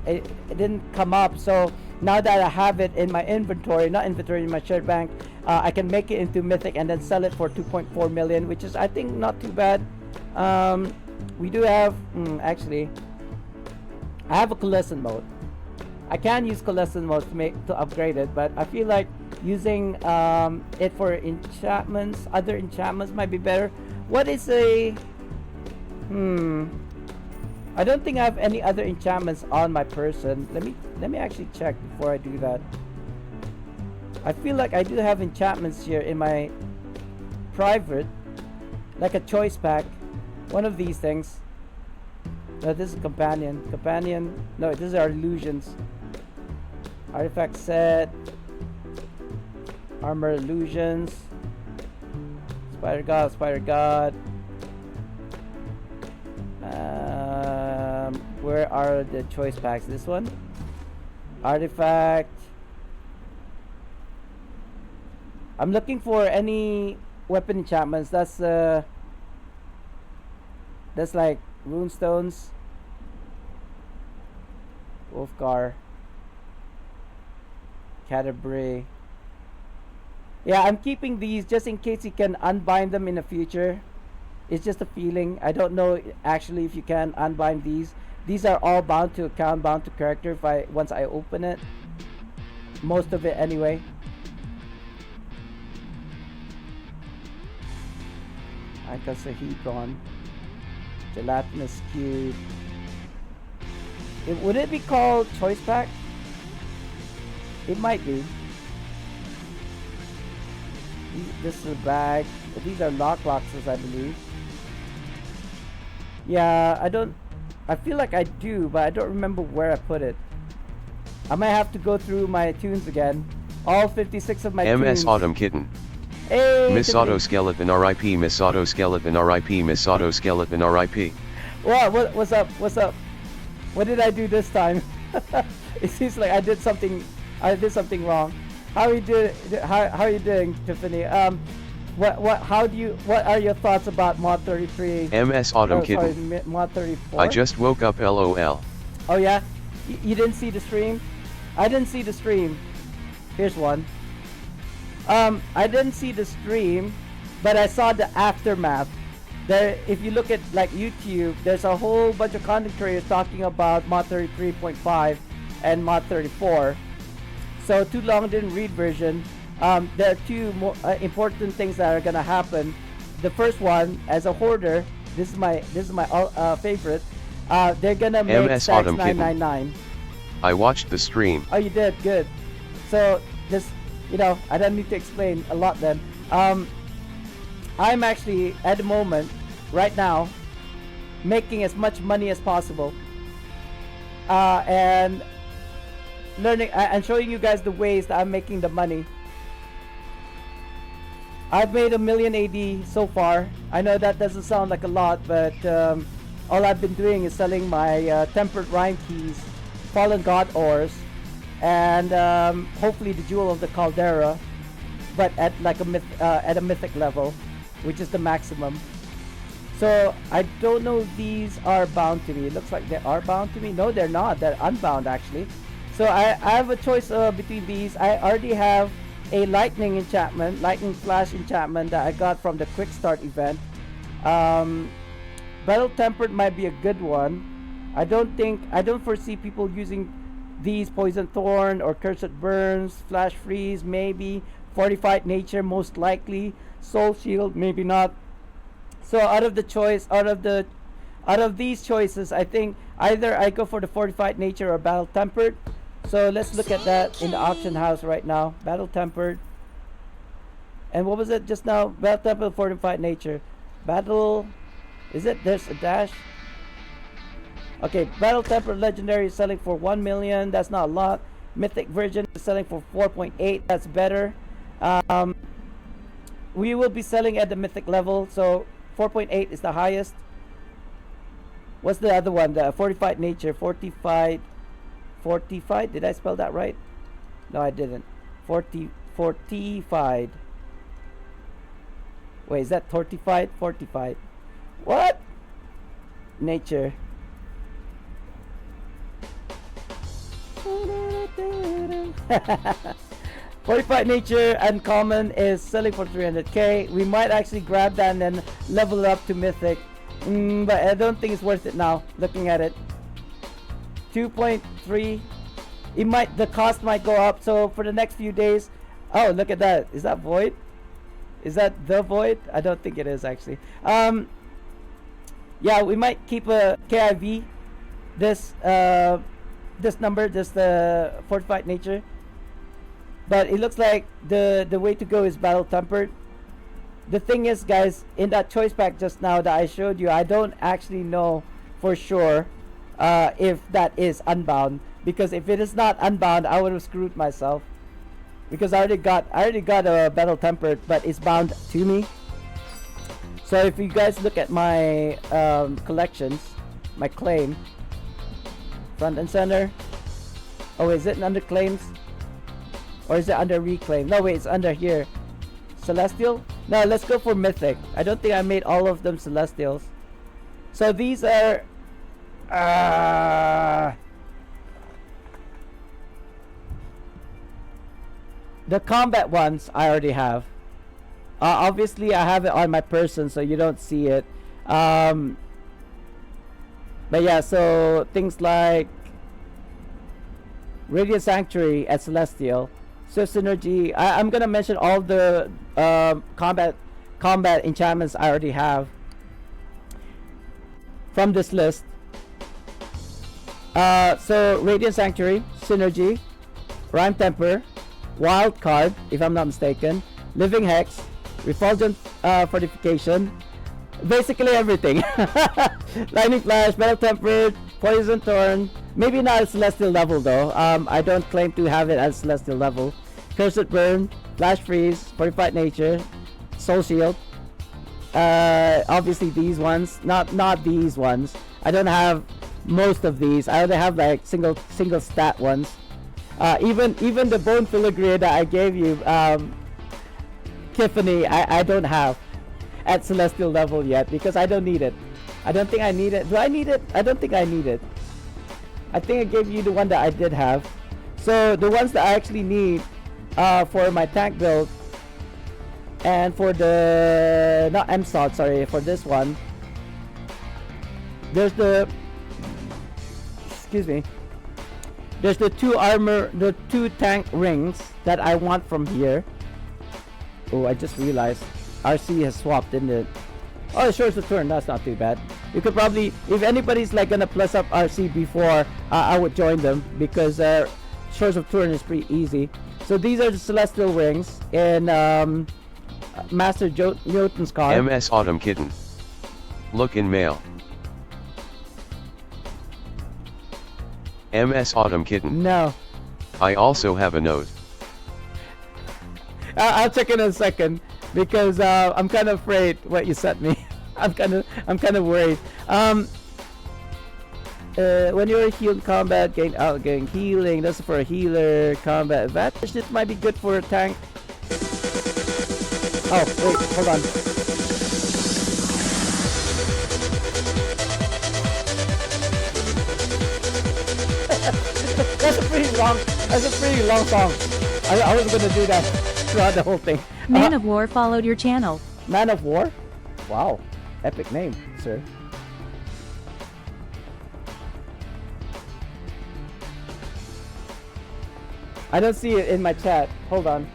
it didn't come up. So now that I have it in my inventory, not inventory, in my shared bank, I can make it into mythic and then sell it for 2.4 million, which is I think not too bad. We do have actually I have a Coalescent mode. I can use Coalescent mode to upgrade it, but I feel like using it for enchantments, other enchantments might be better. What is a I don't think I have any other enchantments on my person. Let me actually check before I do that. I feel like I do have enchantments here in my private, like a choice pack. One of these things. No, this is companion. No, these are illusions. Artifact set. Armor illusions. Spider god. Where are the choice packs? This one? Artifact. I'm looking for any weapon enchantments. That's like runestones. Wolfgar. Catabri. Yeah, I'm keeping these just in case you can unbind them in the future. It's just a feeling. I don't know actually if you can unbind these. These are all bound to account, bound to character once I open it. Most of it anyway. Icosahedron. Gelatinous cube. Would it be called choice pack? It might be. This is a bag. These are lock boxes, I believe. Yeah, I feel like I do, but I don't remember where I put it. I might have to go through my tunes again. All 56 of my tunes. MS Autumn Kitten. Hey, Miss Autoskeleton RIP, Miss Autoskeleton RIP, Miss Autoskeleton RIP. What's up? What did I do this time? It seems like I did something wrong. How are you doing, Tiffany? What are your thoughts about mod 33? MS Autumn Kitten. Sorry, mod 34. I just woke up LOL. Oh yeah? You didn't see the stream? I didn't see the stream. Here's one. I didn't see the stream, but I saw the aftermath. There, if you look at like YouTube, there's a whole bunch of content creators talking about mod 33.5 and mod 34. So too long didn't read version. There are two more important things that are gonna happen. The first one, as a hoarder, this is my favorite. They're gonna make MS stacks Autumn 999. I watched the stream. Oh, you did? Good. So this, I don't need to explain a lot then. I'm actually at the moment, right now, making as much money as possible, and learning and showing you guys the ways that I'm making the money. I've made 1 million AD so far. I know that doesn't sound like a lot, but all I've been doing is selling my tempered rhyme keys, fallen god ores, and hopefully the jewel of the caldera, but at like at a mythic level, which is the maximum. So I don't know if these are bound to me. It looks like they are bound to me. No, they're not. They're unbound actually. So I have a choice between these. I already have a lightning enchantment, lightning flash enchantment that I got from the quick start event. Battle tempered might be a good one. I don't foresee people using these poison thorn or cursed burns, flash freeze maybe, fortified nature most likely, soul shield maybe not. So out of these choices, I think either I go for the fortified nature or battle tempered. So let's look at that in the auction house right now. Battle tempered. And what was it just now? Battle tempered, fortified nature. Battle. Is it? There's a dash. Okay, battle tempered legendary is selling for 1 million. That's not a lot. Mythic virgin is selling for 4.8. That's better. We will be selling at the mythic level, so 4.8 is the highest. What's the other one? The fortified nature. Fortified. Did I spell that right? No, I didn't. Fortified. Wait, is that fortified? Fortified. What? Nature. Fortified nature uncommon is selling for 300k. We might actually grab that and then level it up to mythic. But I don't think it's worth it now, looking at it. 2.3. The cost might go up. So for the next few days. Oh, look at that. Is that void? Is that the void? I don't think it is actually. Yeah, we might keep a KIV. This number, the fortified nature. But it looks like the way to go is battle tempered. The thing is, guys, in that choice pack just now that I showed you, I don't actually know for sure if that is unbound, because if it is not unbound, I would have screwed myself, because I already got a battle tempered, but it's bound to me. So if you guys look at my collections, my claim, front and center. Oh, is it under claims? Or is it under reclaim? No, wait, it's under here. Celestial? No, let's go for mythic. I don't think I made all of them celestials. So these are the combat ones I already have. Obviously I have it on my person, so you don't see it. But yeah, so things like Radiant Sanctuary at Celestial, Swift Synergy. I'm gonna mention all the combat enchantments I already have from this list. So Radiant Sanctuary, Synergy, Rhyme Temper, Wild Card, if I'm not mistaken, Living Hex, Refulgent Fortification, basically everything. Lightning Flash, Metal Tempered, Poison Thorn, maybe not at Celestial level though. I don't claim to have it at Celestial level. Cursed Burn, Flash Freeze, Fortified Nature, Soul Shield. Obviously these ones, not these ones. I don't have most of these. I only have like single stat ones. Even the Bone Filigree that I gave you, Tiffany, I don't have at Celestial level yet, because I don't need it. I don't think I need it. Do I need it? I don't think I need it. I think I gave you the one that I did have. So the ones that I actually need for my tank build and for the not MSOT, sorry, for this one, there's the there's the two tank rings that I want from here. Oh, I just realized RC has swapped, didn't it? Oh, it shows the turn. That's not too bad. You could probably, if anybody's like gonna plus up RC before, I would join them, because Shores of Turn is pretty easy. So these are the Celestial Rings in Master Jotun's card. MS Autumn Kitten. Look in mail. MS Autumn Kitten. No. I also have a note. I'll check in a second, because I'm kind of afraid what you sent me. I'm kind of worried. when you're healed in combat, gain healing. That's for a healer. Combat advantage. This might be good for a tank. Oh, wait, hold on. That's a pretty long song. I was gonna do that throughout the whole thing. Man of War followed your channel. Man of War? Wow. Epic name, sir. I don't see it in my chat. Hold on.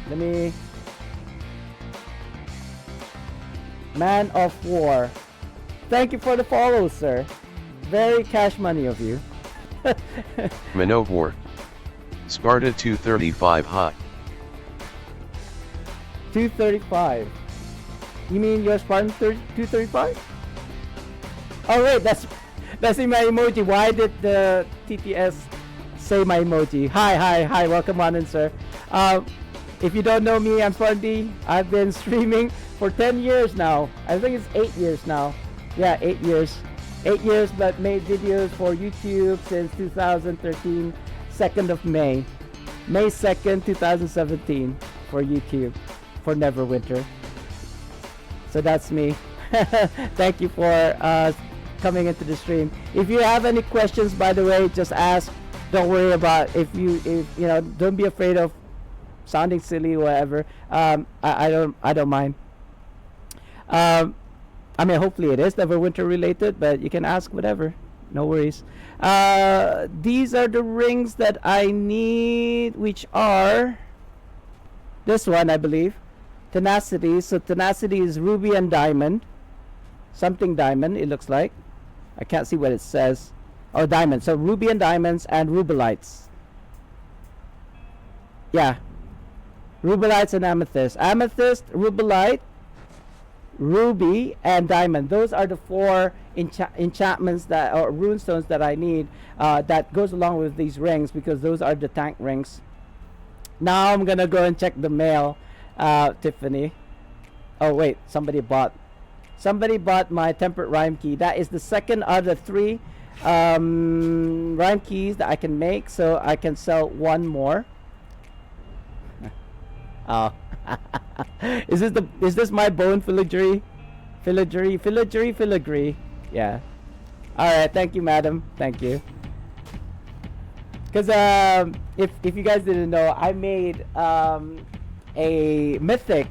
Let me... Man of War. Thank you for the follow, sir. Very cash money of you. Man of War. Sparta 235 hot. 235. You mean your Spartan 235? Oh wait, that's in my emoji. Why did the TTS say my emoji? Hi, welcome on in, sir. If you don't know me, I'm SpartanDee. I've been streaming for 10 years now. I think it's 8 years now. Yeah, 8 years. 8 years, but made videos for YouTube since 2013, 2nd of May. May 2nd, 2017 for YouTube, for Neverwinter. So that's me. Thank you for coming into the stream. If you have any questions, by the way, just ask. Don't worry about if you know. Don't be afraid of sounding silly or whatever. I don't mind. I mean, hopefully it is Neverwinter related, but you can ask whatever. No worries. These are the rings that I need, which are this one, I believe. Tenacity. So tenacity is ruby and diamond. Something diamond, it looks like. I can't see what it says. Oh, diamond. So ruby and diamonds and rubelites. Yeah. Rubelites and amethyst. Amethyst, rubelite, ruby, and diamond. Those are the 4 enchantments that, or runestones that I need. That goes along with these rings, because those are the tank rings. Now I'm gonna go and check the mail. Tiffany. Oh wait, somebody bought my temperate rhyme key. That is the second out of the 3 rhyme keys that I can make, so I can sell one more. Oh. Is this my bone filigree? Filigree. Yeah. Alright, thank you, madam. Thank you. Because if you guys didn't know, I made a mythic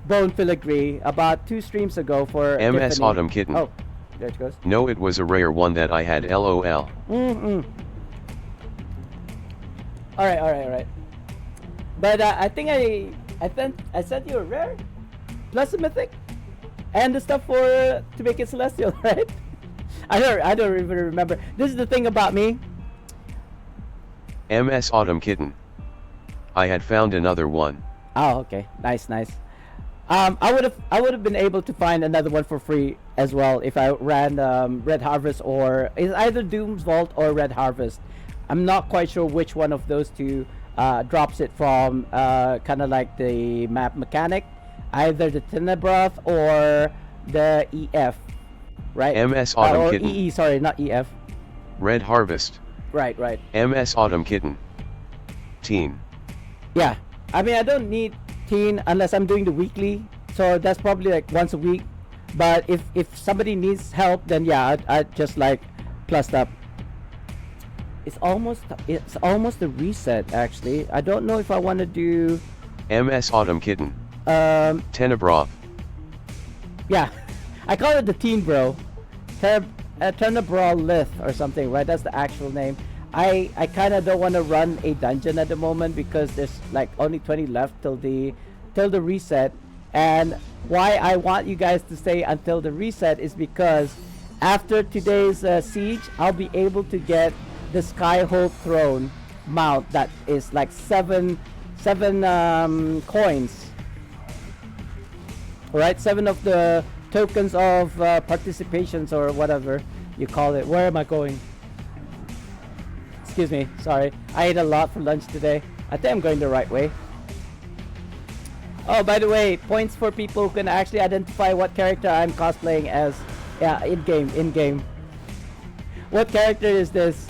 bone filigree about 2 streams ago for MS Tiffany. Autumn Kitten. Oh, there it goes. No, it was a rare one that I had, LOL. Alright. But I think I sent you a rare plus a mythic and the stuff to make it celestial, right? I don't even remember. This is the thing about me. MS Autumn Kitten. I had found another one. Oh, okay. Nice. I would have been able to find another one for free as well if I ran Red Harvest, or it's either Doom's Vault or Red Harvest. I'm not quite sure which one of those two drops it from, kind of like the map mechanic, either the Tenebroth or the EF, right? MS Autumn or Kitten. EE, sorry, not EF. Red Harvest. Right. MS Autumn Kitten. Teen. Yeah, I mean, I don't need teen unless I'm doing the weekly, so that's probably like once a week. But if somebody needs help, then yeah, I'd just like plus up. It's almost a reset, actually. I don't know if I want to do MS Autumn Kitten. Tenebroth. Yeah, I call it the teen bro. Tenebroth Lith or something, right? That's the actual name. I kind of don't want to run a dungeon at the moment because there's like only 20 left till the reset. And why I want you guys to stay until the reset is because after today's siege, I'll be able to get the Skyhope Throne mount that is like seven coins. Alright, 7 of the tokens of participations or whatever you call it. Where am I going? Excuse me, sorry. I ate a lot for lunch today. I think I'm going the right way. Oh, by the way, points for people who can actually identify what character I'm cosplaying as. Yeah, in game. What character is this?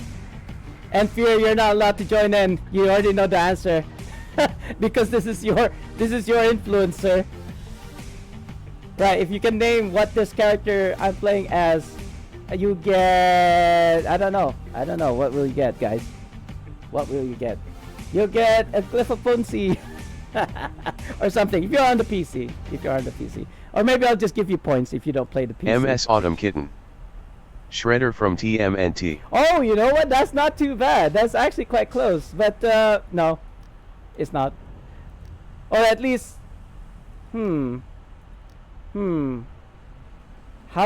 And Fear, you're not allowed to join in. You already know the answer. Because this is your influencer. Right, if you can name what this character I'm playing as, you get, I don't know. What will you get, guys? What will you get? You'll get a Glyph of Punsi. Or something, if you're on the PC. Or maybe I'll just give you points if you don't play the PC. MS Autumn Kitten. Shredder from TMNT. Oh, you know what? That's not too bad. That's actually quite close. But, no. It's not. Or at least... How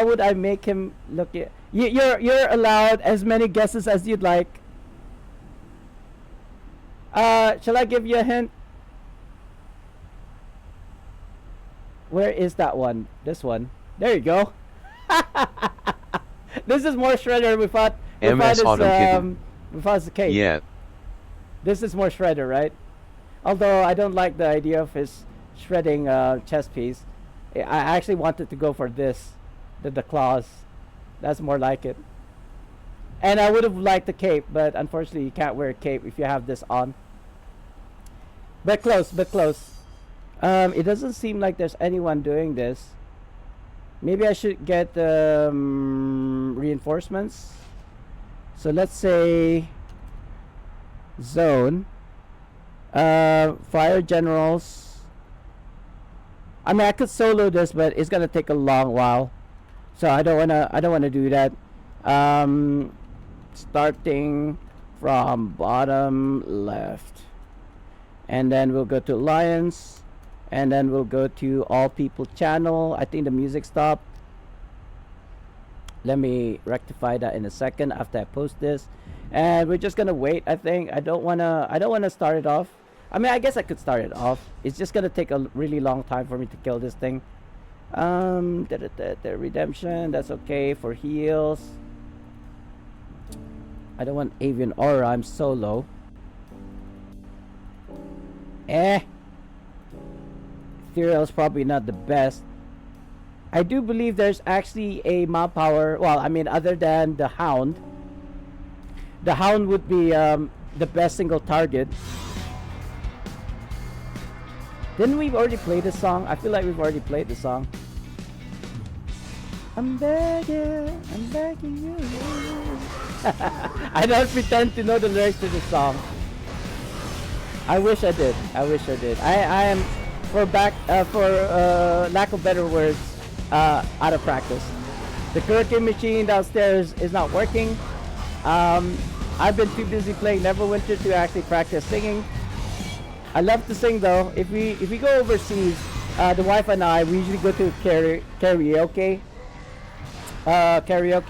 would I make him look at... You're allowed as many guesses as you'd like. Shall I give you a hint? Where is that one? This one. There you go. This is more Shredder. We thought it's the cake. Yeah. This is more Shredder, right? Although I don't like the idea of his shredding chess piece. I actually wanted to go for this, the claws. That's more like it. And I would have liked the cape, but unfortunately you can't wear a cape if you have this on. But close. It doesn't seem like there's anyone doing this. Maybe I should get reinforcements. So let's say zone, fire generals. I mean, I could solo this, but it's gonna take a long while, so I don't wanna do that. Starting from bottom left, and then we'll go to Alliance. And then we'll go to all people channel. I think the music stopped. Let me rectify that in a second after I post this. And we're just gonna wait, I think. I don't wanna start it off. I mean, I guess I could start it off. It's just gonna take a really long time for me to kill this thing. The redemption, that's okay for heals. I don't want avian aura, I'm solo. Ethereal is probably not the best. I do believe there's actually a mob power. Well, I mean, other than the Hound. The Hound would be the best single target. Didn't we already play this song? I feel like we've already played the song. I'm begging you. I don't pretend to know the lyrics to the song. I wish I did. I am, for lack of better words, out of practice. The karaoke machine downstairs is not working. I've been too busy playing Neverwinter to actually practice singing. I love to sing though. If we go overseas, the wife and I, we usually go to karaoke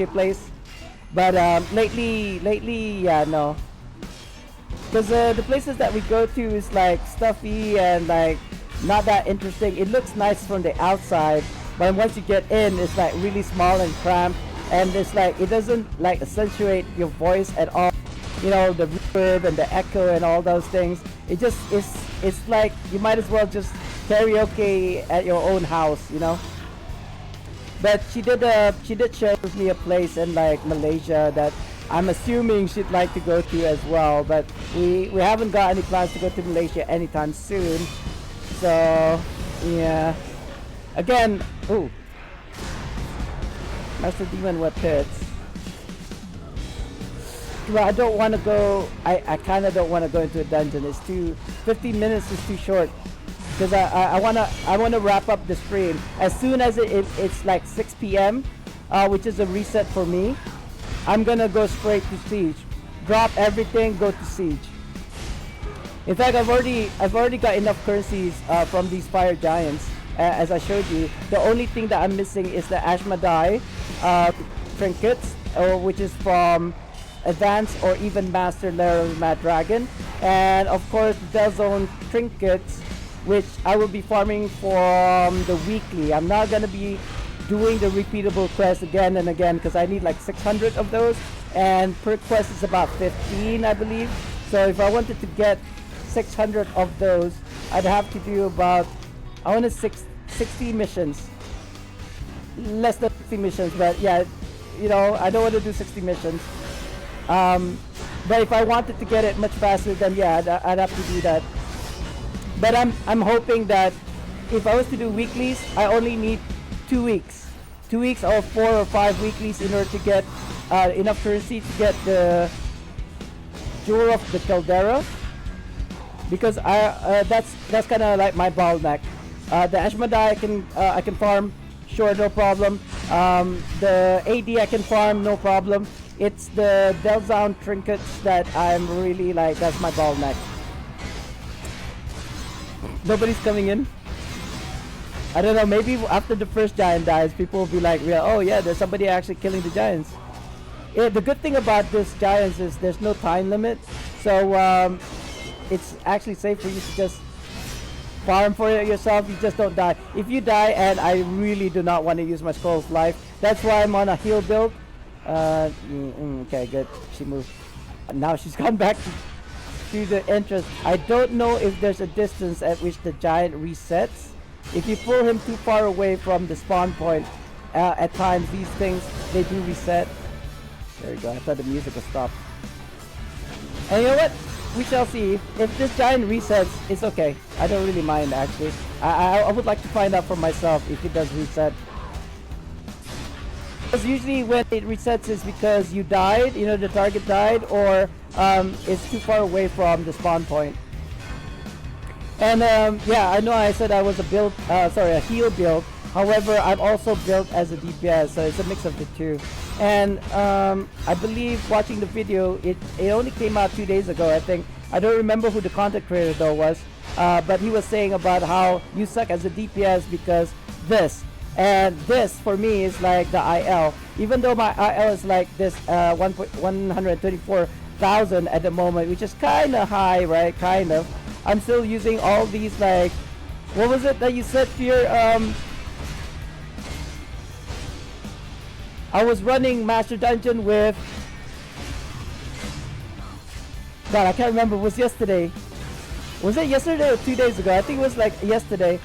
place. But lately, yeah, no. Because the places that we go to is like stuffy and like not that interesting. It looks nice from the outside, but once you get in, it's like really small and cramped, and it's like it doesn't like accentuate your voice at all. You know, the reverb and the echo and all those things. It just it's like you might as well just karaoke at your own house, you know. But she did share with me a place in like Malaysia that I'm assuming she'd like to go to as well, but we haven't got any plans to go to Malaysia anytime soon. So yeah, again, ooh, Master Demon Web Pits. Well, I don't want to go. I kind of don't want to go into a dungeon. It's 15 minutes is too short. Because I wanna wrap up the stream as soon as it's like 6 p.m. Which is a reset for me. I'm gonna go straight to Siege, drop everything, go to Siege. In fact, I've already got enough currencies from these fire giants, as I showed you. The only thing that I'm missing is the Ashmadai trinkets, which is from Advanced or even Master Lair of Mad Dragon, and of course Delzone trinkets, which I will be farming from the weekly. I'm not gonna be doing the repeatable quest again and again because I need like 600 of those, and per quest is about 15, I believe. So if I wanted to get 600 of those, I'd have to do about, I want to 60 missions, less than 60 missions, but yeah, you know, I don't want to do 60 missions. But if I wanted to get it much faster, then yeah, I'd have to do that. But I'm hoping that if I was to do weeklies, I only need 2 weeks. 2 weeks or 4 or 5 weeklies in order to get enough currency to get the Jewel of the Caldera. Because that's kind of like my bottleneck. The Ashmodai I can farm, sure, no problem. The AD I can farm, no problem. It's the Delzound trinkets that I'm really like, that's my bottleneck. Nobody's coming in. I don't know, maybe after the first giant dies, people will be like, oh yeah, there's somebody actually killing the giants. The good thing about this giants is there's no time limit. So it's actually safe for you to just farm for it yourself. You just don't die. If you die, and I really do not want to use my Scroll's Life, that's why I'm on a heal build. Okay, good. She moved. Now she's gone back to the entrance. I don't know if there's a distance at which the giant resets. If you pull him too far away from the spawn point, at times these things, they do reset. There we go. I thought the music was stopped. And you know what? We shall see. If this giant resets, it's okay. I don't really mind, actually. I would like to find out for myself if it does reset. Because usually when it resets is because you died, you know, the target died, or it's too far away from the spawn point. And yeah, I know I said I was a heal build. However, I'm also built as a DPS, so it's a mix of the two. And I believe watching the video, it only came out 2 days ago, I think. I don't remember who the content creator though was, but he was saying about how you suck as a DPS because this. And this for me is like the IL. Even though my IL is like this 134,000 at the moment, which is kind of high, right? Kind of. I'm still using all these like, what was it that you said here? I was running Master Dungeon with, God, I can't remember, it was yesterday. Was it yesterday or 2 days ago? I think it was like yesterday.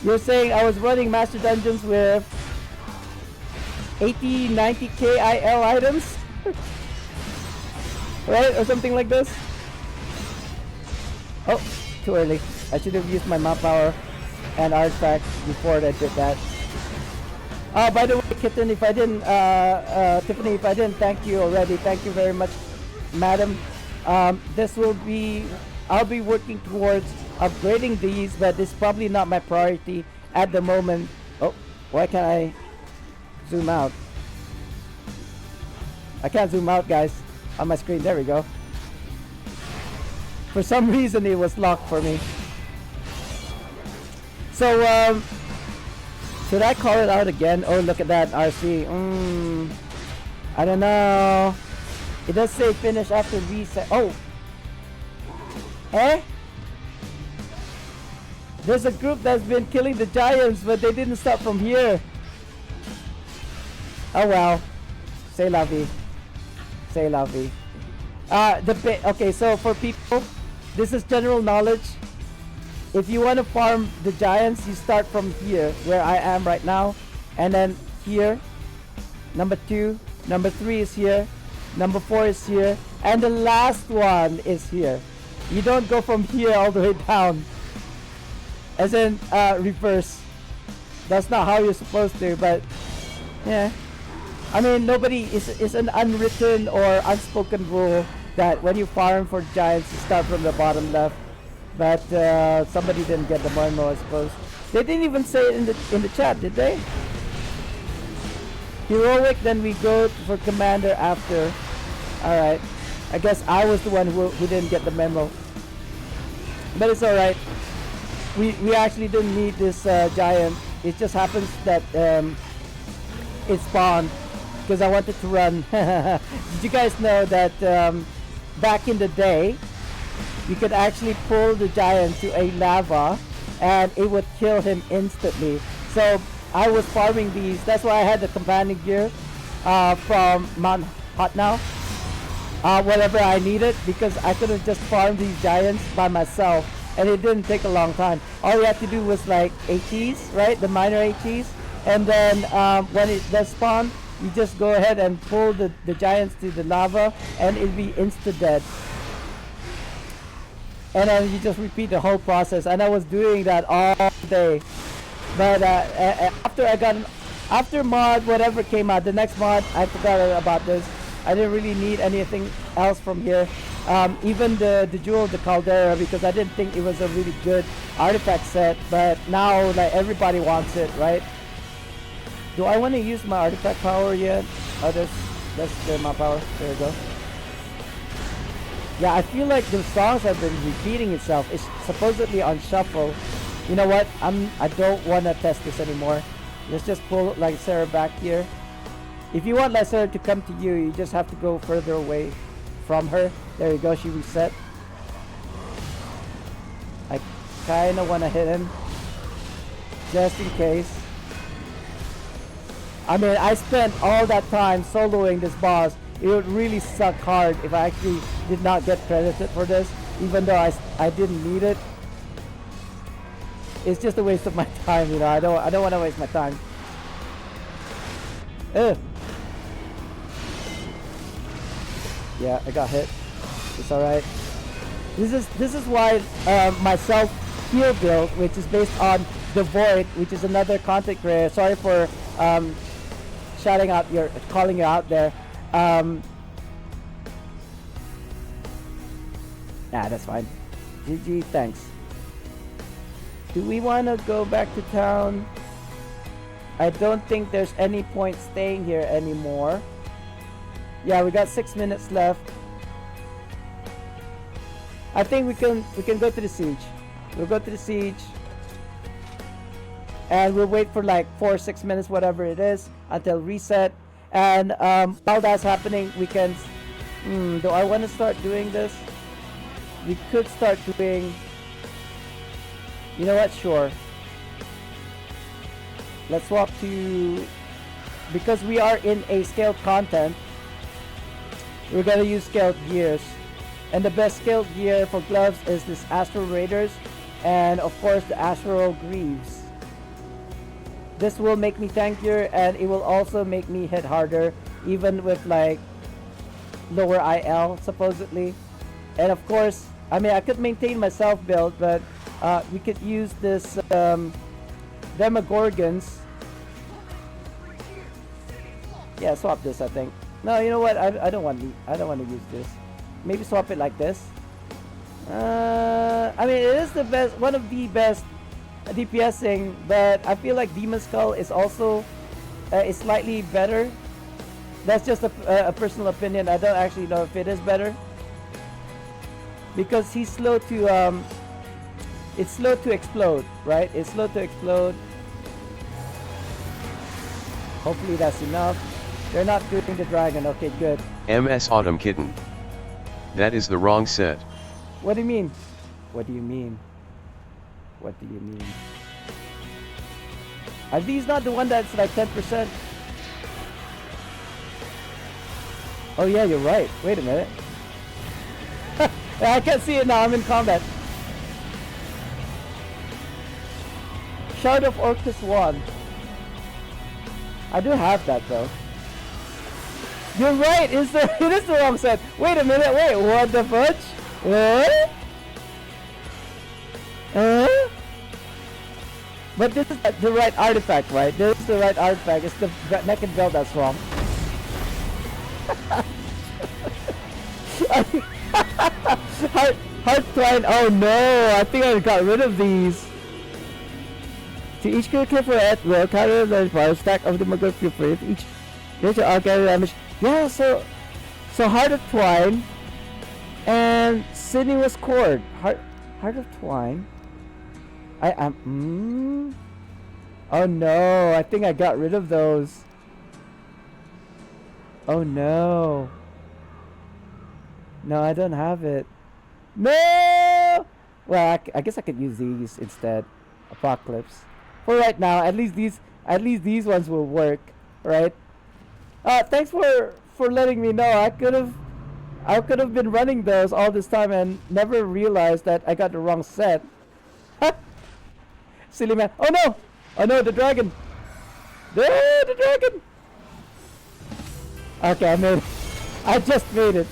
You're saying I was running Master Dungeons with 80, 90k IL items? Right? Or something like this? Oh, too early. I should have used my map power and artifact before I did that. By the way, Kitten, if I didn't, Tiffany, if I didn't thank you already, thank you very much, madam. This will be, I'll be working towards upgrading these, but it's probably not my priority at the moment. Oh, why can't I zoom out? I can't zoom out, guys, on my screen. There we go. For some reason, it was locked for me. So, should I call it out again? Oh, look at that, RC. I don't know. It does say finish after reset. Oh. Eh? There's a group that's been killing the giants, but they didn't stop from here. Oh well. C'est la vie. C'est la vie. Okay, so for people, this is general knowledge. If you want to farm the giants, you start from here, where I am right now, and then here. Number 2, number 3 is here, number 4 is here, and the last one is here. You don't go from here all the way down, as in reverse. That's not how you're supposed to, but yeah. I mean, it's an unwritten or unspoken rule that when you farm for giants, you start from the bottom left. But somebody didn't get the memo, I suppose. They didn't even say it in the chat, did they? Heroic, then we go for commander after. Alright. I guess I was the one who didn't get the memo. But it's alright. We actually didn't need this giant. It just happens that it spawned because I wanted to run. Did you guys know that back in the day, you could actually pull the giant to a lava and it would kill him instantly. So I was farming these. That's why I had the companion gear from Mount Hot now. Whatever I needed, because I could have just farmed these giants by myself and it didn't take a long time. All you had to do was like ATs, right? The minor ATs. And then when it does spawn, you just go ahead and pull the giants to the lava, and it'll be insta dead. And then you just repeat the whole process. And I was doing that all day. But after mod whatever came out, the next mod, I forgot about this. I didn't really need anything else from here. Even the Jewel of the Caldera, because I didn't think it was a really good artifact set. But now, like, everybody wants it, right? Do I want to use my artifact power yet? Oh, that's my power. There we go. Yeah, I feel like the songs have been repeating itself. It's supposedly on shuffle. You know what? I don't want to test this anymore. Let's just pull Lycera back here. If you want Lycera to come to you, you just have to go further away from her. There you go. She reset. I kind of want to hit him, just in case. I mean, I spent all that time soloing this boss. It would really suck hard if I actually did not get credited for this, even though I didn't need it. It's just a waste of my time, you know. I don't want to waste my time. Ugh. Yeah, I got hit. It's all right. This is why my self heal build, which is based on the Void, which is another content creator. Sorry for calling you out there. Nah, that's fine. GG, thanks. Do we want to go back to town? I don't think there's any point staying here anymore. Yeah, we got 6 minutes left. I think we can go to the siege. We'll go to the siege. And we'll wait for like 4 or 6 minutes, whatever it is, until reset. And while that's happening, we can... do I want to start doing this? We could start doing... You know what? Sure. Let's swap to... Because we are in a scaled content, we're going to use scaled gears. And the best scaled gear for gloves is this Astral Raiders. And of course, the Astral Greaves. This will make me tankier, and it will also make me hit harder, even with like lower IL supposedly. And of course, I mean, I could maintain my self build, but we could use this Demogorgons. Yeah, swap this. I think. No, you know what? I don't want to use this. Maybe swap it like this. I mean, it is the best, one of the best DPSing, but I feel like Demon Skull is also is slightly better. That's just a personal opinion. I don't actually know if it is better, because he's slow to it's slow to explode, right? It's slow to explode. Hopefully that's enough. They're not doing the dragon. Okay, good. MS Autumn Kitten. That is the wrong set. What do you mean? What do you mean? What do you mean? Are these not the one that's like 10%? Oh yeah, you're right. Wait a minute. I can't see it now. I'm in combat. Shard of Orcus 1. I do have that though. You're right. It is the wrong set. Wait a minute. Wait. What the fudge? What? But this is the right artifact, right? This is the right artifact. It's the neck and belt that's wrong. Heart twine. Oh no! I think I got rid of these. To each character for at will, carry the power stack of the Magor for each. There's your carry damage. Yeah, so Heart of Twine and Sinuous Cord. Heart of Twine. I am. Oh no! I think I got rid of those. Oh no! No, I don't have it. No! Well, I guess I could use these instead. Apocalypse. For right now, at least these ones will work, right? Thanks for letting me know. I could have been running those all this time and never realized that I got the wrong set. Silly man. Oh no! Oh no, the dragon! The dragon! Okay, I made it. I just made it.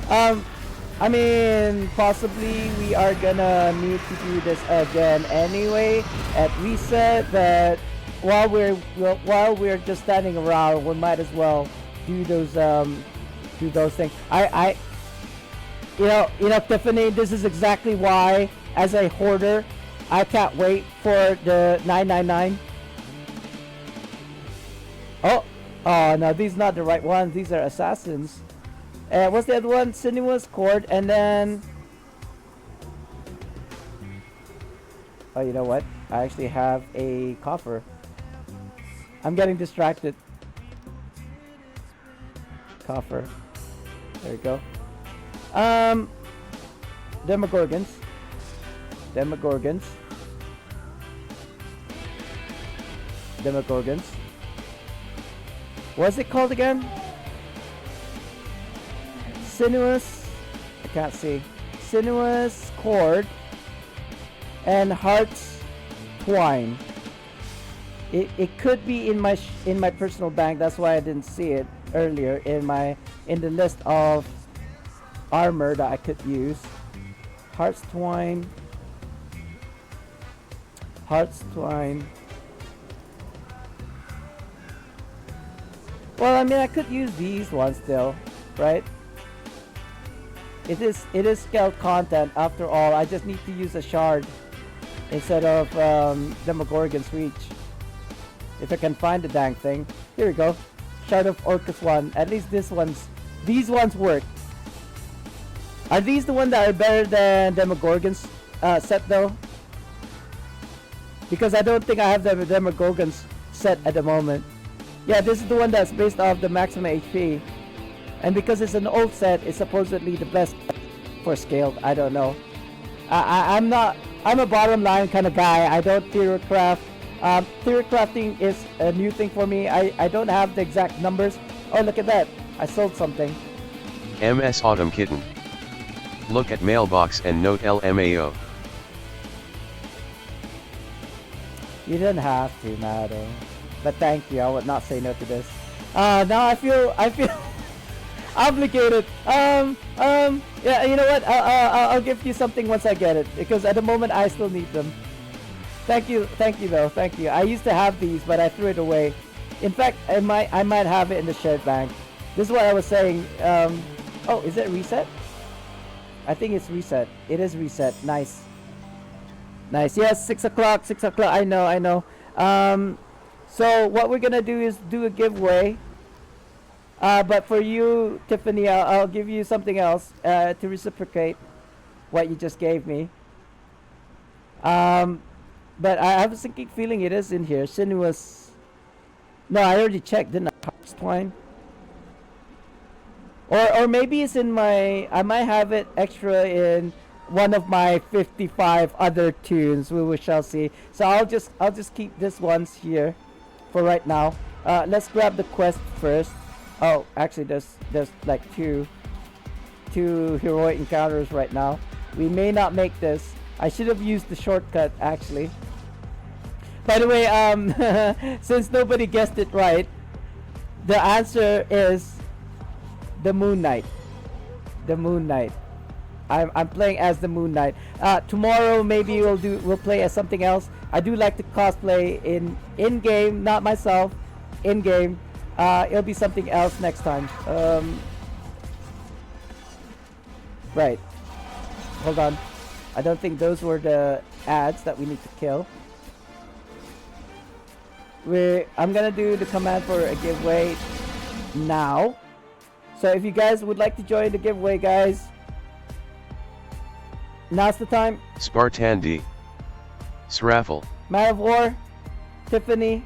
I mean, possibly we are gonna need to do this again anyway at reset. But while we're just standing around, we might as well do those things. Tiffany, this is exactly why, as a hoarder, I can't wait for the 999. Oh no, these are not the right ones. These are assassins. What's the other one? Sinuous cord, and then... Oh, you know what? I actually have a coffer. I'm getting distracted. Coffer. There we go. Demogorgons. Demogorgons. Demogorgons. What's it called again? Sinuous, I can't see. Sinuous cord and heart's twine. It could be in my personal bank. That's why I didn't see it earlier in the list of armor that I could use. Heart's twine. Heart's twine. Well, I mean, I could use these ones still, right? It is scaled content after all. I just need to use a shard instead of Demogorgon's reach. If I can find the dang thing. Here we go. Shard of Orcus 1. At least these ones work. Are these the ones that are better than Demogorgon's set though? Because I don't think I have the Demogorgon's set at the moment. Yeah, this is the one that's based off the maximum HP. And because it's an old set, it's supposedly the best for scaled. I don't know. I'm a bottom line kind of guy. I don't theory craft. Theory crafting is a new thing for me. I don't have the exact numbers. Oh, look at that. I sold something. MS Autumn Kitten. Look at mailbox and note LMAO. You didn't have to, madam. But thank you. I would not say no to this. Now I feel obligated. Yeah, you know what? I'll give you something once I get it, because at the moment I still need them. Thank you though. Thank you. I used to have these, but I threw it away. In fact, I might have it in the shared bank. This is what I was saying. Oh, is it reset? I think it's reset. It is reset. Nice. Yes, 6 o'clock. 6 o'clock. I know. So what we're gonna do is do a giveaway. But for you, Tiffany, I'll give you something else to reciprocate what you just gave me. But I have a sinking feeling it is in here. Sinuous. No, I already checked, didn't I? Heart's twine. Or maybe it's in my... I might have it extra in one of my 55 other tunes. We shall see. So I'll just keep this ones here for right now. Let's grab the quest first. Oh, actually, there's like two heroic encounters right now. We may not make this. I should have used the shortcut actually. By the way, since nobody guessed it right, the answer is the Moon Knight. The Moon Knight. I'm playing as the Moon Knight. Tomorrow maybe we'll play as something else. I do like to cosplay in game, not myself, in game. It'll be something else next time. Right. Hold on. I don't think those were the ads that we need to kill. I'm gonna do the command for a giveaway now. So if you guys would like to join the giveaway, guys, now's the time. SpartanDee. Sraffle. Man of War, Tiffany,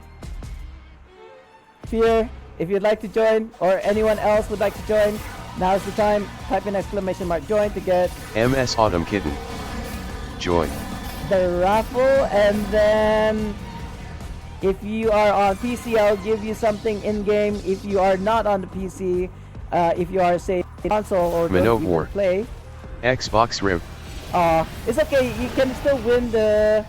Fear, if you'd like to join, or anyone else would like to join, now's the time. Type in ! join to get MS Autumn Kitten. Join. the raffle. And then if you are on PC, I'll give you something in game. If you are not on the PC, if you are say console or don't even play, Xbox Rev. it's okay. You can still win the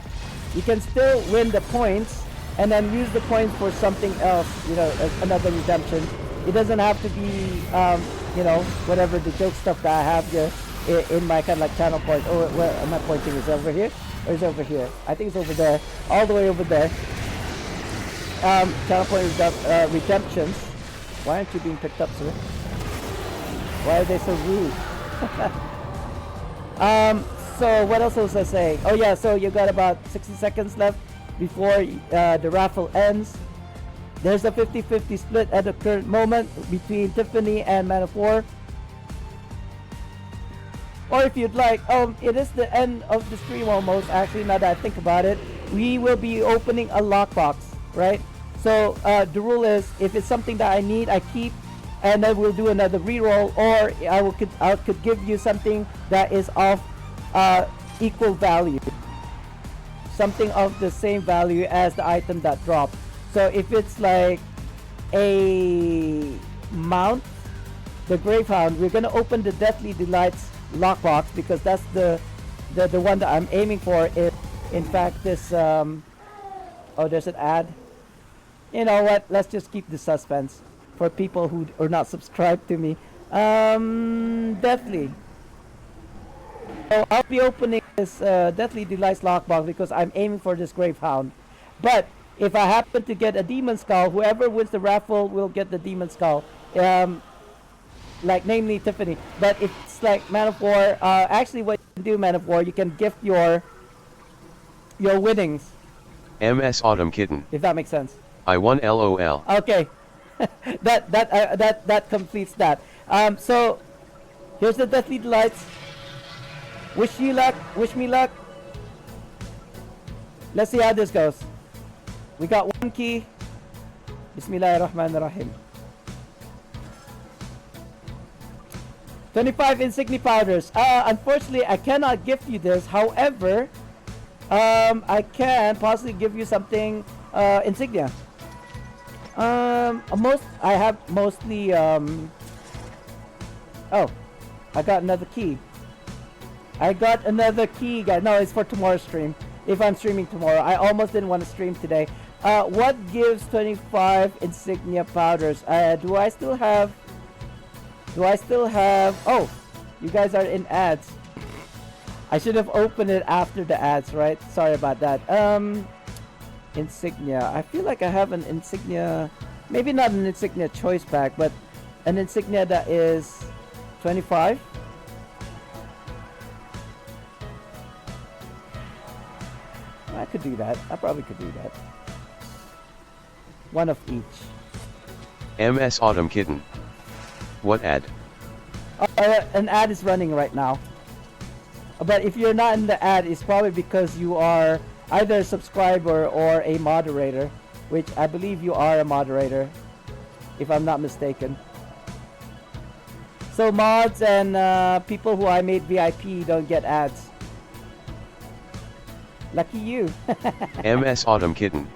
points, and then use the points for something else. You know, another redemption. It doesn't have to be, you know, whatever the joke stuff that I have here in my kind of like channel point. Oh, where am I pointing? Is it over here? Or is it over here? I think it's over there. All the way over there. Channel point redemptions. Why aren't you being picked up, sir? Why are they so rude? So what else was I saying? Oh yeah, so you got about 60 seconds left before the raffle ends. There's a 50-50 split at the current moment between Tiffany and Man of War. Or if you'd like, it is the end of the stream almost. Actually, now that I think about it, we will be opening a lockbox, right? So the rule is, if it's something that I need, I keep, and then we'll do another reroll, or I could give you something that is of equal value, something of the same value as the item that dropped. So if it's like a mount, the Gravehound, we're gonna open the Deathly Delights lockbox because that's the one that I'm aiming for. If in fact this oh, there's an ad. You know what? Let's just keep the suspense for people who are not subscribed to me. Deathly. So I'll be opening this Deathly Delights lockbox because I'm aiming for this Gravehound. But if I happen to get a Demon Skull, whoever wins the raffle will get the Demon Skull. Like namely Tiffany. But if it's like Man of War, actually what you can do, Man of War, you can gift your winnings. MS Autumn Kitten. If that makes sense. I won LOL. Okay. that completes that. So here's the Deathly Delights. Wish you luck. Wish me luck. Let's see how this goes. We got one key. Bismillahirrahmanirrahim. 25 insignia powders. Unfortunately, I cannot gift you this. However, I can possibly give you something insignia. I have mostly. Oh, I got another key. Guys. No, it's for tomorrow's stream. If I'm streaming tomorrow, I almost didn't want to stream today. What gives 25 insignia powders? Do I still have? Oh, you guys are in ads. I should have opened it after the ads, right? Sorry about that. Insignia. I feel like I have an insignia. Maybe not an insignia choice pack, but an insignia that is 25. I could do that. I probably could do that. One of each. MS Autumn Kitten. What ad? An ad is running right now. But if you're not in the ad, it's probably because you are either a subscriber or a moderator, which I believe you are a moderator, if I'm not mistaken. So mods and people who I made VIP don't get ads. Lucky you. MS Autumn Kitten.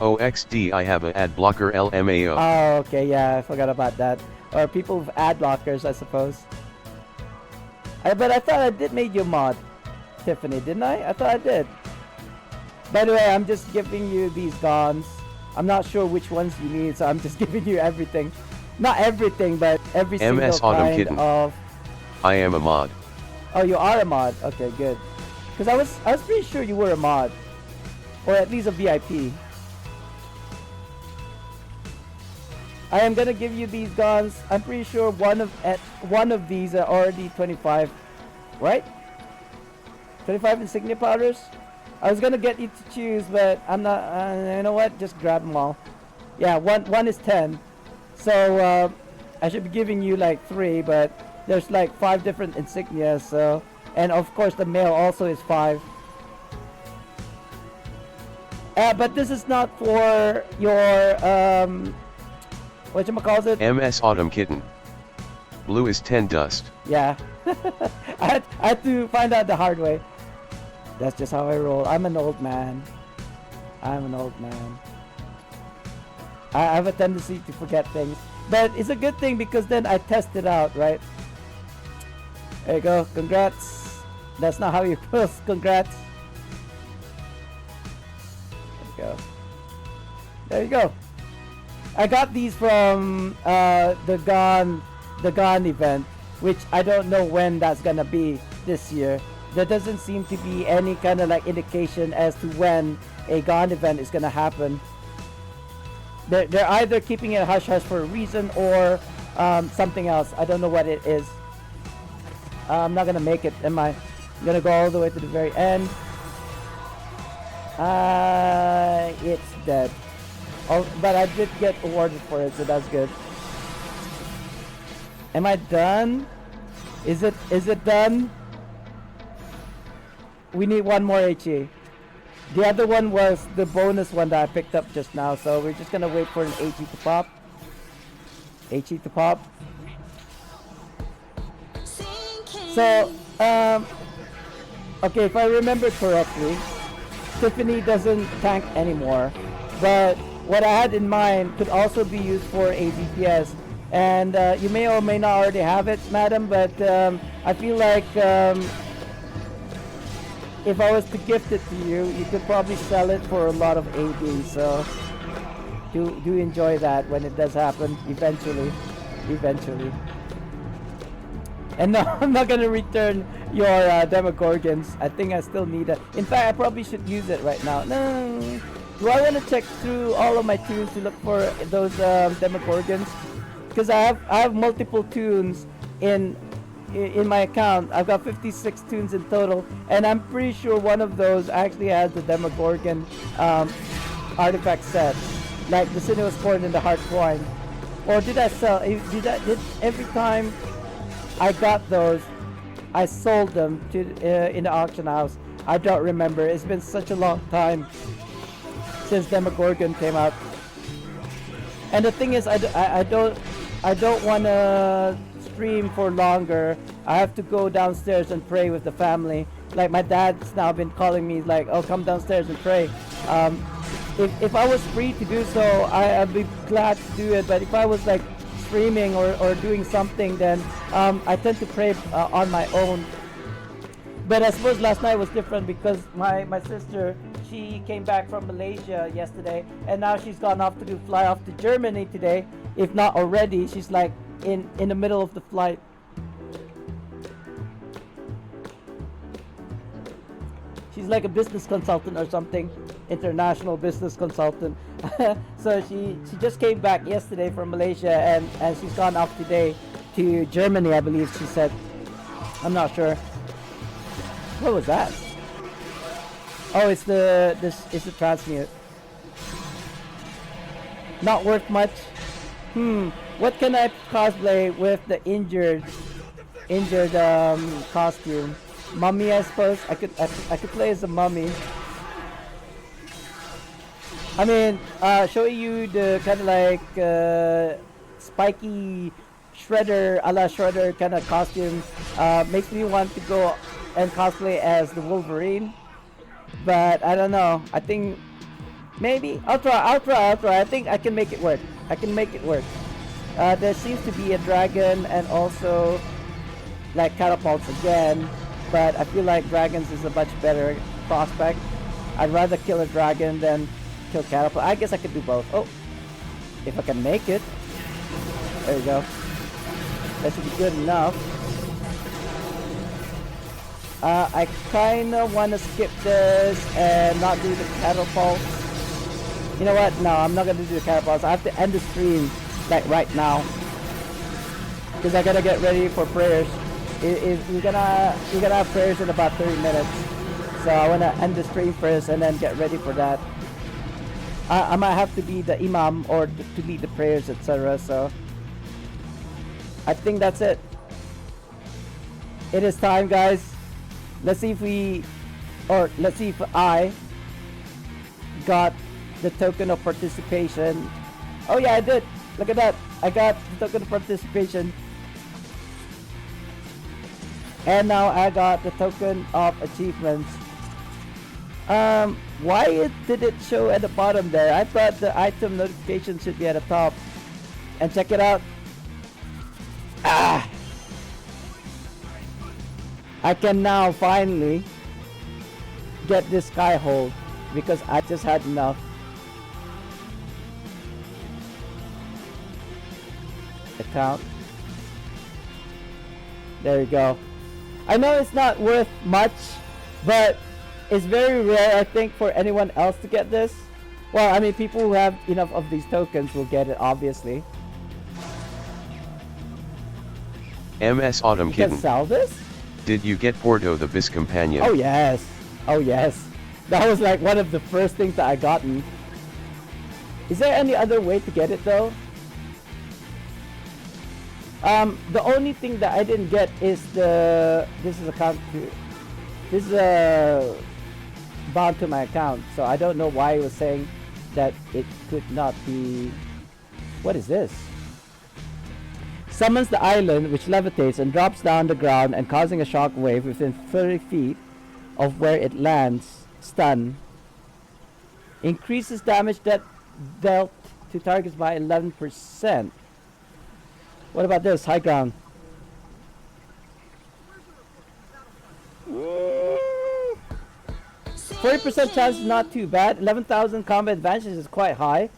OXD, I have a ad blocker LMAO. Oh, okay, yeah, I forgot about that. Or people with ad blockers, I suppose. But I thought I did make you a mod, Tiffany, didn't I? I thought I did. By the way, I'm just giving you these guns. I'm not sure which ones you need, so I'm just giving you everything. Not everything, but every single MS Autumn kind Kitten. of... I am a mod. Oh, you are a mod. Okay, good. Because I was pretty sure you were a mod. Or at least a VIP. I am gonna give you these guns. I'm pretty sure one of these are already 25, right? 25 insignia powders. I was gonna get you to choose, but I'm not. You know what? Just grab them all. Yeah, one is 10. So I should be giving you like 3, but there's like 5 different insignias. So, and of course the male also is 5. But this is not for your whatchamacallit? MS Autumn Kitten. Blue is 10 dust. Yeah. I had to find out the hard way. That's just how I roll. I'm an old man. I have a tendency to forget things. But it's a good thing because then I test it out, right? There you go. Congrats. That's not how you post. Congrats. There you go. I got these from the Gone event, which I don't know when that's gonna be this year. There doesn't seem to be any kind of like indication as to when a Gone event is gonna happen. They're either keeping it hush hush for a reason or something else. I don't know what it is. I'm not gonna make it, am I? I'm gonna go all the way to the very end. It's dead. Oh, but I did get awarded for it, so that's good. Am I done? Is it done? We need one more HE. The other one was the bonus one that I picked up just now, so we're just gonna wait for an HE to pop. HE to pop. So, okay, if I remember correctly, Tiffany doesn't tank anymore, but what I had in mind could also be used for a DPS. And you may or may not already have it, madam, but I feel like if I was to gift it to you, you could probably sell it for a lot of AD. So do enjoy that when it does happen eventually. And no, I'm not gonna return your Demogorgons. I think I still need it. In fact, I probably should use it right now. No, do I want to check through all of my tunes to look for those Demogorgons? Because I have multiple tunes in my account. I've got 56 tunes in total, and I'm pretty sure one of those actually has the Demogorgon artifact set, like the Sinuous Cord and the Heart Coin. Or did I sell? Did every time I got those, I sold them to in the auction house? I don't remember. It's been such a long time since Demogorgon came out. And the thing is, I don't want to stream for longer. I have to go downstairs and pray with the family. Like my dad's now been calling me like, oh, come downstairs and pray. If I was free to do so, I'd be glad to do it. But if I was like streaming or doing something, then I tend to pray on my own. But I suppose last night was different because my sister, she came back from Malaysia yesterday, and now she's gone off to fly off to Germany today. If not already, she's like in the middle of the flight. She's like a business consultant or something, international business consultant. So she just came back yesterday from Malaysia, and she's gone off today to Germany, I believe she said. I'm not sure. What was that? Oh, it's the transmute. Not worth much. What can I cosplay with the injured costume? Mummy, I suppose. I could play as a mummy. I mean, showing you the kind of like spiky shredder, a la shredder kind of costume makes me want to go and cosplay as the Wolverine. But I don't know. I think maybe I'll try. I think I can make it work. There seems to be a dragon and also like catapults again, but I feel like dragons is a much better prospect. I'd rather kill a dragon than kill catapult. I guess I could do both. Oh, if I can make it. There you go. That should be good enough. I kinda wanna skip this and not do the catapult. You know what? No, I'm not gonna do the catapults. I have to end the stream like right now because I gotta get ready for prayers. We're gonna have prayers in about 30 minutes, so I wanna end the stream first and then get ready for that. I might have to be the imam or to lead the prayers, etc. So I think that's it. It is time, guys. Let's see if I got the token of participation. Oh yeah, I did. Look at that. I got the token of participation. And now I got the token of achievements. Why did it show at the bottom there? I thought the item notification should be at the top. And check it out. I can now finally get this Skyhold because I just had enough. account. There you go. I know it's not worth much, but it's very rare, I think, for anyone else to get this. Well, I mean, people who have enough of these tokens will get it, obviously. MS Autumn You can Kitten. sell this? Did you get Porto the Bis Companion? Oh yes. Oh yes. That was like one of the first things that I gotten. Is there any other way to get it though? The only thing that I didn't get is this is bound to my account, so I don't know why it was saying that it could not be. What is this? Summons the island, which levitates and drops down the ground and causing a shock wave within 30 feet of where it lands. Stun. Increases damage that dealt to targets by 11%. What about this? High ground. 40% chance is not too bad. 11,000 combat advantage is quite high.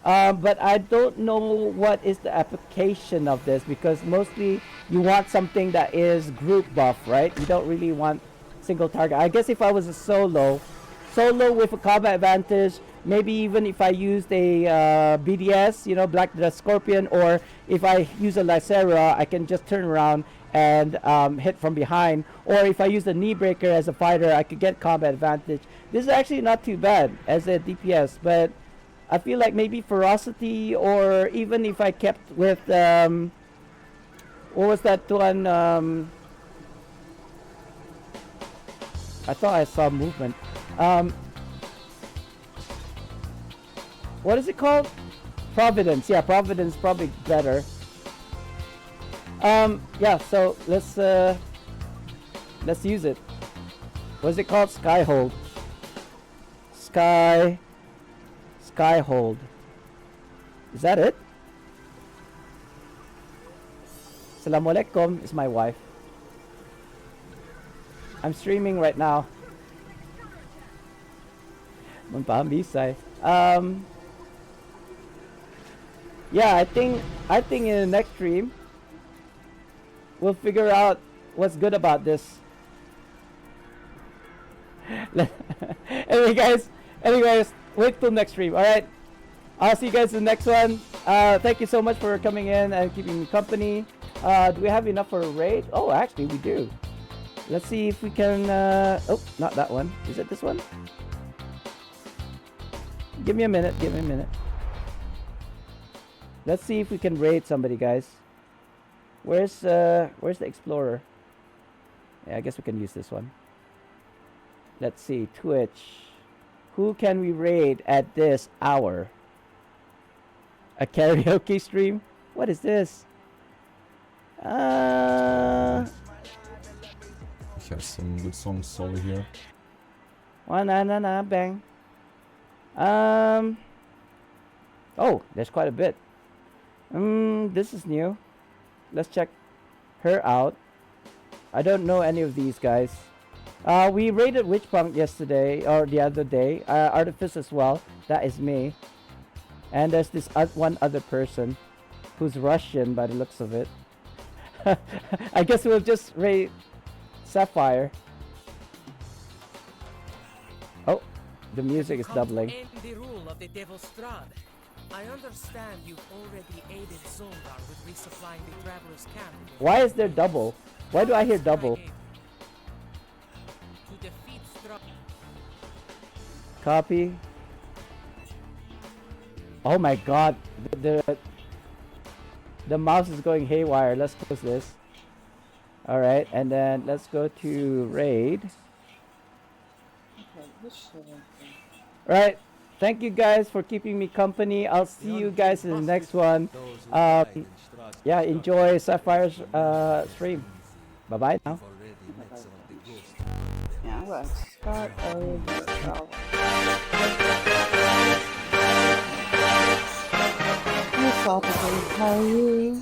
But I don't know what is the application of this, because mostly you want something that is group buff, right? You don't really want single target. I guess if I was a solo with a combat advantage, maybe even if I used a BDS, you know, Black the Scorpion, or if I use a Lycera, I can just turn around and hit from behind. Or if I use the knee breaker as a fighter, I could get combat advantage. This is actually not too bad as a DPS, but I feel like maybe ferocity, or even if I kept with what was that one? I thought I saw movement. What is it called? Providence. Yeah, Providence probably better. Yeah. So let's use it. What is it called? Skyhold. Skyhold. Is that it? Assalamualaikum is my wife. I'm streaming right now. Yeah, I think in the next stream we'll figure out what's good about this. Anyways, wait till next stream. All right, I'll see you guys in the next one. Thank you so much for coming in and keeping me company. Do we have enough for a raid? Oh, actually we do. Let's see if we can. Oh, not that one. Is it this one? Give me a minute. Let's see if we can raid somebody, guys. Where's the explorer? Yeah, I guess we can use this one. Let's see, Twitch. Who can we raid at this hour? A karaoke stream? What is this? We have some good songs over here. Na bang. Oh, there's quite a bit. This is new. Let's check her out. I don't know any of these guys. We raided Witchpunk yesterday, or the other day. Artifice as well. That is me. And there's this one other person who's Russian by the looks of it. I guess we'll just raid Sapphire. Oh, the music is doubling. In the rule of the Devil's Strad, I understand you've already aided Zolgar with resupplying the Traveler's Camp. Why is there double? Why do I hear double? To defeat Strad. Copy. Oh my god, the mouse is going haywire. Let's close this. Alright, and then let's go to raid. Alright, thank you guys for keeping me company. I'll see you guys in the next one. Yeah, enjoy Sapphire's stream. Bye bye now. Yeah, let's start over. Hey, Salty, how are you?